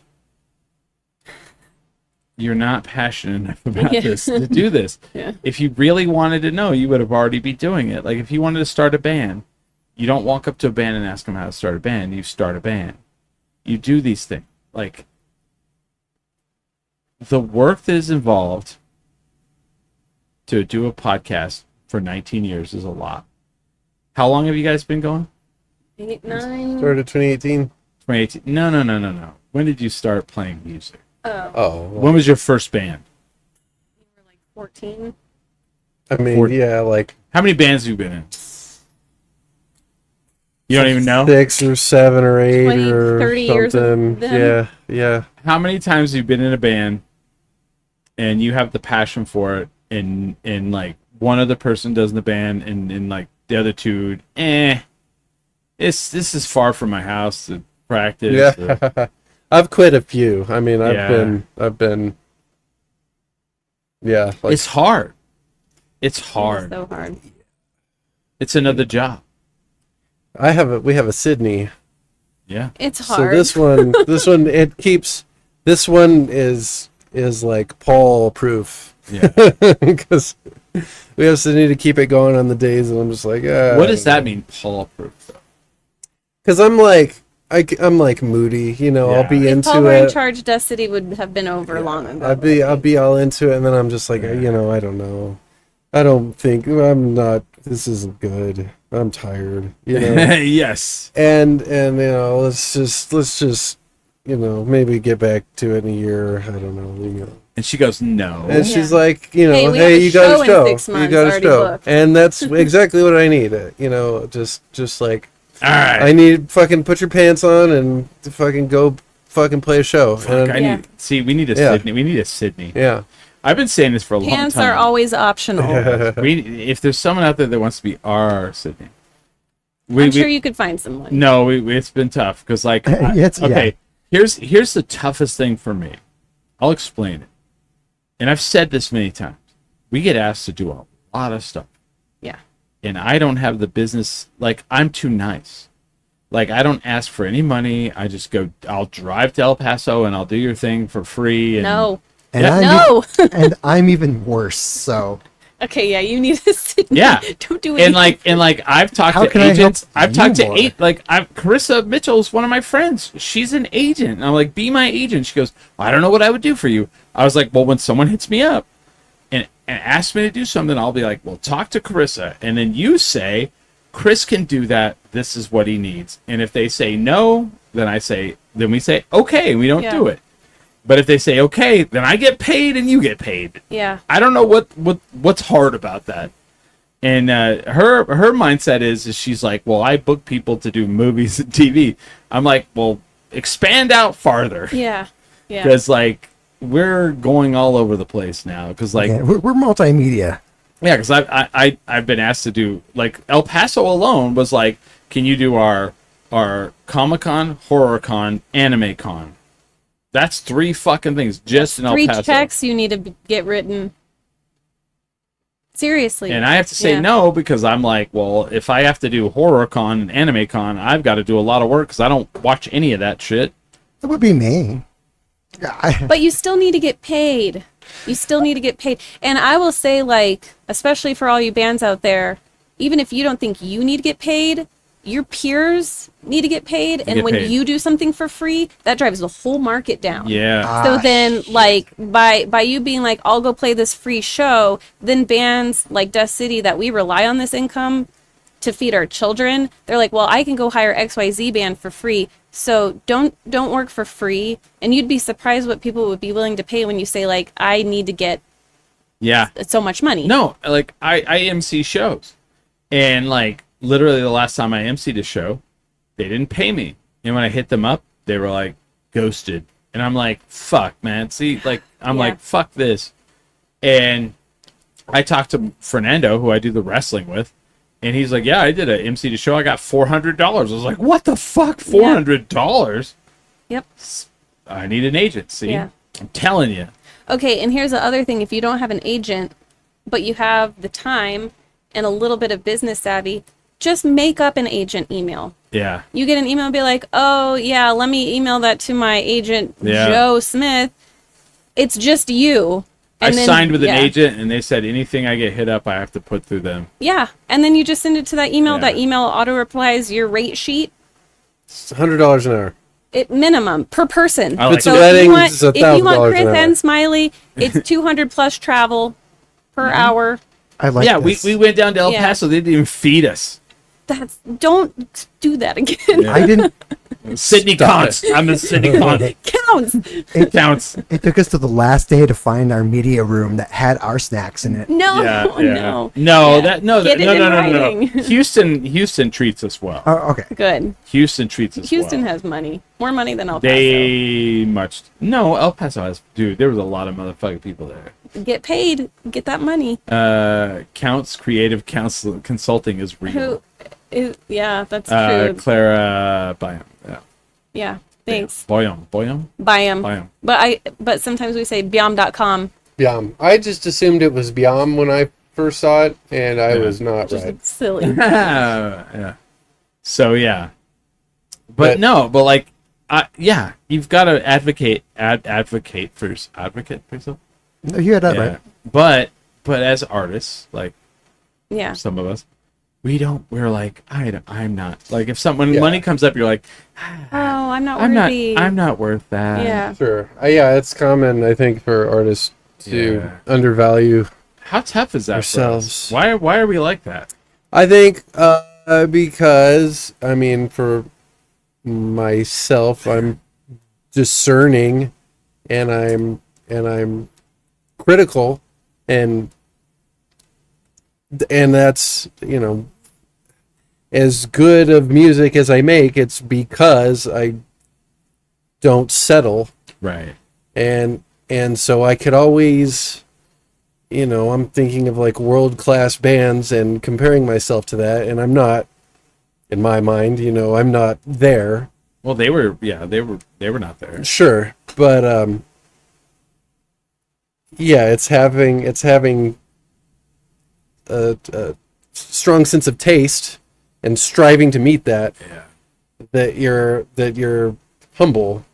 you're not passionate enough about Yeah. this to do this. Yeah. If you really wanted to know, you would have already be doing it. Like, if you wanted to start a band, you don't walk up to a band and ask them how to start a band. You start a band. You do these things. Like, the work that is involved to do a podcast for 19 years is a lot. How long have you guys been going? 8, 9. Started 2018. 2018. No. When did you start playing music? Oh, When was your first band? We were like 14. I mean, 40. yeah, like How many bands have you been in? You don't even know? 6 or 7 or 8 20, or 30 years of something. them. Yeah. How many times have you been in a band and you have the passion for it, and like, one other person does in the band, and like the other two, this is far from my house to practice. Yeah. I've quit a few. I mean, Yeah. I've been yeah, like, It's hard. It's It was hard. so hard. It's another job. we have a Sydney. Yeah. It's So hard. this one is like Paul proof. Yeah. Because we have Sydney to keep it going on the days, and I'm just like, What does that mean, Paul proof? Because I'm like moody, I'll be if into Paul were in it. charge, Dust City would have been over long ago. I'll be all into it, and then I'm just like, I don't know. I don't think I'm not. This isn't good. I'm tired, Yes. and let's just maybe get back to it in a year. I don't know. And she goes, no. And she's Yeah. like, Hey, we have a you got show a in show. 6 You months got a already show. booked. And that's exactly what I need. Just like, All right. I need fucking put your pants on and to fucking go fucking play a show. Fuck, And- Yeah. we need a Yeah. Sydney. We need a Sydney. yeah. I've been saying this for a long Pants time. are always optional. If there's someone out there that wants to be our Sydney, I'm sure you could find someone. No, it's been tough because, like, Yeah, okay, here's the toughest thing for me. I'll explain it, and I've said this many times. We get asked to do a lot of stuff, Yeah. and I don't have the business. Like, I'm too nice. Like, I don't ask for any money. I just go, I'll drive to El Paso and I'll do your thing for free. And No. And Yeah. I'm No. and I'm even worse. So Okay, yeah, you need to sit. Yeah. Don't do it. And like I've talked How to can I help agents. I've talked you to more? Carissa Mitchell's one of my friends. She's an agent. And I'm like, be my agent. She goes, I don't know what I would do for you. I was like, well, when someone hits me up and asks me to do something, I'll be like, well, talk to Carissa. And then you say, Chris can do that. This is what he needs. And if they say no, then we say, okay, we don't Yeah. do it. But if they say okay, then I get paid and you get paid. Yeah. I don't know what's hard about that. And her mindset is she's like, well, I book people to do movies and TV. I'm like, well, expand out farther, Yeah. Yeah. because like we're going all over the place now. Because like yeah, we're multimedia. yeah, because I've been asked to do, like, El Paso alone was like, can you do our Comic-Con, Horror-Con, Anime-Con? That's 3 fucking things just in El 3 Paso. checks you need to get written. Seriously. And I have to say Yeah. no, because I'm like, well, if I have to do Horror-Con and Anime-Con, I've got to do a lot of work because I don't watch any of that shit. That would be me. Yeah, But you still need to get paid. You still need to get paid. And I will say, like, especially for all you bands out there, even if you don't think you need to get paid, your peers need to get paid. And get when paid. you do something for free, that drives the whole market down. Yeah. So then, like, by you being like, I'll go play this free show, then bands like Dust City that we rely on this income to feed our children, they're like, well, I can go hire XYZ band for free. So don't work for free. And you'd be surprised what people would be willing to pay when you say, like, I need to get Yeah. so much money. No, like I MC shows, and like literally the last time I MC'd a show, they didn't pay me, and when I hit them up, they were like ghosted, and I'm like, fuck, man. See, like I'm Yeah. like, fuck this, and I talked to Fernando, who I do the wrestling with, and he's like, yeah, I did a MC'd a show, I got $400. I was like, what the fuck, $400? Yep. I need an agent. See, Yeah. I'm telling you. Okay, and here's the other thing. If you don't have an agent, but you have the time and a little bit of business savvy, just make up an agent email. Yeah. You get an email and be like, oh, yeah, let me email that to my agent, Yeah. Joe Smith. It's just you. I And then- signed with yeah. an agent, and they said anything I get hit up, I have to put through them. Yeah, and then you just send it to that email. Yeah. That email auto replies your rate sheet. It's $100 an hour. It minimum per person. I like It's a that. wedding, if it's you want $1,000 Chris an hour. and Smiley, it's 200 plus travel per Mm-hmm. hour. I like Yeah, this. we went down to El Yeah. Paso. They didn't even feed us. Don't do that again. I didn't. Sydney counts. I'm a Sydney count. Counts. Counts. It took us to the last day to find our media room that had our snacks in it. No, Yeah, no. yeah. No, Yeah. that no, Get that, it no, in no, no, no, writing. no. Houston treats us well. Oh, okay. Good. Houston treats us Houston well. has money. More money than El Paso. They much. No, El Paso has. Dude, there was a lot of motherfucking people there. Get paid. Get that money. Counts Creative Counsel Consulting is real. Who is, yeah, that's true. Clara Byam. Yeah. Yeah. Thanks. Boyum. Buy 'em. Byam. But sometimes we say biom.com. Biam. I just assumed it was Biam when I first saw it, and I was not Just right. silly. Yeah. So yeah, but But- no, but like, yeah, you've got to advocate for yourself. No, you had that Yeah. right. But as artists, like Yeah. some of us, we're like, I'm not like, if someone Yeah. money comes up, you're like, Oh, I'm not I'm worthy. not worth that. Yeah. Sure. Yeah, it's common, I think, for artists to Yeah. undervalue. How tough is that Ourselves. for us? Why are we like that? I think because, I mean, for myself, I'm discerning, and I'm critical, and that's, you know, as good of music as I make, it's because I don't settle, Right. and so I could always, you know, I'm thinking of like world-class bands and comparing myself to that, and I'm not, in my mind, you know, I'm not there. Well, they were not there. Sure, but yeah, it's having a strong sense of taste and striving to meet that. Yeah. that you're humble.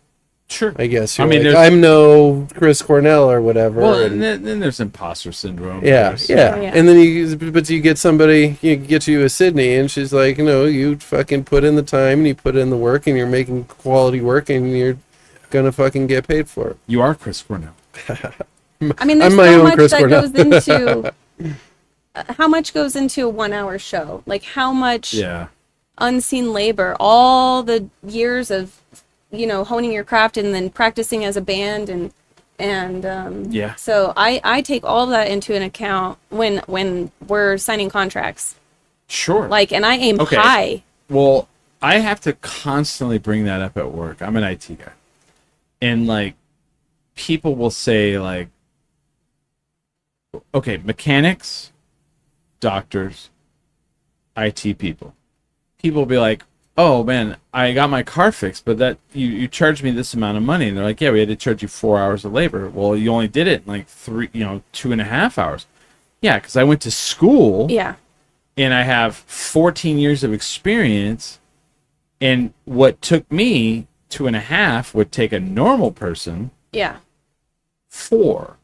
Sure. I guess I you're mean, like, there's- I'm no Chris Cornell or whatever. Well, and- and then there's imposter syndrome. yeah, There's- yeah, Oh, yeah. and then you get somebody, you get you a Sydney, and she's like, no, you fucking put in the time and you put in the work and you're making quality work and you're gonna fucking get paid for it. You are Chris Cornell. I mean, there's I'm my so own much Chris that Cornell. goes into how much goes into a 1 hour show? Like how much Yeah. unseen labor, all the years of, honing your craft and then practicing as a band and Yeah. So I take all of that into an account when we're signing contracts. Sure. Like, and I aim Okay. high. Well, I have to constantly bring that up at work. I'm an IT guy. And like people will say like, okay, mechanics, doctors, IT people. People will be like, oh man, I got my car fixed, but that you charged me this amount of money. And they're like, yeah, we had to charge you 4 hours of labor. Well, you only did it in like 2.5 hours. Yeah, because I went to school Yeah. and I have 14 years of experience. And what took me 2.5 would take a normal person Yeah. 4.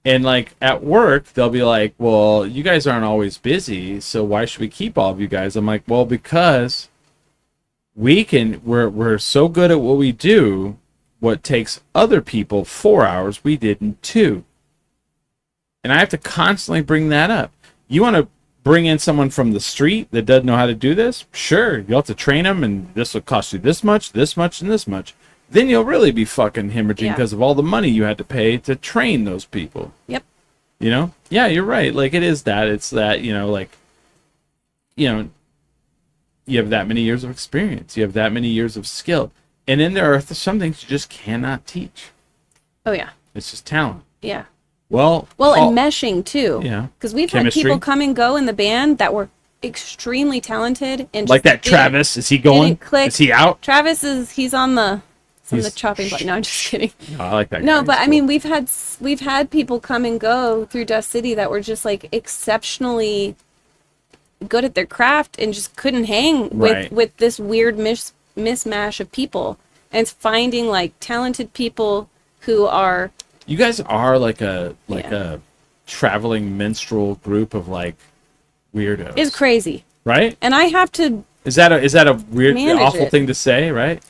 And like at work, they'll be like, well, you guys aren't always busy, so why should we keep all of you guys? I'm like, well, because we're so good at what we do, what takes other people 4 hours, we did in 2. And I have to constantly bring that up. You want to bring in someone from the street that doesn't know how to do this? Sure, you'll have to train them, and this will cost you this much, and this much. Then you'll really be fucking hemorrhaging Yeah. because of all the money you had to pay to train those people. Yep. You know? Yeah, you're right. Like, it is that. It's that, like, you have that many years of experience. You have that many years of skill. And then there are some things you just cannot teach. Oh yeah. It's just talent. Yeah. Well, And meshing too. Yeah. Because we've Chemistry. had people come and go in the band that were extremely talented and like just that Travis, is he going? didn't click. Is he out? Travis he's on the He's- chopping block. No, I'm just kidding. No, I like that No, guy. but He's I cool. mean, we've had people come and go through Dust City that were just like exceptionally good at their craft and just couldn't hang Right. with this weird mismatch of people. And it's finding like talented people who are You guys are like Yeah. a traveling minstrel group of like weirdos. is crazy. Right? And I have to Is that a weird, Manage awful it. thing to say? Right?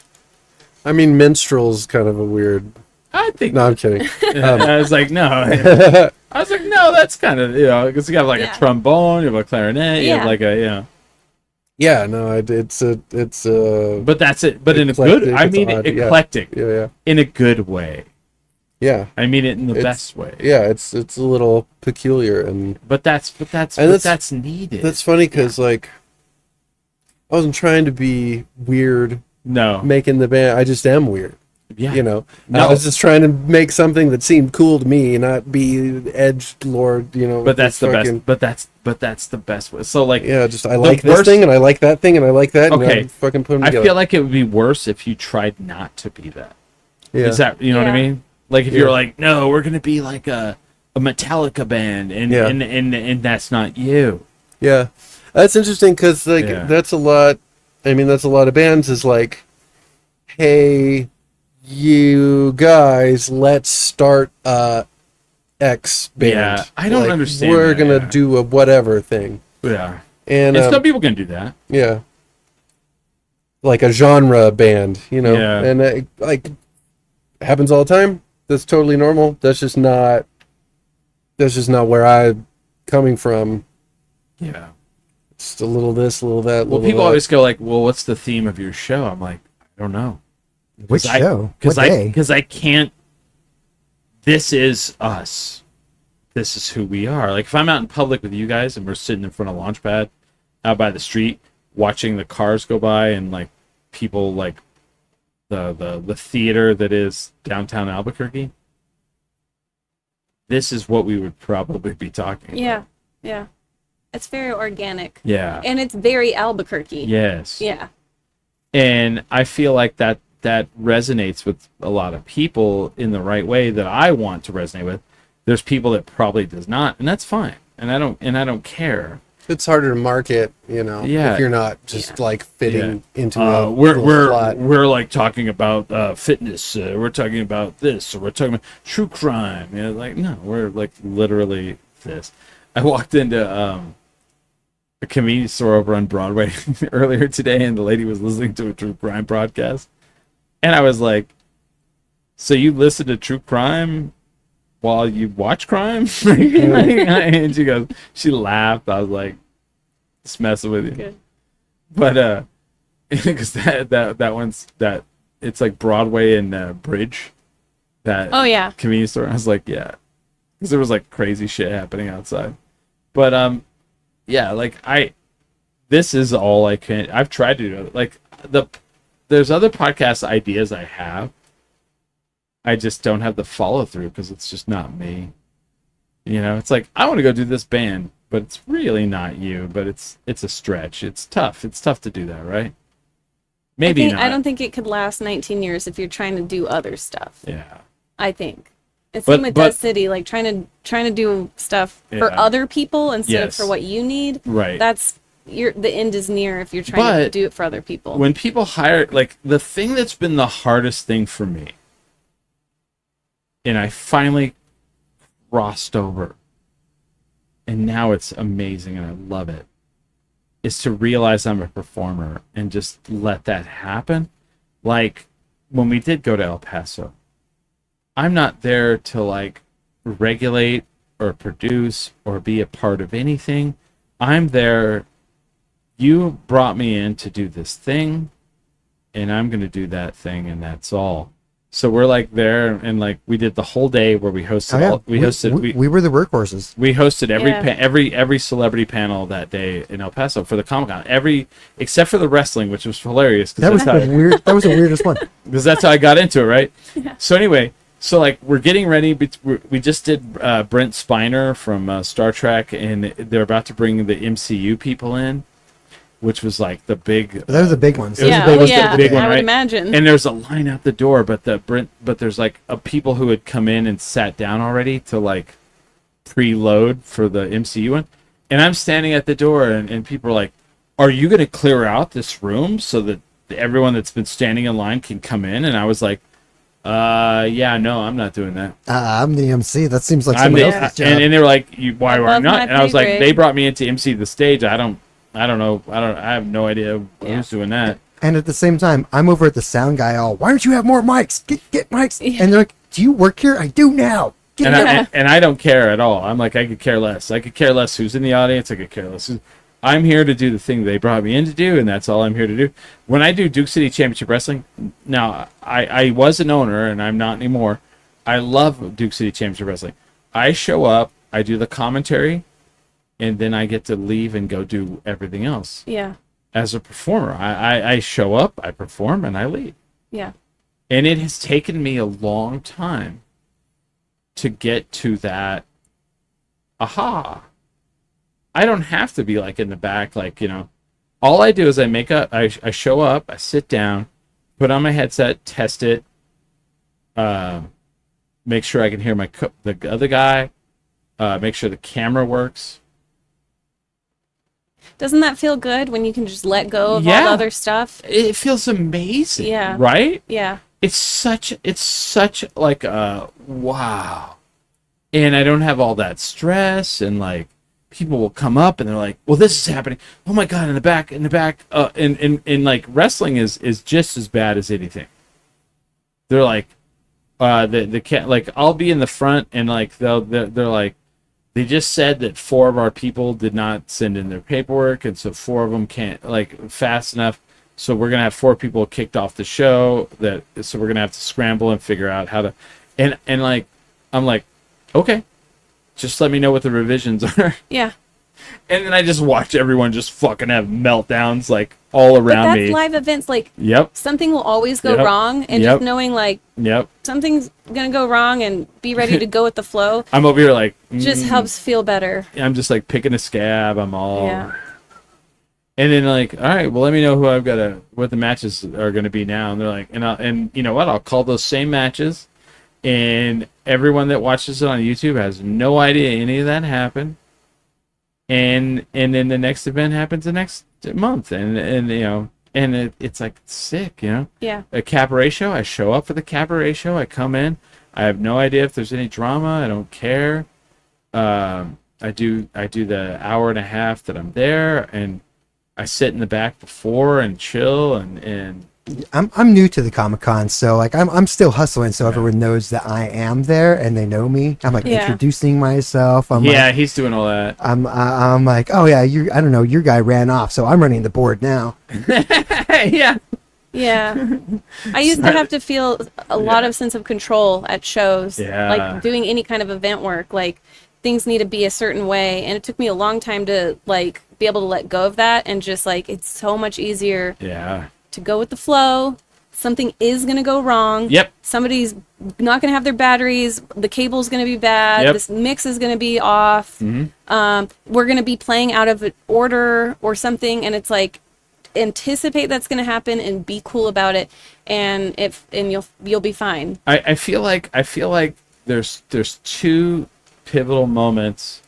I mean, minstrel's kind of a weird. I think. No, I'm kidding. I was like, no. I was like, no, that's kind of because you have like Yeah. a trombone, you have a clarinet, you have Yeah. like a Yeah, no, it's a. But that's it. But in a Eclectic, good, I it's mean odd, yeah. eclectic, yeah, in a good way. yeah, I mean it in the It's- best way. yeah. It's a little peculiar, and But that's And that's- needed. that's funny because like, I wasn't trying to be weird no. making the band. I just am weird. Yeah. You know, No. I was just trying to make something that seemed cool to me, not be edge lord. You know, But that's the fucking- best. But that's the best way. So like, Yeah, just I like this worst- thing, and I like that thing, and I like that. Okay. and I fucking put them I together. feel like it would be worse if you tried not to be that. yeah. Is that, you know what I Yeah. mean? Like if Yeah. you're like, no, we're gonna be like a Metallica band, and Yeah. and that's not you. Yeah, that's interesting because like Yeah. that's a lot. I mean, that's a lot of bands. Is like, hey, you guys, let's start X band. Yeah, I don't Like, understand We're that, gonna yeah. do a whatever thing, Yeah. and And some people can do that. yeah, like a genre band, you know, Yeah. and like happens all the time. That's totally normal. That's just not. That's just not where I'm coming from. Yeah. Just a little this, a little that. Well, little people that. always go like, "Well, what's the theme of your show?" I'm like, I don't know. Which show? What day? Because I can't. This is us. This is who we are. Like if I'm out in public with you guys and we're sitting in front of Launchpad, out by the street, watching the cars go by and like people like the theater that is downtown Albuquerque. This is what we would probably be talking yeah. about. Yeah. It's very organic. Yeah. And it's very Albuquerque. Yes. Yeah. And I feel like that resonates with a lot of people in the right way that I want to resonate with. There's people that probably does not, and that's fine. And I don't care. It's harder to market, Yeah. if you're not just like fitting into a we're little slot. we're like talking about fitness. We're talking about this, or we're talking about true crime. Like no, we're like literally this. I walked into a convenience store over on Broadway earlier today, and the lady was listening to a true crime podcast, and I was like, "So you listen to true crime while you watch crime?" And she laughed. I was like, "Just messing with you." Good. But because that one's that it's like Broadway and Bridge, that Oh yeah. convenience store. I was like, yeah, because there was like crazy shit happening outside. But yeah, like this is all I can. I've tried to do it. Like there's other podcast ideas I have. I just don't have the follow through because it's just not me. It's like I want to go do this band, but it's really not you. But it's a stretch. It's tough. It's tough to do that, right? Maybe not. I don't think it could last 19 years if you're trying to do other stuff. Yeah. I think. It's But- same with but- Dead City, like trying to do stuff for Yeah. other people instead of Yes. for what you need. Right. That's the end is near if you're trying to But do it for other people. When people hire, like the thing that's been the hardest thing for me, and I finally crossed over, and now it's amazing and I love it, is to realize I'm a performer and just let that happen. Like when we did go to El Paso, I'm not there to like regulate or produce or be a part of anything. I'm there. You brought me in to do this thing, and I'm going to do that thing, and that's all. So we're like there, and like we did the whole day where we hosted. Oh, yeah. We We were the workhorses. we hosted every Yeah. every celebrity panel that day in El Paso for the Comic-Con. Except for the wrestling, which was hilarious That was because the weird. That was the weirdest one. that's how I got into it, right? So anyway, so like we're getting ready. We just did Brent Spiner from Star Trek, and they're about to bring the MCU people in, which was like the big. But that was the big ones. It was yeah, the big- oh, was the yeah. big one, I would right? imagine. And there's a line out the door, but there's like people who had come in and sat down already to like preload for the MCU one, and I'm standing at the door, and people are like, "Are you going to clear out this room so that everyone that's been standing in line can come in?" And I was like, yeah, no, I'm not doing that. I'm the MC. That seems like I'm someone the, else's job. and they were like, why were I Above not? my And I was like, pay they grade. brought me in to MC the stage. I don't know. I have no idea Yeah. who's doing that. And at the same time, I'm over at the sound guy. All, why don't you have more mics? Get mics. Yeah. And they're like, do you work here? I do now. Get And out. and I don't care at all. I'm like, I could care less. I could care less who's in the audience. I could care less. I'm here to do the thing they brought me in to do, and that's all I'm here to do. When I do Duke City Championship Wrestling, now I was an owner, and I'm not anymore. I love Duke City Championship Wrestling. I show up, I do the commentary, and then I get to leave and go do everything else. yeah. As a performer, I show up, I perform, and I leave. Yeah. And it has taken me a long time to get to that aha. I don't have to be like in the back, like, all I do is I show up, I sit down, put on my headset, test it, make sure I can hear the other guy, make sure the camera works. Doesn't that feel good when you can just let go of all Yeah. the other stuff? It feels amazing. Yeah. Right? Yeah. It's such like a wow. And I don't have all that stress, and like people will come up and they're like, well, this is happening. Oh my God, in the back. And like wrestling is just as bad as anything. They're like, the cat, like I'll be in the front and like they're like, they just said that 4 of our people did not send in their paperwork, and so 4 of them can't like fast enough. So we're gonna have 4 people kicked off the show. So we're gonna have to scramble and figure out how to, and like I'm like, okay, just let me know what the revisions are. Yeah. And then I just watch everyone just fucking have meltdowns like all But around that's me. live events. Like Yep, something will always go Yep. wrong, and Yep. just knowing like yep. something's gonna go wrong and be ready to go with the flow I'm over here like, just helps feel better. I'm just like picking a scab. I'm all. Yeah. And then like, all right, well, let me know what the matches are gonna be now. And they're like, and you know what? I'll call those same matches, and everyone that watches it on YouTube has no idea any of that happened. and then the next event happens the next month, and you know, and it's like sick, you know. Yeah. A cabaret show, I show up for the cabaret show, I come in, I have no idea if there's any drama, I don't care. I do the hour and a half that I'm there, and I sit in the back before and chill, and I'm new to the Comic-Con, so like I'm still hustling, so everyone knows that I am there and they know me. I'm like Yeah. introducing myself. I'm yeah, like, he's doing all that. I'm like, oh yeah, I don't know, your guy ran off, so I'm running the board now. Yeah. Yeah. I used to have to feel a lot of sense of control at shows. Yeah. Like doing any kind of event work, like things need to be a certain way. And it took me a long time to like be able to let go of that and just like, it's so much easier Yeah. to go with the flow. Something is going to go wrong. Yep. Somebody's not going to have their batteries. The cable's going to be bad. Yep. This mix is going to be off. We're going to be playing out of order or something. And it's like, anticipate that's going to happen and be cool about it. And you'll be fine. I feel like there's two pivotal moments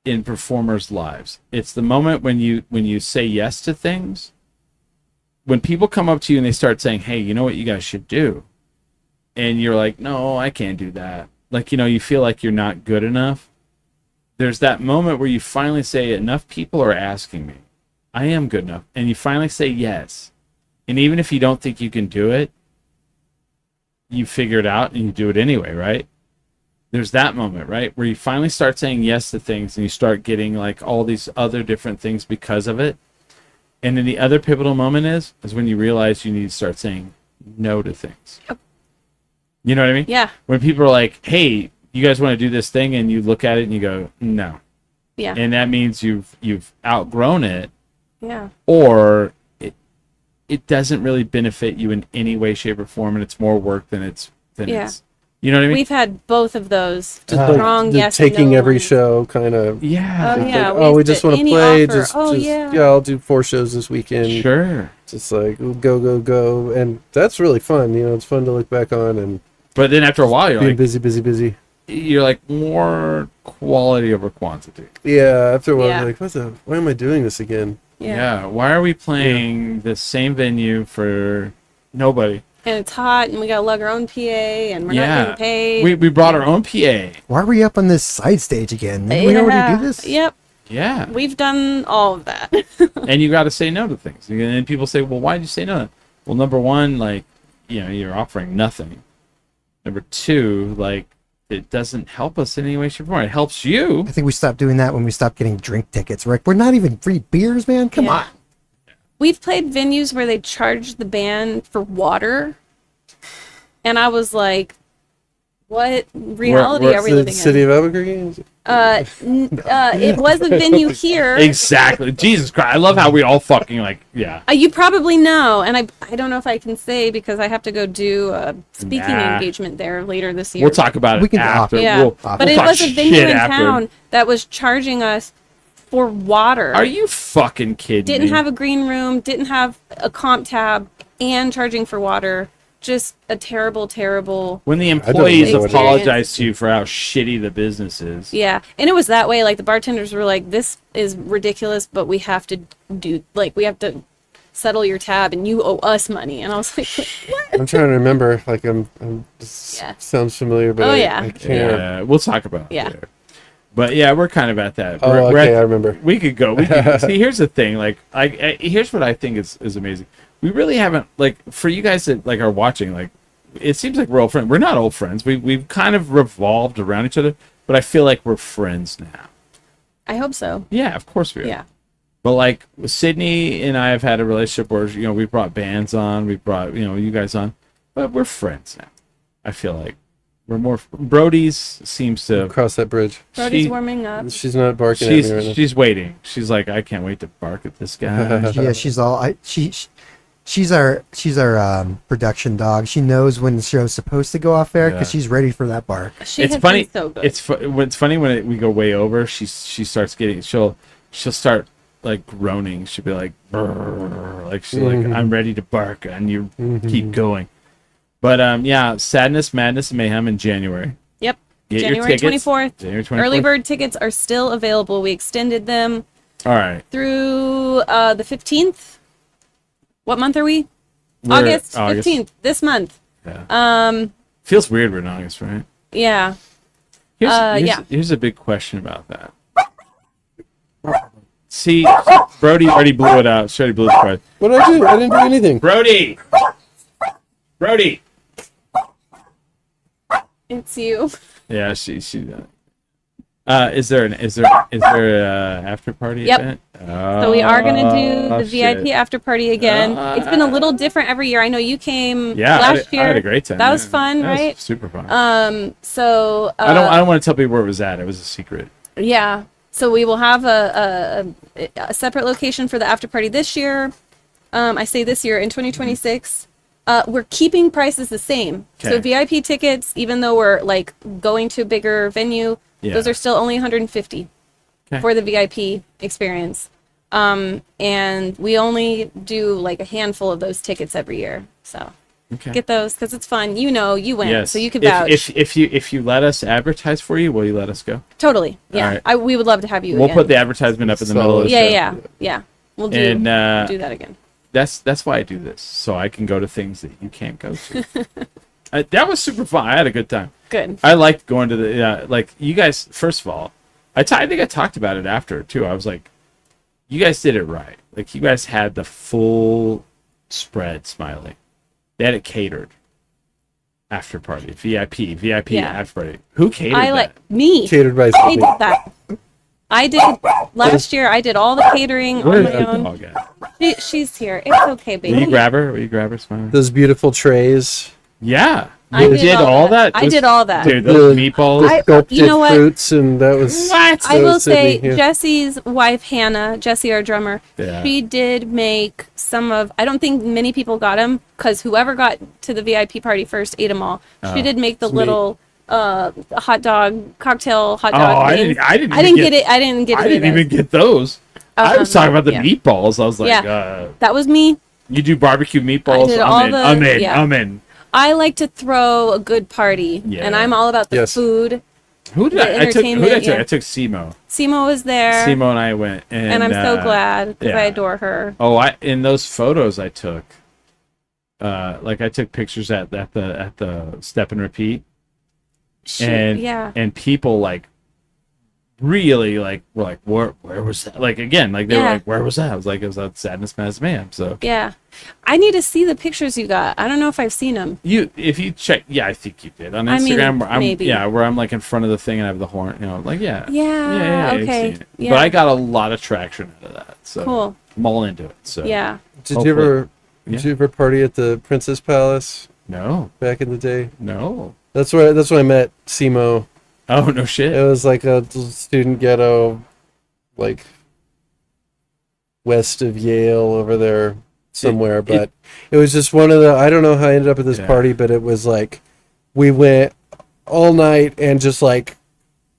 in performers' lives. It's the moment when you say yes to things. When people come up to you and they start saying, "Hey, you know what you guys should do?" And you're like, "No, I can't do that." Like, you know, you feel like you're not good enough. There's that moment where you finally say, "Enough people are asking me. I am good enough." And you finally say yes. And even if you don't think you can do it, you figure it out and you do it anyway, right? There's that moment, right? Where you finally start saying yes to things and you start getting like all these other different things because of it. And then the other pivotal moment is when you realize you need to start saying no to things. You know what I mean? Yeah. When people are like, "Hey, you guys want to do this thing?" and you look at it and you go, "No." Yeah. And that means you've outgrown it, Yeah. or it doesn't really benefit you in any way, shape, or form, and it's more work than it's Yeah. you know what I mean? We've had both of those. Like Strong the yes and taking no every ones. show kind of. Yeah. Oh, yeah. Like, we just want to any play. offer. Just, Oh, just yeah. I'll do 4 shows this weekend. Sure. Just like go, and that's really fun. You know, it's fun to look back on and But then after a while, you're being like, busy. you're like more quality over quantity. Yeah, after a while, Yeah. you're like, why am I doing this again? Yeah. Why are we playing the same venue for nobody? And it's hot, and we gotta lug our own PA, and we're not getting paid. We brought our own PA. Why are we up on this side stage again? Didn't we already do this? Yep, Yeah. we've done all of that. And you got to say no to things. And then people say, "Well, why did you say no?" Well, number one, like, you know, you're offering nothing. Number two, like, it doesn't help us in any way, shape, or form. It helps you. I think we stopped doing that when we stopped getting drink tickets. We're like, we're not even free beers, man. Come Yeah. on. We've played venues where they charged the band for water, and I was like, "What reality Where- are we The living city in?" of Albuquerque. It was a venue here. Exactly. Jesus Christ. I love how we all fucking, like, yeah. You probably know, and I don't know if I can say because I have to go do a speaking Nah. engagement there later this year. We'll talk about We it can after. Yeah, We'll but we'll it talk was a venue shit in after. town that was charging us for water. Are you fucking kidding Didn't me? have a green room, didn't have a comp tab, and charging for water. Just a terrible, terrible. When the don't employees know what it is. apologize to you for how shitty the business is. Yeah, and it was that way. Like the bartenders were like, "This is ridiculous, but we have to we have to settle your tab, and you owe us money." And I was like, "What?" I'm trying to remember. Like I'm this Yeah. sounds familiar, but Oh, I yeah. can't. Yeah, we'll talk about it Yeah. later. But yeah, we're kind of at that. Oh, We're okay, at- I remember. We could go. We could, see, here's the thing. Like, here's what I think is amazing. We really haven't, like, for you guys that like are watching. Like, it seems like we're old friends. We're not old friends. We've kind of revolved around each other, but I feel like we're friends now. I hope so. Yeah, of course we are. Yeah. But like Sydney and I have had a relationship where, you know, we brought bands on, we brought, you know, you guys on, but we're friends now. I feel like we're more. Brody's seems to. Cross that bridge. Brody's She- warming up. She's not barking at me right now. She's waiting. She's like, I can't wait to bark at this guy. Yeah, she's all. She's our production dog. She knows when the show's supposed to go off air because Yeah. she's ready for that bark. She It's has funny. been so good. It's funny when we go way over. She starts getting. She'll start like groaning. She'll be like, "Brrr," like she's like, I'm ready to bark, and you keep going. But yeah, Sadness, Madness, and Mayhem in January. Yep. Get your January tickets. 24th. January 24th. Early bird tickets are still available. We extended them All right. through the 15th. What month are we? We're- August 15th. This month. Yeah. Feels weird we're in August, right? Yeah. Here's a big question about that. See, Brody already blew it out. She already blew the prize. What did I do? I didn't do anything. Brody! It's you. Yeah, she is there a after party Yep. event? So we are going to do the VIP shit. after party again. It's been a little different every year. I know you came Yeah, last year. I had a great time. That was yeah. fun, That was right? super fun. I I don't want to tell people where it was at. It was a secret. Yeah. So we will have a separate location for the after party this year. I say this year in 2026. We're keeping prices the same. So Okay. VIP tickets, even though we're like going to a bigger venue, Yeah. those are still only 150 Okay. for the VIP experience. And we only do like a handful of those tickets every year. So Okay. get those because it's fun. You know, you went, Yes. so you can vouch. If you let us advertise for you, will you let us go? Totally. Yeah. All right. We would love to have you We'll again. put the advertisement up in the middle of the show. Yeah. We'll do, And do that again. that's why I do this, so I can go to things that you can't go to. That was super fun. I had a good time. Good. I liked going to the like you guys. First of all, I think I talked about it after too. I was like, you guys did it right. Like you guys had the full spread. Smiley, they had it catered. After party, VIP Yeah. after party. Who catered I that? like me. Catered by I Sydney. did that. I did last year. I did all the catering Where on is my that own. dog at? She's here. It's okay, Will you baby. grab her? Will you grab her, Smiley? Those beautiful trays. Yeah, I you did did all all that. that. I did all that. Dude, those The- meatballs. Sculpted you know what? fruits, and that was. What? I will say, Sydney, yeah. Jesse's wife Hannah, Jesse, our drummer, Yeah. she did make some of. I don't think many people got them because whoever got to the VIP party first ate them all. Oh, She did make the it's me. little hot dog cocktail hot Oh, dog. I things. didn't even get it. I didn't get. I to do didn't those. even get those. I was talking about the yeah. meatballs. I was like, Yeah. That was me. you do barbecue meatballs? did all the- I'm yeah. in. I like to throw a good party, Yeah. and I'm all about the Yes. food. Who did The I took? Who did I entertainment, take? yeah. I took Simo. Simo was there, Simo and I went, and I'm so glad because yeah. I adore her. Oh, in those photos I took, like I took pictures at the step and repeat, and yeah. and people like really like were like where was that, like again like they were Yeah. like where was that? I was like it was at Sadness Mass Man. So Yeah. I need to see the pictures you got. I don't know if I've seen them. if you check, yeah, I think you did on I mean, Instagram. Where I'm maybe. where I'm like in front of the thing and I have the horn, like Yeah, I've okay. seen it. Yeah. But I got a lot of traction out of that. So Cool. I'm all into it. So Yeah. Did Hopefully. you ever? Yeah. Did you ever party at the Princess Palace no, back in the day? no. That's where I met Simo. Oh no shit. It was like a student ghetto, like west of Yale over there somewhere. But it was just one of the. I don't know how I ended up at this Yeah. party, but it was like we went all night and just like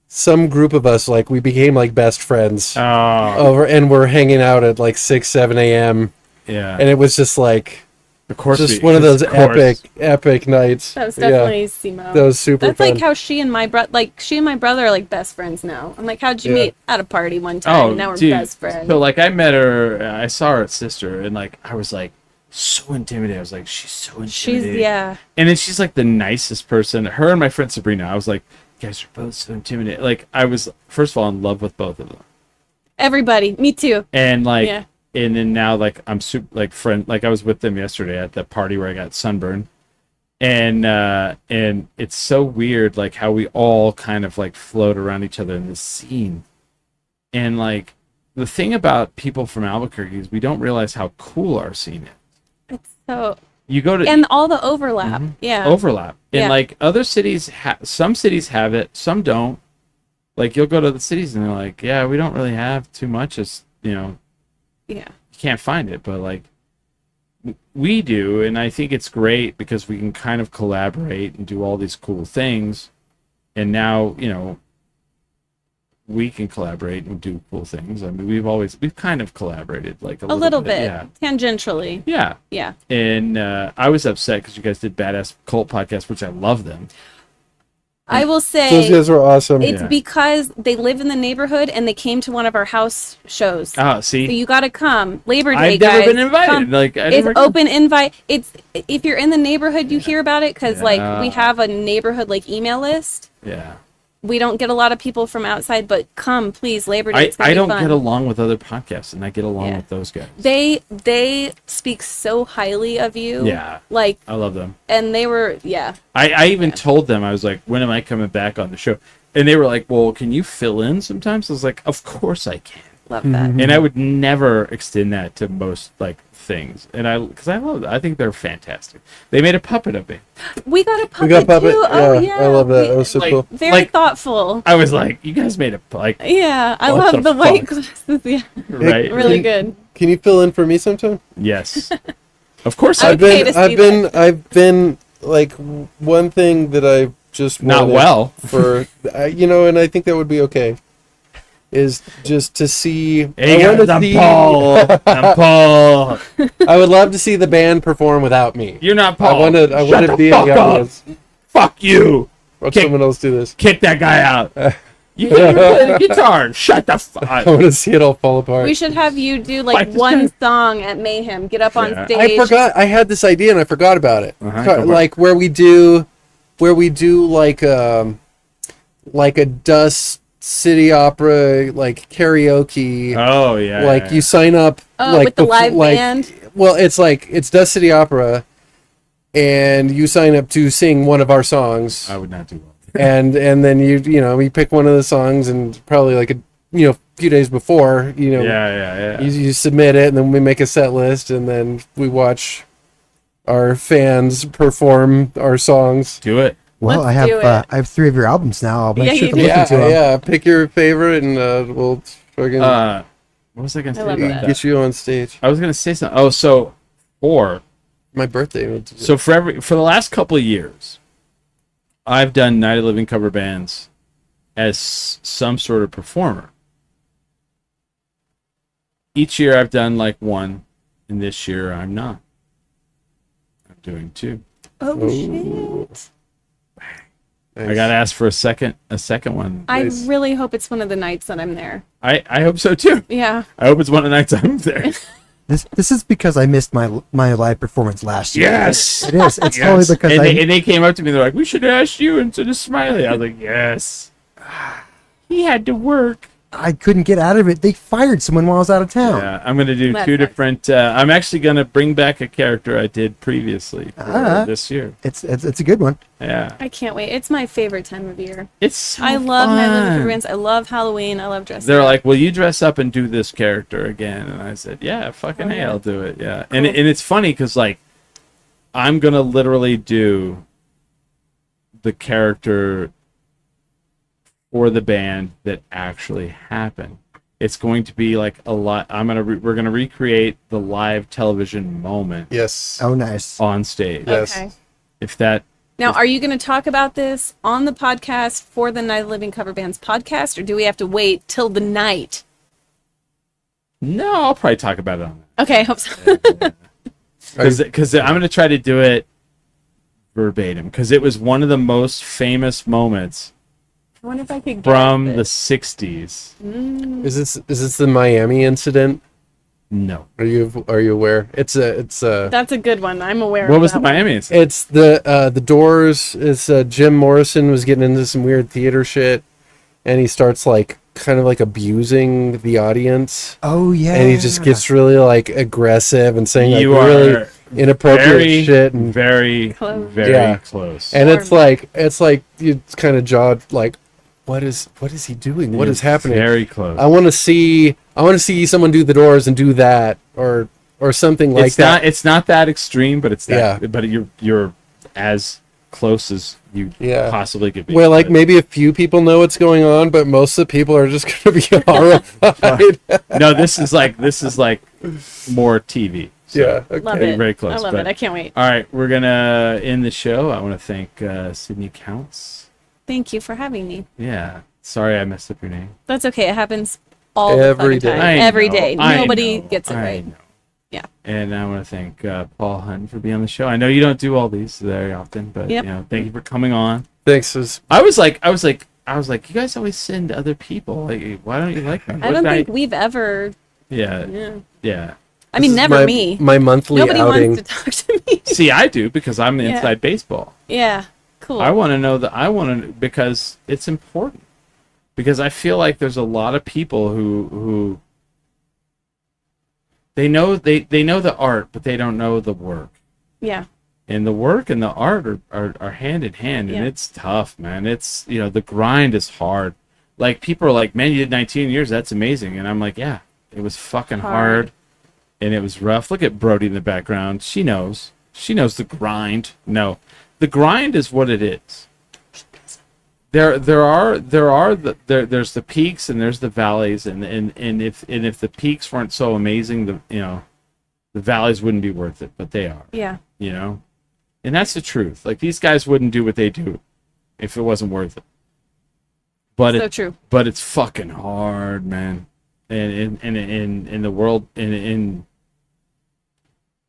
some group of us like we became like best friends Oh over, and we're hanging out at like 6-7 a.m. yeah. and it was just like Of course, just one of those epic nights. That was Yeah. definitely Simo. That was super That's fun. like how she and my brother are like best friends now. I'm like, how'd you Yeah. meet at a party one time? Oh, and now we're dude. best friends. So like I met her, I saw her sister, and like I was like so intimidated. I was like, she's so intimidated. She's yeah. And then she's like the nicest person. Her and my friend Sabrina. I was like, you guys are both so intimidated. Like I was first of all in love with both of them, Everybody, me too. and like, Yeah. and then now like I'm super like friend. Like I was with them yesterday at the party where I got sunburned. And it's so weird like how we all kind of like float around each other in this scene. And like the thing about people from Albuquerque is we don't realize how cool our scene is. It's so You go to and all the overlap. Yeah. overlap. And Yeah. like other cities some cities have it, some don't. Like you'll go to the cities and they're like, yeah, we don't really have too much, as Yeah. you can't find it, but like we do, and I think it's great because we can kind of collaborate and do all these cool things. And now, we can collaborate and do cool things. I mean, we've kind of collaborated like a A little bit. Yeah. Tangentially. Yeah. Yeah. And I was upset because you guys did Badass Cult Podcast, which I love them. I will Those say guys were awesome. it's Yeah. because they live in the neighborhood and they came to one of our house shows. Oh, So see, you got to come. Labor Day, I've guys. never been invited. Come. Like, I It's never open invite. It's if you're in the neighborhood, you hear about it because like we Yeah. have a neighborhood like email list. Yeah. We don't get a lot of people from outside, but come please, Labor Day. It's gonna I be don't fun. get along with other podcasts, and I get along Yeah. with those guys. They speak so highly of you. Yeah. Like, I love them. and they were I even told them, I was like, when am I coming back on the show? And they were like, well, can you fill in sometimes? I was like, of course I can. love that. And I would never extend that to most like things. And because I love it. I think they're fantastic. They made a puppet of me. We got a puppet, We got puppet. too. Yeah, Oh yeah, I love that. We- That was so like- cool. very like- thoughtful. I was like, you guys made a like Yeah, I What love the the white fuck? glasses. Yeah, right. really good. Can you fill in for me sometime? Yes. Of course I I would did. pay to see I've been like one thing that I just Not wanted well. for and I think that would be okay. Is just to see. Hey I want guys, to I'm see. Paul. I'm Paul. I would love to see the band perform without me. You're not I Paul. want to. I Shut want the to be in fuck the up. audience. Fuck you. Watch Kick- someone else do this. Kick that guy out. You can't even play the guitar. Shut the fuck I want to see it all fall apart. We should have you do Fight like this one guy. song at Mayhem. Get up on Yeah. stage. I forgot. I had this idea and I forgot about it. Uh-huh, go for it. Like where we do like a Dust City Opera like karaoke. Oh yeah. Like yeah, you sign up. Oh, like with the live like, band? Well, it's Dust City Opera, and you sign up to sing one of our songs, I would not do well. and then you pick one of the songs, and probably like a few days before Yeah. you submit it, and then we make a set list, and then we watch our fans perform our songs. Do it. Well, Let's do it. I have 3 of your albums now. I'll make Yeah, sure you to do. listen Yeah, to them. yeah. Pick your favorite, and we'll fucking What was I gonna say love about that. that? get you on stage. I was gonna say something. Oh, so My birthday. for the last couple of years, I've done Night of Living cover bands as some sort of performer. Each year I've done like one, and this year I'm not. I'm doing 2. Oh shit! I got asked for a second one. I Nice. really hope it's one of the nights that I'm there. I hope so too. Yeah. I hope it's one of the nights I'm there. This is because I missed my live performance last year. Yes. It is. It's Yes. totally because and they came up to me. They're like, "We should ask you instead of Smiley." I was like, "Yes." He had to work. I couldn't get out of it. They fired someone while I was out of town. Yeah, I'm gonna do That 2 sucks. different. I'm actually gonna bring back a character I did previously for Ah. this year. It's a good one. Yeah, I can't wait. It's my favorite time of year. it's so I love Night of the Living fun. Cover Bands. I love Halloween. I love dressing They're up. like, "Will you dress up and do this character again?" And I said, "Yeah, fucking Oh, hey, yeah. I'll do it." Yeah, and it's funny because like, I'm gonna literally do the character for the band that actually happened. It's going to be like a lot. We're gonna recreate the live television moment Yes. Oh, nice. on stage. Yes. Okay. If that, Now, are you going to talk about this on the podcast for the Night of the Living Cover Bands podcast, or do we have to wait till the night? no, I'll probably talk about it on Okay, I hope so. that because I'm gonna try to do it verbatim because it was one of the most famous moments I wonder if I could from guess the it. 60s. Is this the Miami incident? No. Are you aware? It's a That's a good one. I'm aware What of was the that one. Miami incident? it's the Doors. It's Jim Morrison was getting into some weird theater shit, and he starts like kind of like abusing the audience, Oh yeah. and he just gets really like aggressive and saying like You really are inappropriate very, shit, and Close. very Yeah. close. and it's like you kind of jawed like, what is he doing? What You're is happening? Very close. I want to see someone do the Doors and do that or something like it's that. not. It's not that extreme, but it's that. Yeah. But you're as close as you Yeah. possibly could be. Where like But- maybe a few people know what's going on, but most of the people are just going to be horrified. No, this is like more TV. So Yeah. Okay. Love very, it. very close. I love but- it. I can't wait. All right, we're gonna end the show. I want to thank Sydney Counts. Thank you for having me. Yeah, sorry I messed up your name. That's okay. It happens all Every the fucking day. time. I Every know, day. I Nobody know, gets it I right. know. Yeah. And I want to thank Paul Hunt for being on the show. I know you don't do all these very often, but Yep. you know, thank you for coming on. Thanks. It was I was like, you guys always send other people. Like, why don't you like me? I don't think we've ever. Yeah, Yeah. yeah. I mean, this is never me. My monthly Nobody outing. wants to talk to me. See, I do because I'm Yeah. inside baseball. Yeah. Cool. I want to know that. I want to because it's important. Because I feel like there's a lot of people who they know the art, but they don't know the work. yeah. And the work and the art are hand in hand, and Yeah. it's tough, man. It's, you know, the grind is hard. Like, people are like, man, you did 19 years, that's amazing. And I'm like, yeah, it was fucking hard and it was rough. Look at Brody in the background. She knows the grind. No, the grind is what it is. There's the peaks and there's the valleys, and if the peaks weren't so amazing, the valleys wouldn't be worth it, but they are. Yeah. You know, and that's the truth. Like, these guys wouldn't do what they do if it wasn't worth it. But So true. But it's fucking hard, man. And in the world, in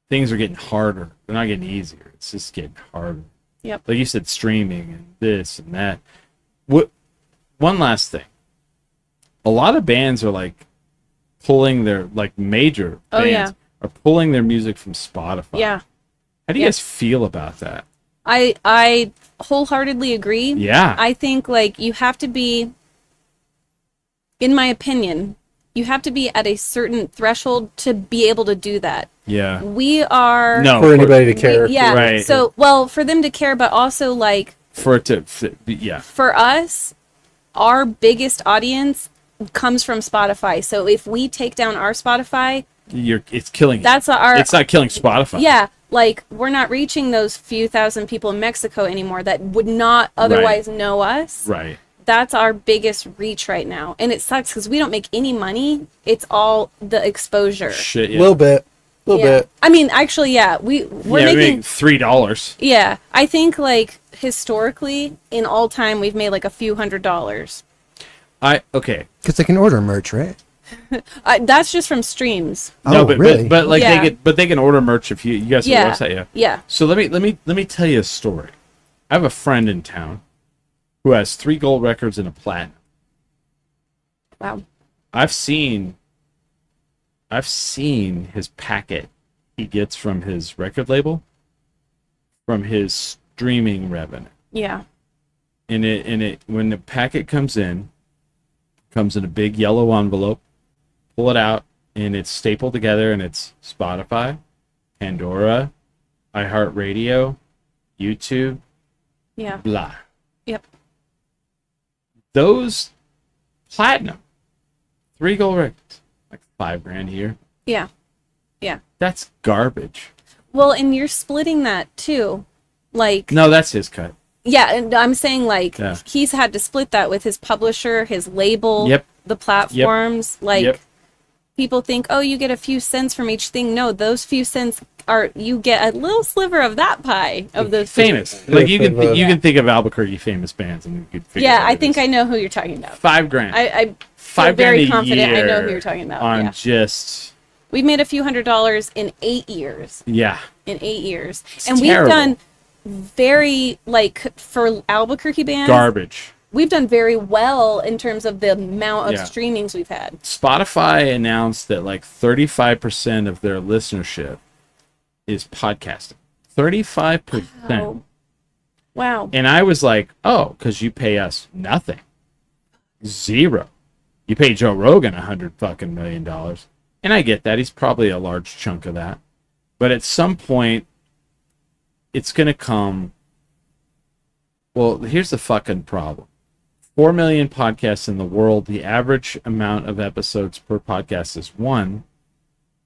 things are getting harder. They're not getting easier. It's just getting harder. Yep. Like you said, streaming and this and that. What? One last thing. A lot of bands are like pulling their, like, major Oh, bands yeah. are pulling their music from Spotify. Yeah. How do you guys feel about that? I wholeheartedly agree. Yeah. I think, like, you have to be, in my opinion, you have to be at a certain threshold to be able to do that. Yeah. We are No. For anybody to care. Yeah. Right. So, well, for them to care, but also, like, For it to fit, yeah. for us, our biggest audience comes from Spotify. So if we take down our Spotify, It's killing. that's our. It's not killing Spotify. Yeah, like, we're not reaching those few thousand people in Mexico anymore that would not otherwise know us. Right. That's our biggest reach right now, and it sucks because we don't make any money. It's all the exposure. Shit. A Yeah. little bit. Yeah. Bit. I mean, actually, yeah, we're Yeah, we making. make $3. Yeah, I think, like, historically, in all time, we've made like a few $100s. Okay. Because they can order merch, right? That's just from streams. No, Oh, but, really? but like Yeah. they can order merch if you guys Yeah. have a website, yeah. Yeah. So let me tell you a story. I have a friend in town who has 3 gold records and a platinum. Wow. I've seen his packet he gets from his record label, from his streaming revenue. Yeah. And it when the packet comes in a big yellow envelope. Pull it out, and it's stapled together, and it's Spotify, Pandora, iHeartRadio, YouTube, Yeah. blah. Yep. Those platinum, 3 gold records, like $5,000 a year. Yeah. Yeah. That's garbage. Well, and you're splitting that too. Like, No, that's his cut. yeah, and I'm saying, like, Yeah. he's had to split that with his publisher, his label, Yep. the platforms. Like, Yep. people think, oh, you get a few cents from each thing. No, those few cents are, you get a little sliver of that pie of those Famous. Like, you can think of Albuquerque famous bands, and you could figure Yeah, out I what it think is. I know who you're talking about. $5,000. I feel $5,000 very a confident I know year who you're talking about. on Yeah. just We've made a few $100s in 8 years. yeah. In 8 years. It's And terrible. we've done very, like, for Albuquerque bands, Garbage. we've done very well in terms of the amount of Yeah. streamings we've had. Spotify announced that like 35% of their listenership is podcasting. 35%. Oh. Wow. And I was like, oh, because you pay us nothing. 0. You pay Joe Rogan $100 million. And I get that. He's probably a large chunk of that. But at some point, it's going to come. Well, here's the fucking problem. 4 million podcasts in the world. The average amount of episodes per podcast is 1,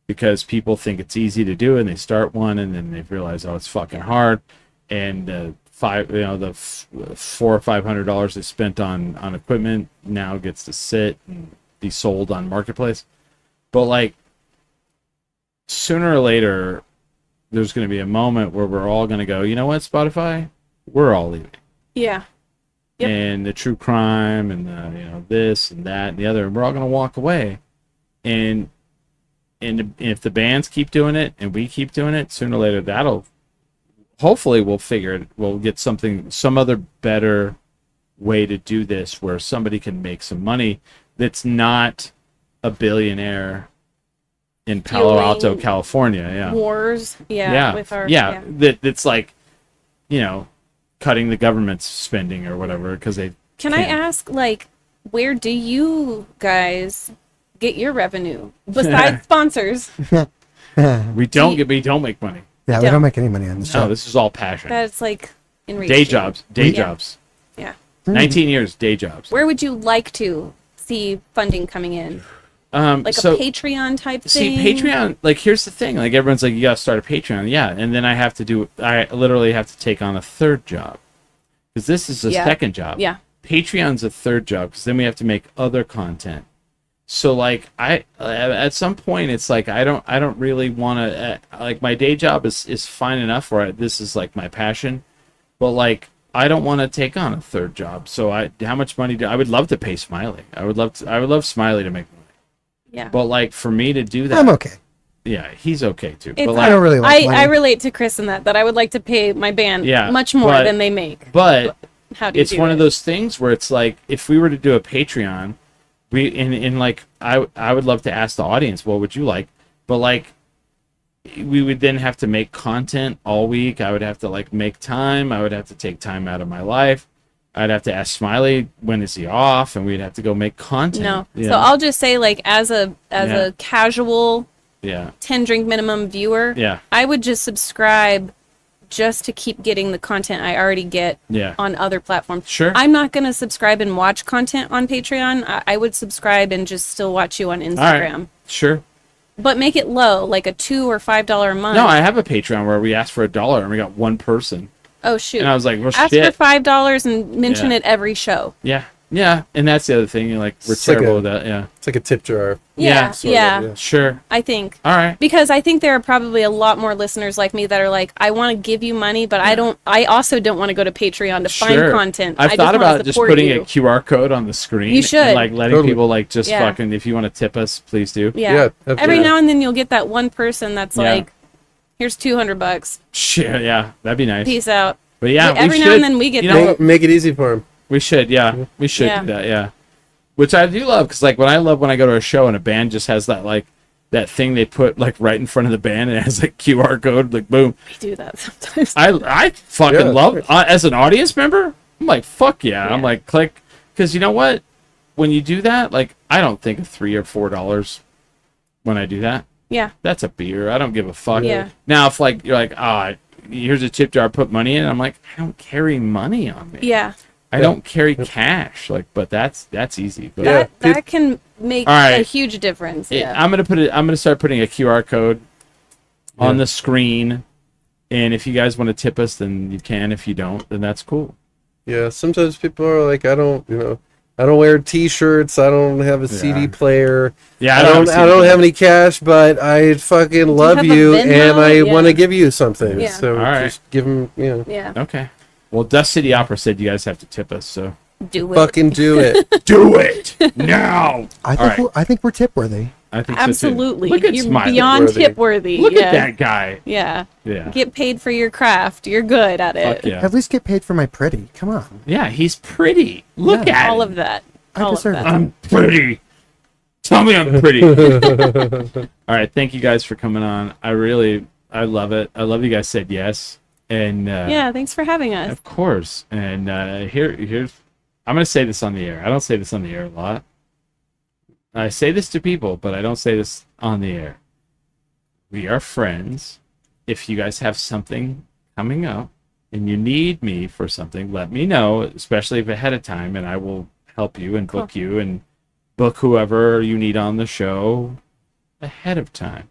because people think it's easy to do and they start one and then they realize, oh, it's fucking hard. And the $400 or $500 they spent on equipment now gets to sit and be sold on Marketplace. But like, sooner or later, there's going to be a moment where we're all going to go, you know what, Spotify, we're all leaving. Yeah. Yep. And the true crime and the, this and that and the other, and we're all going to walk away. And and if the bands keep doing it and we keep doing it, sooner or later that'll hopefully we'll get some other better way to do this where somebody can make some money that's not a billionaire in Palo Fueling Alto, California. Yeah. Wars. Yeah. Yeah. With our. yeah. That's like, cutting the government's spending or whatever because they. Can I ask, like, where do you guys get your revenue besides sponsors? We don't make money. Yeah, we Yeah. don't make any money on this No, show. this is all passion. That's like enraging. Day jobs. Yeah. Yeah. 19 years, day jobs. Where would you like to see funding coming in? Like So- a Patreon type See, thing? Patreon, like, here's the thing. Like, everyone's like, you gotta start a Patreon. Yeah, and then I literally have to take on a third job. Because this is a Yeah. second job. Yeah. Patreon's a third job, because then we have to make other content. So, like, at some point, it's like, I don't really want to, like, my day job is fine enough where this is, like, my passion. But, like, I don't want to take on a third job. So, how much money I would love to pay Smiley. I would love Smiley to make money. Yeah. But, like, for me to do that. I'm okay. Yeah, he's okay too. It's- But I like, don't really like money. I relate to Chris in that I would like to pay my band Yeah, much more but- than they make. but How do you it's do one it? of those things where it's like, if we were to do a Patreon, I would love to ask the audience, what would you like? But like, we would then have to make content all week. I would have to like make time. I would have to take time out of my life. I'd have to ask Smiley when is he off, and we'd have to go make content. No. you So know? I'll just say, like, as a casual yeah, 10 drink minimum viewer, yeah, I would just subscribe just to keep getting the content I already get yeah. on other platforms. Sure. I'm not going to subscribe and watch content on Patreon. I would subscribe and just still watch you on All Instagram. right, sure. But make it low, like a $2 or $5 a month. No, I have a Patreon where we asked for $1 and we got one person, oh, shoot. and I was like, well, Ask shit. for $5 and mention Yeah. it every show. Yeah, yeah, and that's the other thing. Like, we're It's like terrible a- with that. Yeah, It's like a tip jar. Yeah, sort of, yeah, yeah. sure. I think. All right. Because I think there are probably a lot more listeners like me that are like, I want to give you money, but I also don't want to go to Patreon to find Sure. content. I've I thought just wanna about just support putting you. a QR code on the screen. You should. And, like, letting Totally. people like just Yeah. fucking, if you want to tip us, please do. Yeah. Yeah, Every absolutely. now and then you'll get that one person that's Yeah. like, here's $200. Shit, yeah, that'd be nice. Peace out. But yeah, But every we now should, and then we get you that. know, Make it easy for him. we should, yeah, we should Yeah. do that, yeah. Which I do love, because like when I go to a show and a band just has that like that thing they put like right in front of the band and it has like QR code, like boom. We do that sometimes. I fucking Yeah, love of course. as an audience member. I'm like, fuck yeah. I'm Yeah. like, click, because you know what? When you do that, like, I don't think of $3 or $4 when I do that. Yeah. That's a beer. I don't give a fuck. Yeah. Now, if like you're like, here's a tip jar, put money in, I'm like, I don't carry money on me. Yeah. I don't carry cash. Like, but that's easy. But Yeah. That can make All right. a huge difference. Yeah. I'm gonna start putting a QR code on Yeah. the screen, and if you guys want to tip us, then you can. If you don't, then that's cool. Yeah, sometimes people are like, I don't wear T-shirts. I don't have a CD player. Yeah, I don't have any cash, but I fucking love have a you, Venmo? and I Yeah. want to give you something. Yeah. So All right. just give them, Yeah. Okay. Well, Dust City Opera said you guys have to tip us, so Do it. fucking do it. do it now. I think All right. I think we're tip worthy. I think so too. Absolutely. Look at You're Smiley. beyond Worthy. tip worthy. Look yeah. at that guy. Yeah. Yeah. Get paid for your craft. You're good at Fuck it. yeah. At least get paid for my pretty. Come on. Yeah, he's pretty. Look Yeah. at All him. of that. I All of deserve that. it. I'm pretty. Tell me I'm pretty. All right, thank you guys for coming on. I love it. I love you guys said yes. And Yeah, thanks for having us. of course. And here's I'm gonna say this on the air. I don't say this on the air a lot. I say this to people, but I don't say this on the air. We are friends. If you guys have something coming up and you need me for something, let me know, especially if ahead of time, and I will help you and book you and book whoever you need on the show ahead of time.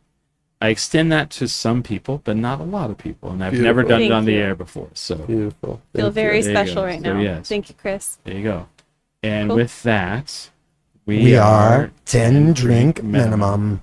I extend that to some people, but not a lot of people, and I've never Beautiful. done it Thank on the you. air before. So Beautiful. Feel Thank very you. There you special go. right So, now. yes. Thank you, Chris. there you go. And Cool. with that, We are 10 drink minimum.